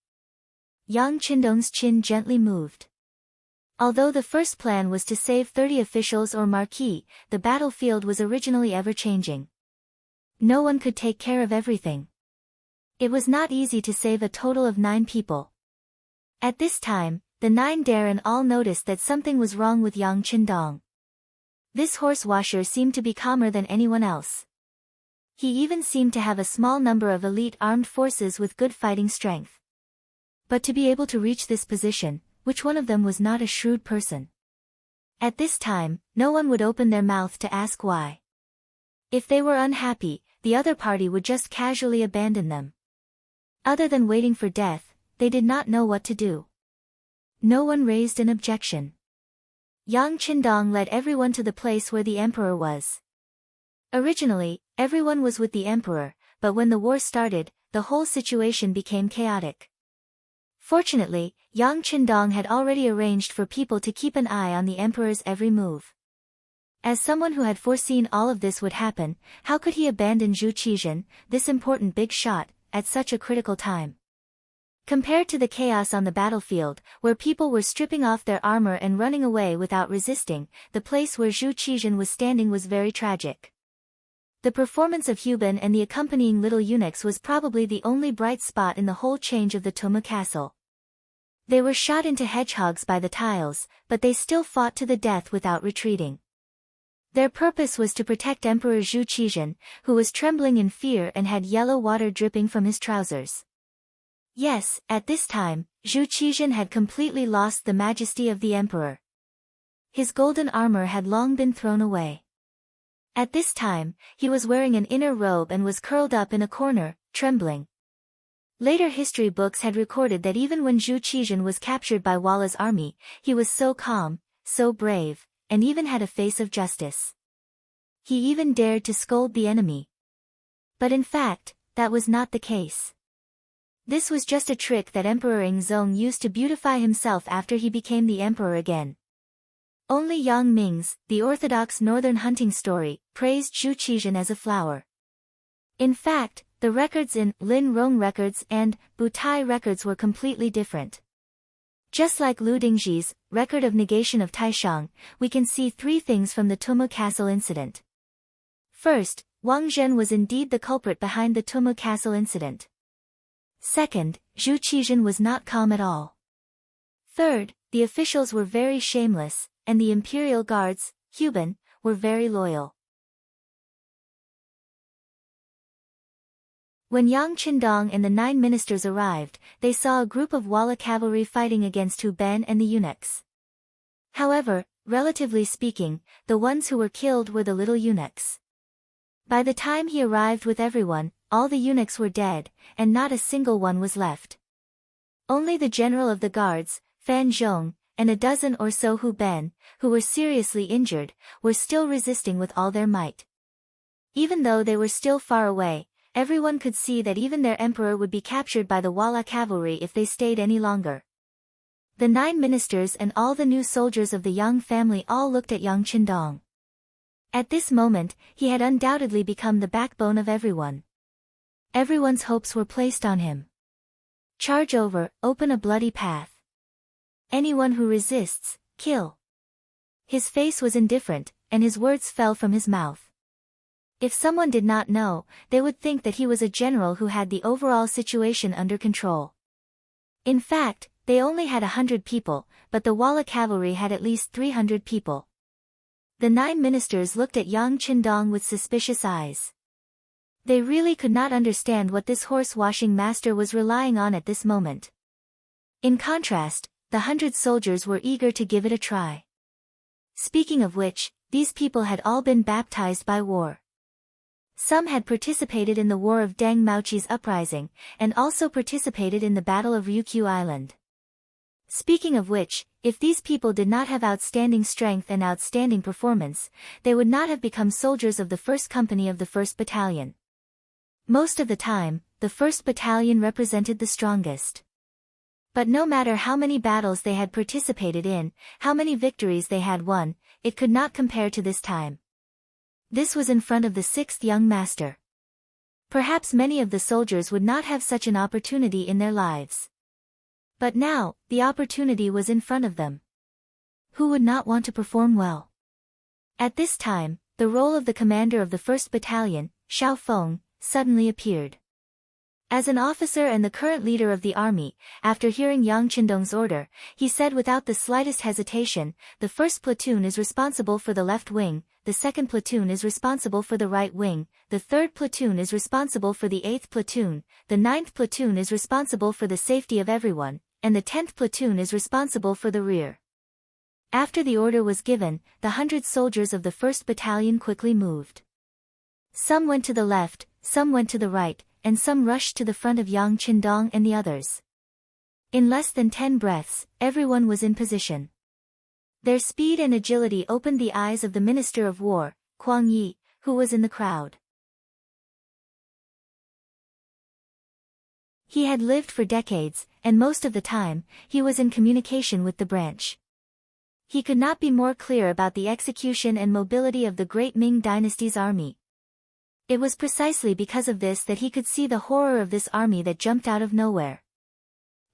Yang Qindong's chin gently moved. Although the first plan was to save 30 officials or marquis, the battlefield was originally ever-changing. No one could take care of everything. It was not easy to save a total of 9 people. At this time, the 9 Daren all noticed that something was wrong with Yang Qindong. This horse washer seemed to be calmer than anyone else. He even seemed to have a small number of elite armed forces with good fighting strength. But to be able to reach this position, which one of them was not a shrewd person? At this time, no one would open their mouth to ask why. If they were unhappy, the other party would just casually abandon them. Other than waiting for death, they did not know what to do. No one raised an objection. Yang Qindong led everyone to the place where the emperor was. Originally, everyone was with the emperor, but when the war started, the whole situation became chaotic. Fortunately, Yang Qindong had already arranged for people to keep an eye on the emperor's every move. As someone who had foreseen all of this would happen, how could he abandon Zhu Qizhen, this important big shot, at such a critical time? Compared to the chaos on the battlefield, where people were stripping off their armor and running away without resisting, the place where Zhu Qizhen was standing was very tragic. The performance of Huban and the accompanying little eunuchs was probably the only bright spot in the whole change of the Toma castle. They were shot into hedgehogs by the tiles, but they still fought to the death without retreating. Their purpose was to protect Emperor Zhu Qizhen, who was trembling in fear and had yellow water dripping from his trousers. Yes, at this time, Zhu Qizhen had completely lost the majesty of the emperor. His golden armor had long been thrown away. At this time, he was wearing an inner robe and was curled up in a corner, trembling. Later history books had recorded that even when Zhu Qizhen was captured by Walla's army, he was so calm, so brave, and even had a face of justice. He even dared to scold the enemy. But in fact, that was not the case. This was just a trick that Emperor Yingzong used to beautify himself after he became the emperor again. Only Yang Ming's, the orthodox northern hunting story, praised Zhu Qizhen as a flower. In fact, the records in Lin Rong records and Butai records were completely different. Just like Lu Dingji's record of negation of Taishang, we can see 3 things from the Tumu Castle incident. First, Wang Zhen was indeed the culprit behind the Tumu Castle incident. Second, Zhu Qizhen was not calm at all. Third, the officials were very shameless, and the imperial guards, Huban, were very loyal. When Yang Qindong and the 9 ministers arrived, they saw a group of Walla cavalry fighting against Hu Ben and the eunuchs. However, relatively speaking, the ones who were killed were the little eunuchs. By the time he arrived with everyone, all the eunuchs were dead, and not a single one was left. Only the general of the guards, Fan Zhong, and a dozen or so Hu Ben, who were seriously injured, were still resisting with all their might. Even though they were still far away, everyone could see that even their emperor would be captured by the Walla cavalry if they stayed any longer. The 9 ministers and all the new soldiers of the Yang family all looked at Yang Qindong. At this moment, he had undoubtedly become the backbone of everyone. Everyone's hopes were placed on him. Charge over, open a bloody path. Anyone who resists, kill. His face was indifferent, and his words fell from his mouth. If someone did not know, they would think that he was a general who had the overall situation under control. In fact, they only had 100 people, but the Walla cavalry had at least 300 people. The 9 ministers looked at Yang Qindong with suspicious eyes. They really could not understand what this horse-washing master was relying on at this moment. In contrast, the 100 soldiers were eager to give it a try. Speaking of which, these people had all been baptized by war. Some had participated in the War of Deng Maoqi's uprising, and also participated in the Battle of Ryukyu Island. Speaking of which, if these people did not have outstanding strength and outstanding performance, they would not have become soldiers of the 1st Company of the 1st Battalion. Most of the time, the 1st Battalion represented the strongest. But no matter how many battles they had participated in, how many victories they had won, it could not compare to this time. This was in front of the 6th young master. Perhaps many of the soldiers would not have such an opportunity in their lives. But now, the opportunity was in front of them. Who would not want to perform well? At this time, the role of the commander of the 1st Battalion, Xiao Feng, suddenly appeared. As an officer and the current leader of the army, after hearing Yang Qindong's order, he said without the slightest hesitation, the 1st platoon is responsible for the left wing, the 2nd platoon is responsible for the right wing, the 3rd platoon is responsible for the 8th platoon, the 9th platoon is responsible for the safety of everyone, and the 10th platoon is responsible for the rear. After the order was given, the 100 soldiers of the 1st Battalion quickly moved. Some went to the left, some went to the right, and some rushed to the front of Yang Qindong and the others. In less than 10 breaths, everyone was in position. Their speed and agility opened the eyes of the Minister of War, Kuang Yi, who was in the crowd. He had lived for decades, and most of the time, he was in communication with the branch. He could not be more clear about the execution and mobility of the great Ming dynasty's army. It was precisely because of this that he could see the horror of this army that jumped out of nowhere.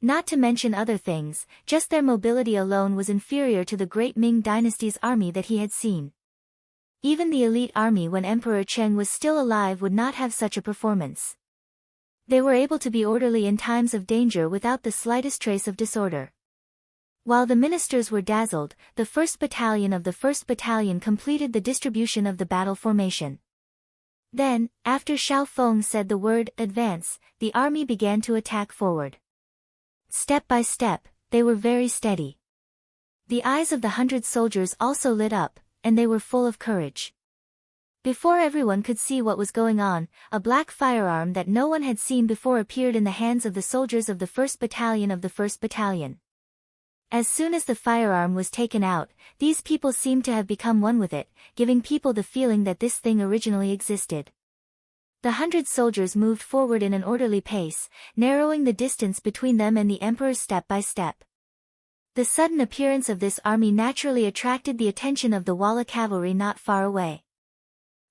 Not to mention other things, just their mobility alone was inferior to the great Ming dynasty's army that he had seen. Even the elite army when Emperor Qing was still alive would not have such a performance. They were able to be orderly in times of danger without the slightest trace of disorder. While the ministers were dazzled, the 1st Battalion of the 1st Battalion completed the distribution of the battle formation. Then, after Xiao Feng said the word, advance, the army began to attack forward. Step by step, they were very steady. The eyes of the 100 soldiers also lit up, and they were full of courage. Before everyone could see what was going on, a black firearm that no one had seen before appeared in the hands of the soldiers of the 1st Battalion of the 1st Battalion. As soon as the firearm was taken out, these people seemed to have become one with it, giving people the feeling that this thing originally existed. The 100 soldiers moved forward in an orderly pace, narrowing the distance between them and the emperor step by step. The sudden appearance of this army naturally attracted the attention of the Walla cavalry not far away.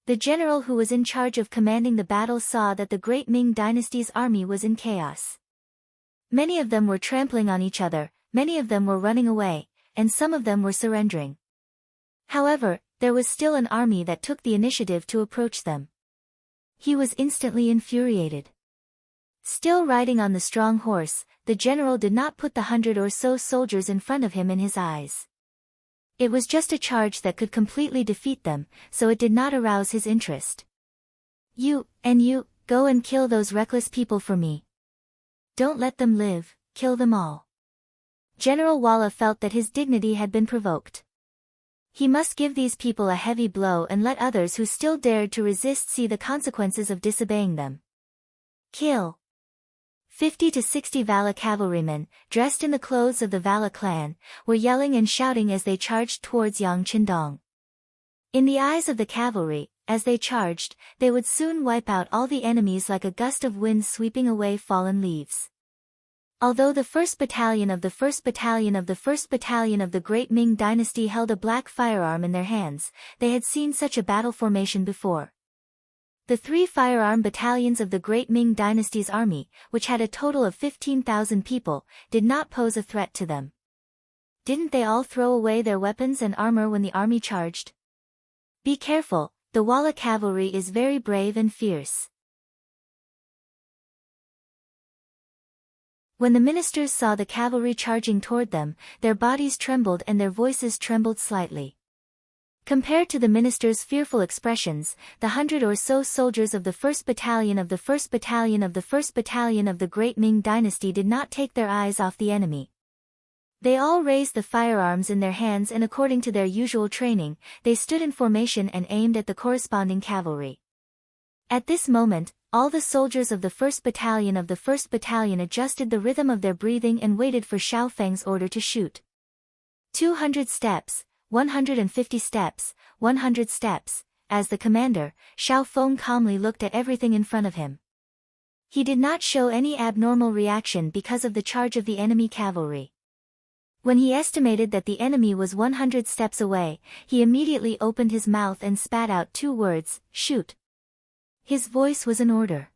The general who was in charge of commanding the battle saw that the great Ming dynasty's army was in chaos. Many of them were trampling on each other, many of them were running away, and some of them were surrendering. However, there was still an army that took the initiative to approach them. He was instantly infuriated. Still riding on the strong horse, the general did not put the 100 or so soldiers in front of him in his eyes. It was just a charge that could completely defeat them, so it did not arouse his interest. You, go and kill those reckless people for me. Don't let them live, kill them all. General Walla felt that his dignity had been provoked. He must give these people a heavy blow and let others who still dared to resist see the consequences of disobeying them. Kill. 50 to 60 Vala cavalrymen, dressed in the clothes of the Vala clan, were yelling and shouting as they charged towards Yang Qindong. In the eyes of the cavalry, as they charged, they would soon wipe out all the enemies like a gust of wind sweeping away fallen leaves. Although the 1st Battalion of the 1st Battalion of the 1st Battalion of the Great Ming Dynasty held a black firearm in their hands, they had seen such a battle formation before. The 3 firearm battalions of the Great Ming Dynasty's army, which had a total of 15,000 people, did not pose a threat to them. Didn't they all throw away their weapons and armor when the army charged? Be careful, the Walla cavalry is very brave and fierce. When the ministers saw the cavalry charging toward them, their bodies trembled and their voices trembled slightly. Compared to the ministers' fearful expressions, the 100 or so soldiers of the 1st Battalion of the 1st Battalion of the 1st Battalion of the Great Ming Dynasty did not take their eyes off the enemy. They all raised the firearms in their hands and according to their usual training, they stood in formation and aimed at the corresponding cavalry. At this moment, all the soldiers of the 1st Battalion of the 1st Battalion adjusted the rhythm of their breathing and waited for Xiao Feng's order to shoot. 200 steps, 150 steps, 100 steps. As the commander, Xiao Feng calmly looked at everything in front of him. He did not show any abnormal reaction because of the charge of the enemy cavalry. When he estimated that the enemy was 100 steps away, he immediately opened his mouth and spat out 2 words, shoot. His voice was an order.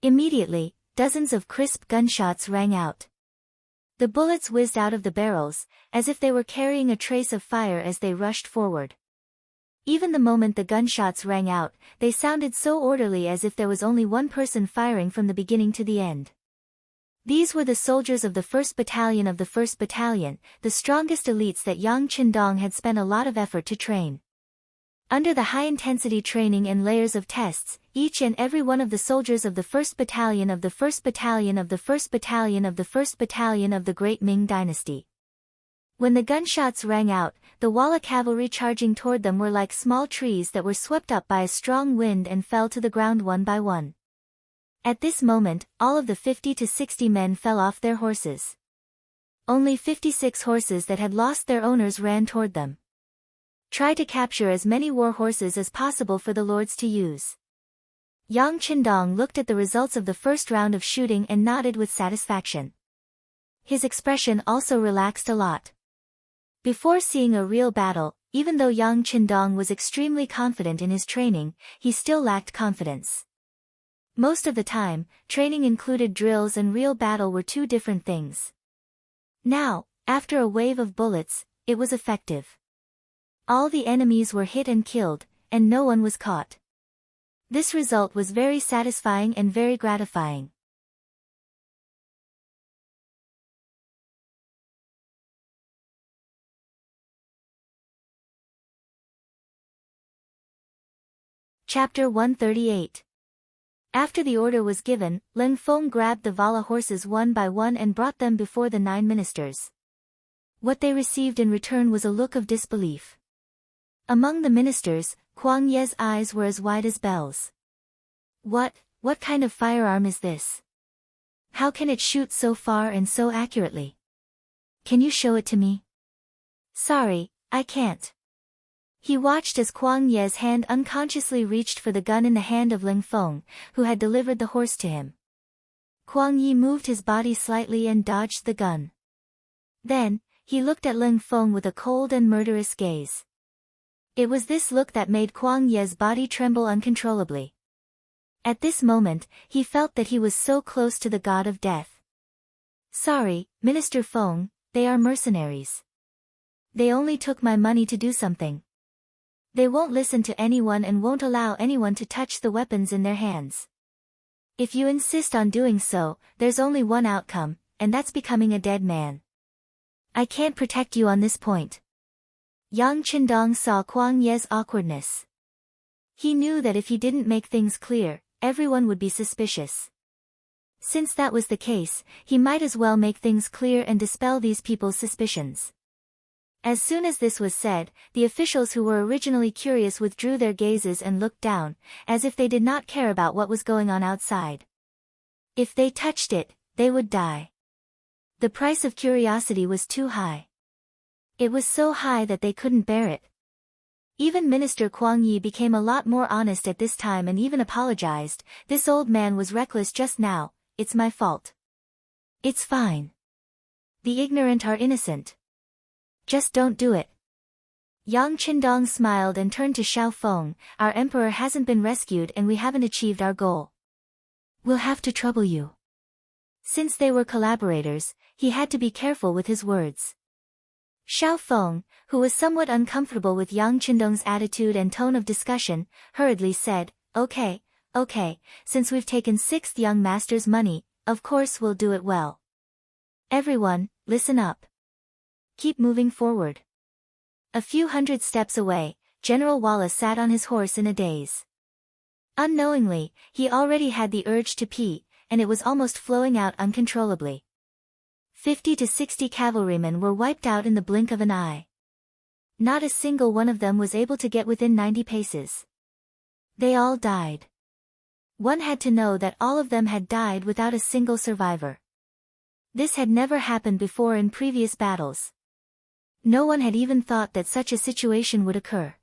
Immediately, dozens of crisp gunshots rang out. The bullets whizzed out of the barrels, as if they were carrying a trace of fire as they rushed forward. Even the moment the gunshots rang out, they sounded so orderly as if there was only one person firing from the beginning to the end. These were the soldiers of the 1st Battalion of the 1st Battalion, the strongest elites that Yang Qindong had spent a lot of effort to train. Under the high-intensity training and layers of tests, each and every one of the soldiers of the 1st Battalion of the 1st Battalion of the 1st Battalion of the 1st Battalion of the Great Ming Dynasty. When the gunshots rang out, the Walla cavalry charging toward them were like small trees that were swept up by a strong wind and fell to the ground one by one. At this moment, all of the 50 to 60 men fell off their horses. Only 56 horses that had lost their owners ran toward them. Try to capture as many war horses as possible for the lords to use. Yang Qindong looked at the results of the first round of shooting and nodded with satisfaction. His expression also relaxed a lot. Before seeing a real battle, even though Yang Qindong was extremely confident in his training, he still lacked confidence. Most of the time, training included drills and real battle were 2 different things. Now, after a wave of bullets, it was effective. All the enemies were hit and killed, and no one was caught. This result was very satisfying and very gratifying. Chapter 138. After the order was given, Lin Feng grabbed the Vala horses one by one and brought them before the 9 ministers. What they received in return was a look of disbelief. Among the ministers, Kuang Ye's eyes were as wide as bells. What kind of firearm is this? How can it shoot so far and so accurately? Can you show it to me? Sorry, I can't. He watched as Kuang Ye's hand unconsciously reached for the gun in the hand of Ling Feng, who had delivered the horse to him. Kuang Yi moved his body slightly and dodged the gun. Then, he looked at Ling Feng with a cold and murderous gaze. It was this look that made Kuang Ye's body tremble uncontrollably. At this moment, he felt that he was so close to the god of death. Sorry, Minister Feng, they are mercenaries. They only took my money to do something. They won't listen to anyone and won't allow anyone to touch the weapons in their hands. If you insist on doing so, there's only one outcome, and that's becoming a dead man. I can't protect you on this point. Yang Qindong saw Kuang Ye's awkwardness. He knew that if he didn't make things clear, everyone would be suspicious. Since that was the case, he might as well make things clear and dispel these people's suspicions. As soon as this was said, the officials who were originally curious withdrew their gazes and looked down, as if they did not care about what was going on outside. If they touched it, they would die. The price of curiosity was too high. It was so high that they couldn't bear it. Even Minister Kuang Yi became a lot more honest at this time and even apologized. This old man was reckless just now, it's my fault. It's fine. The ignorant are innocent. Just don't do it. Yang Qindong smiled and turned to Xiao Feng. Our emperor hasn't been rescued and we haven't achieved our goal. We'll have to trouble you. Since they were collaborators, he had to be careful with his words. Xiao Feng, who was somewhat uncomfortable with Yang Qindong's attitude and tone of discussion, hurriedly said, Okay, since we've taken 6th young master's money, of course we'll do it well. Everyone, listen up. Keep moving forward. A few hundred steps away, General Walla sat on his horse in a daze. Unknowingly, he already had the urge to pee, and it was almost flowing out uncontrollably. 50 to 60 cavalrymen were wiped out in the blink of an eye. Not a single one of them was able to get within 90 paces. They all died. One had to know that all of them had died without a single survivor. This had never happened before in previous battles. No one had even thought that such a situation would occur.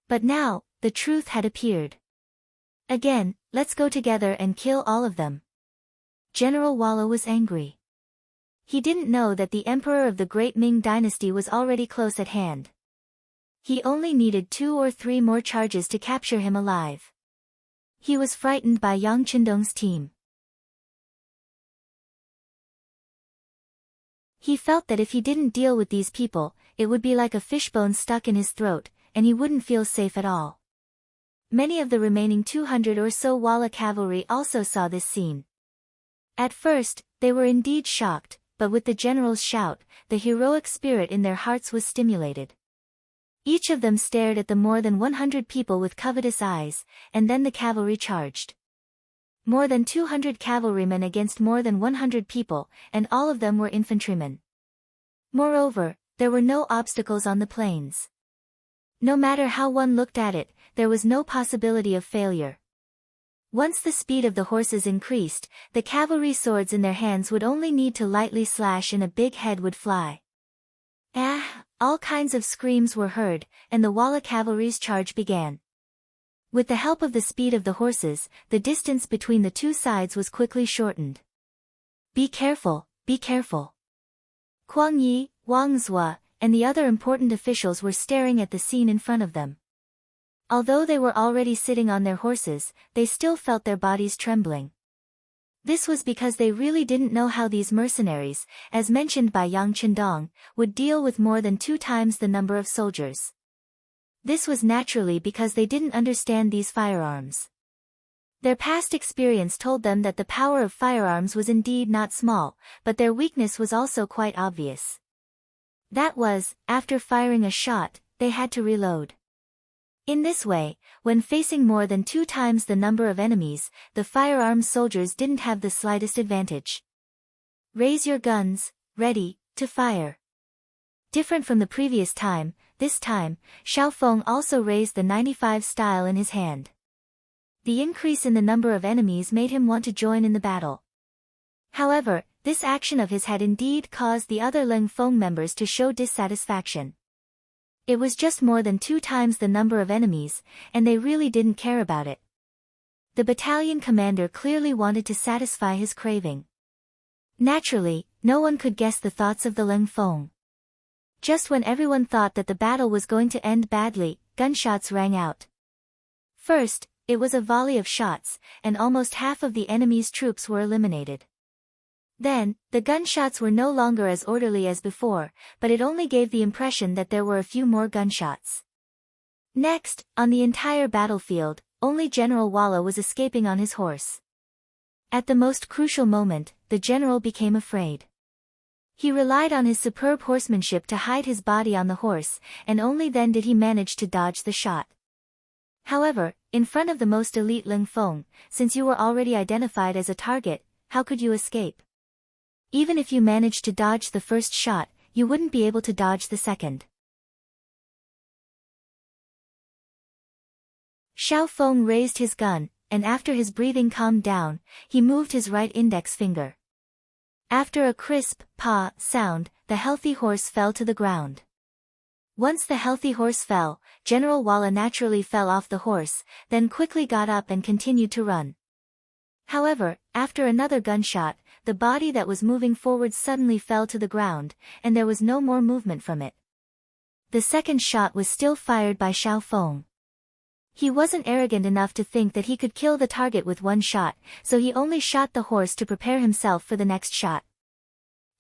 But now, the truth had appeared. Again, let's go together and kill all of them. General Walla was angry. He didn't know that the emperor of the Great Ming Dynasty was already close at hand. He only needed 2 or 3 more charges to capture him alive. He was frightened by Yang Qindong's team. He felt that if he didn't deal with these people, it would be like a fishbone stuck in his throat, and he wouldn't feel safe at all. Many of the remaining 200 or so Walla cavalry also saw this scene. At first, they were indeed shocked, but with the general's shout, the heroic spirit in their hearts was stimulated. Each of them stared at the more than 100 people with covetous eyes, and then the cavalry charged. More than 200 cavalrymen against more than 100 people, and all of them were infantrymen. Moreover, there were no obstacles on the plains. No matter how one looked at it, there was no possibility of failure. Once the speed of the horses increased, the cavalry swords in their hands would only need to lightly slash and a big head would fly. All kinds of screams were heard, and the Walla cavalry's charge began. With the help of the speed of the horses, the distance between the two sides was quickly shortened. Be careful, be careful. Kuang Yi, Wang Zhua, and the other important officials were staring at the scene in front of them. Although they were already sitting on their horses, they still felt their bodies trembling. This was because they really didn't know how these mercenaries, as mentioned by Yang Qindong, would deal with more than 2 times the number of soldiers. This was naturally because they didn't understand these firearms. Their past experience told them that the power of firearms was indeed not small, but their weakness was also quite obvious. That was, after firing a shot, they had to reload. In this way, when facing more than 2 times the number of enemies, the firearms soldiers didn't have the slightest advantage. Raise your guns, ready, to fire. Different from the previous time, this time, Xiao Feng also raised the 95 style in his hand. The increase in the number of enemies made him want to join in the battle. However, this action of his had indeed caused the other Leng Feng members to show dissatisfaction. It was just more than 2 times the number of enemies, and they really didn't care about it. The battalion commander clearly wanted to satisfy his craving. Naturally, no one could guess the thoughts of the Leng Feng. Just when everyone thought that the battle was going to end badly, gunshots rang out. First, it was a volley of shots, and almost half of the enemy's troops were eliminated. Then, the gunshots were no longer as orderly as before, but it only gave the impression that there were a few more gunshots. Next, on the entire battlefield, only General Walla was escaping on his horse. At the most crucial moment, the general became afraid. He relied on his superb horsemanship to hide his body on the horse, and only then did he manage to dodge the shot. However, in front of the most elite Leng Feng, since you were already identified as a target, how could you escape? Even if you managed to dodge the first shot, you wouldn't be able to dodge the second. Xiao Feng raised his gun, and after his breathing calmed down, he moved his right index finger. After a crisp, "pa" sound, the healthy horse fell to the ground. Once the healthy horse fell, General Walla naturally fell off the horse, then quickly got up and continued to run. However, after another gunshot, the body that was moving forward suddenly fell to the ground, and there was no more movement from it. The second shot was still fired by Xiao Feng. He wasn't arrogant enough to think that he could kill the target with one shot, so he only shot the horse to prepare himself for the next shot.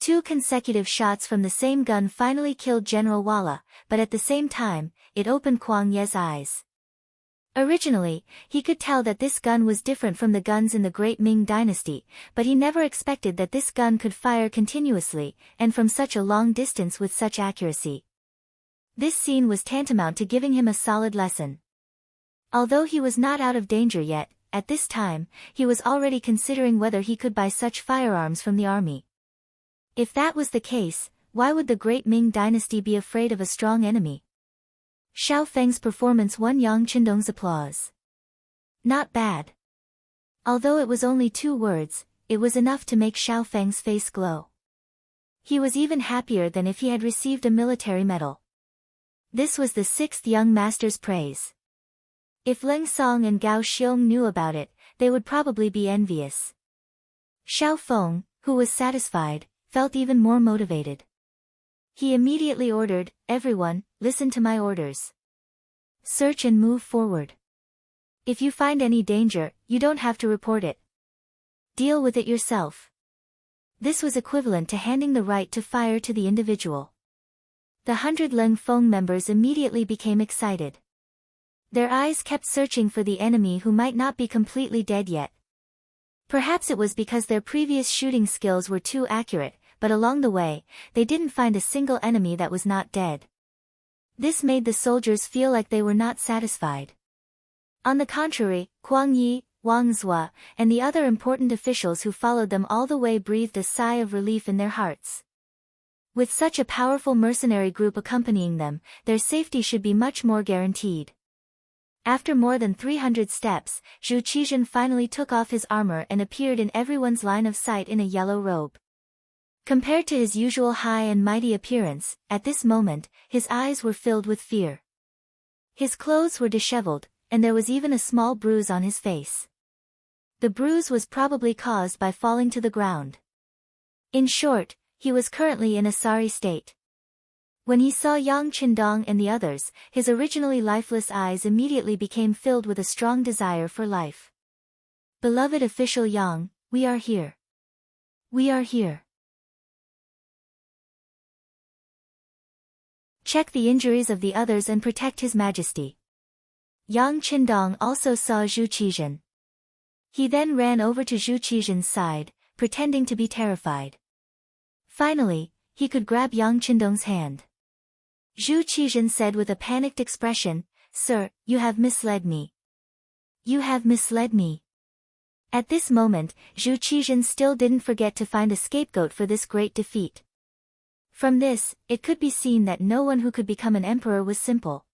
2 consecutive shots from the same gun finally killed General Walla, but at the same time, it opened Kuang Ye's eyes. Originally, he could tell that this gun was different from the guns in the Great Ming Dynasty, but he never expected that this gun could fire continuously, and from such a long distance with such accuracy. This scene was tantamount to giving him a solid lesson. Although he was not out of danger yet, at this time, he was already considering whether he could buy such firearms from the army. If that was the case, why would the Great Ming Dynasty be afraid of a strong enemy? Xiao Feng's performance won Yang Qindong's applause. Not bad. Although it was only 2 words, it was enough to make Xiao Feng's face glow. He was even happier than if he had received a military medal. This was the 6th young master's praise. If Leng Song and Gao Xiong knew about it, they would probably be envious. Xiao Feng, who was satisfied, felt even more motivated. He immediately ordered, "Everyone, listen to my orders. Search and move forward. If you find any danger, you don't have to report it. Deal with it yourself." This was equivalent to handing the right to fire to the individual. The 100 Leng Feng members immediately became excited. Their eyes kept searching for the enemy who might not be completely dead yet. Perhaps it was because their previous shooting skills were too accurate, but along the way, they didn't find a single enemy that was not dead. This made the soldiers feel like they were not satisfied. On the contrary, Kuang Yi, Wang Zhua, and the other important officials who followed them all the way breathed a sigh of relief in their hearts. With such a powerful mercenary group accompanying them, their safety should be much more guaranteed. After more than 300 steps, Zhu Qizhen finally took off his armor and appeared in everyone's line of sight in a yellow robe. Compared to his usual high and mighty appearance, at this moment, his eyes were filled with fear. His clothes were disheveled, and there was even a small bruise on his face. The bruise was probably caused by falling to the ground. In short, he was currently in a sorry state. When he saw Yang Qindong and the others, his originally lifeless eyes immediately became filled with a strong desire for life. "Beloved official Yang, we are here. We are here. Check the injuries of the others and protect His Majesty." Yang Qindong also saw Zhu Qizhen. He then ran over to Zhu Qizhen's side, pretending to be terrified. Finally, he could grab Yang Qindong's hand. Zhu Qizhen said with a panicked expression, "Sir, you have misled me. You have misled me." At this moment, Zhu Qizhen still didn't forget to find a scapegoat for this great defeat. From this, it could be seen that no one who could become an emperor was simple.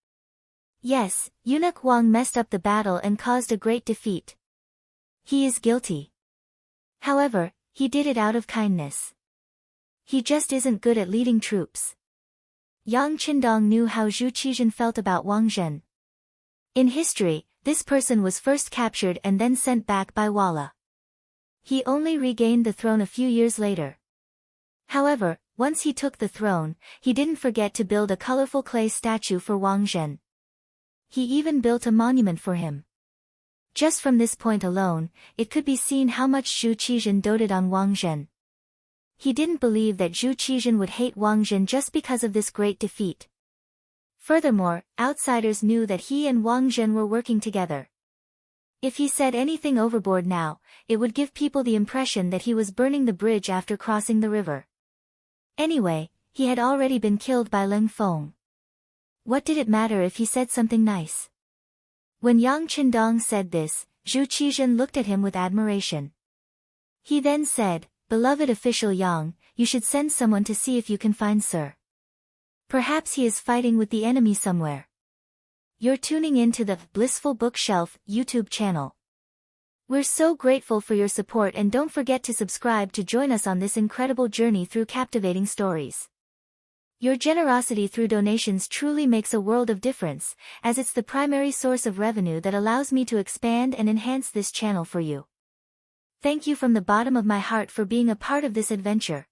Yes, eunuch Wang messed up the battle and caused a great defeat. He is guilty. However, he did it out of kindness. He just isn't good at leading troops. Yang Qindong knew how Zhu Qizhen felt about Wang Zhen. In history, this person was first captured and then sent back by Walla. He only regained the throne a few years later. However, once he took the throne, he didn't forget to build a colorful clay statue for Wang Zhen. He even built a monument for him. Just from this point alone, it could be seen how much Zhu Qizhen doted on Wang Zhen. He didn't believe that Zhu Qizhen would hate Wang Zhen just because of this great defeat. Furthermore, outsiders knew that he and Wang Zhen were working together. If he said anything overboard now, it would give people the impression that he was burning the bridge after crossing the river. Anyway, he had already been killed by Leng Feng. What did it matter if he said something nice? When Yang Qindong said this, Zhu Qizhen looked at him with admiration. He then said, "Beloved official Yang, you should send someone to see if you can find Sir. Perhaps he is fighting with the enemy somewhere." You're tuning in to the Blissful Bookshelf YouTube channel. We're so grateful for your support, and don't forget to subscribe to join us on this incredible journey through captivating stories. Your generosity through donations truly makes a world of difference, as it's the primary source of revenue that allows me to expand and enhance this channel for you. Thank you from the bottom of my heart for being a part of this adventure.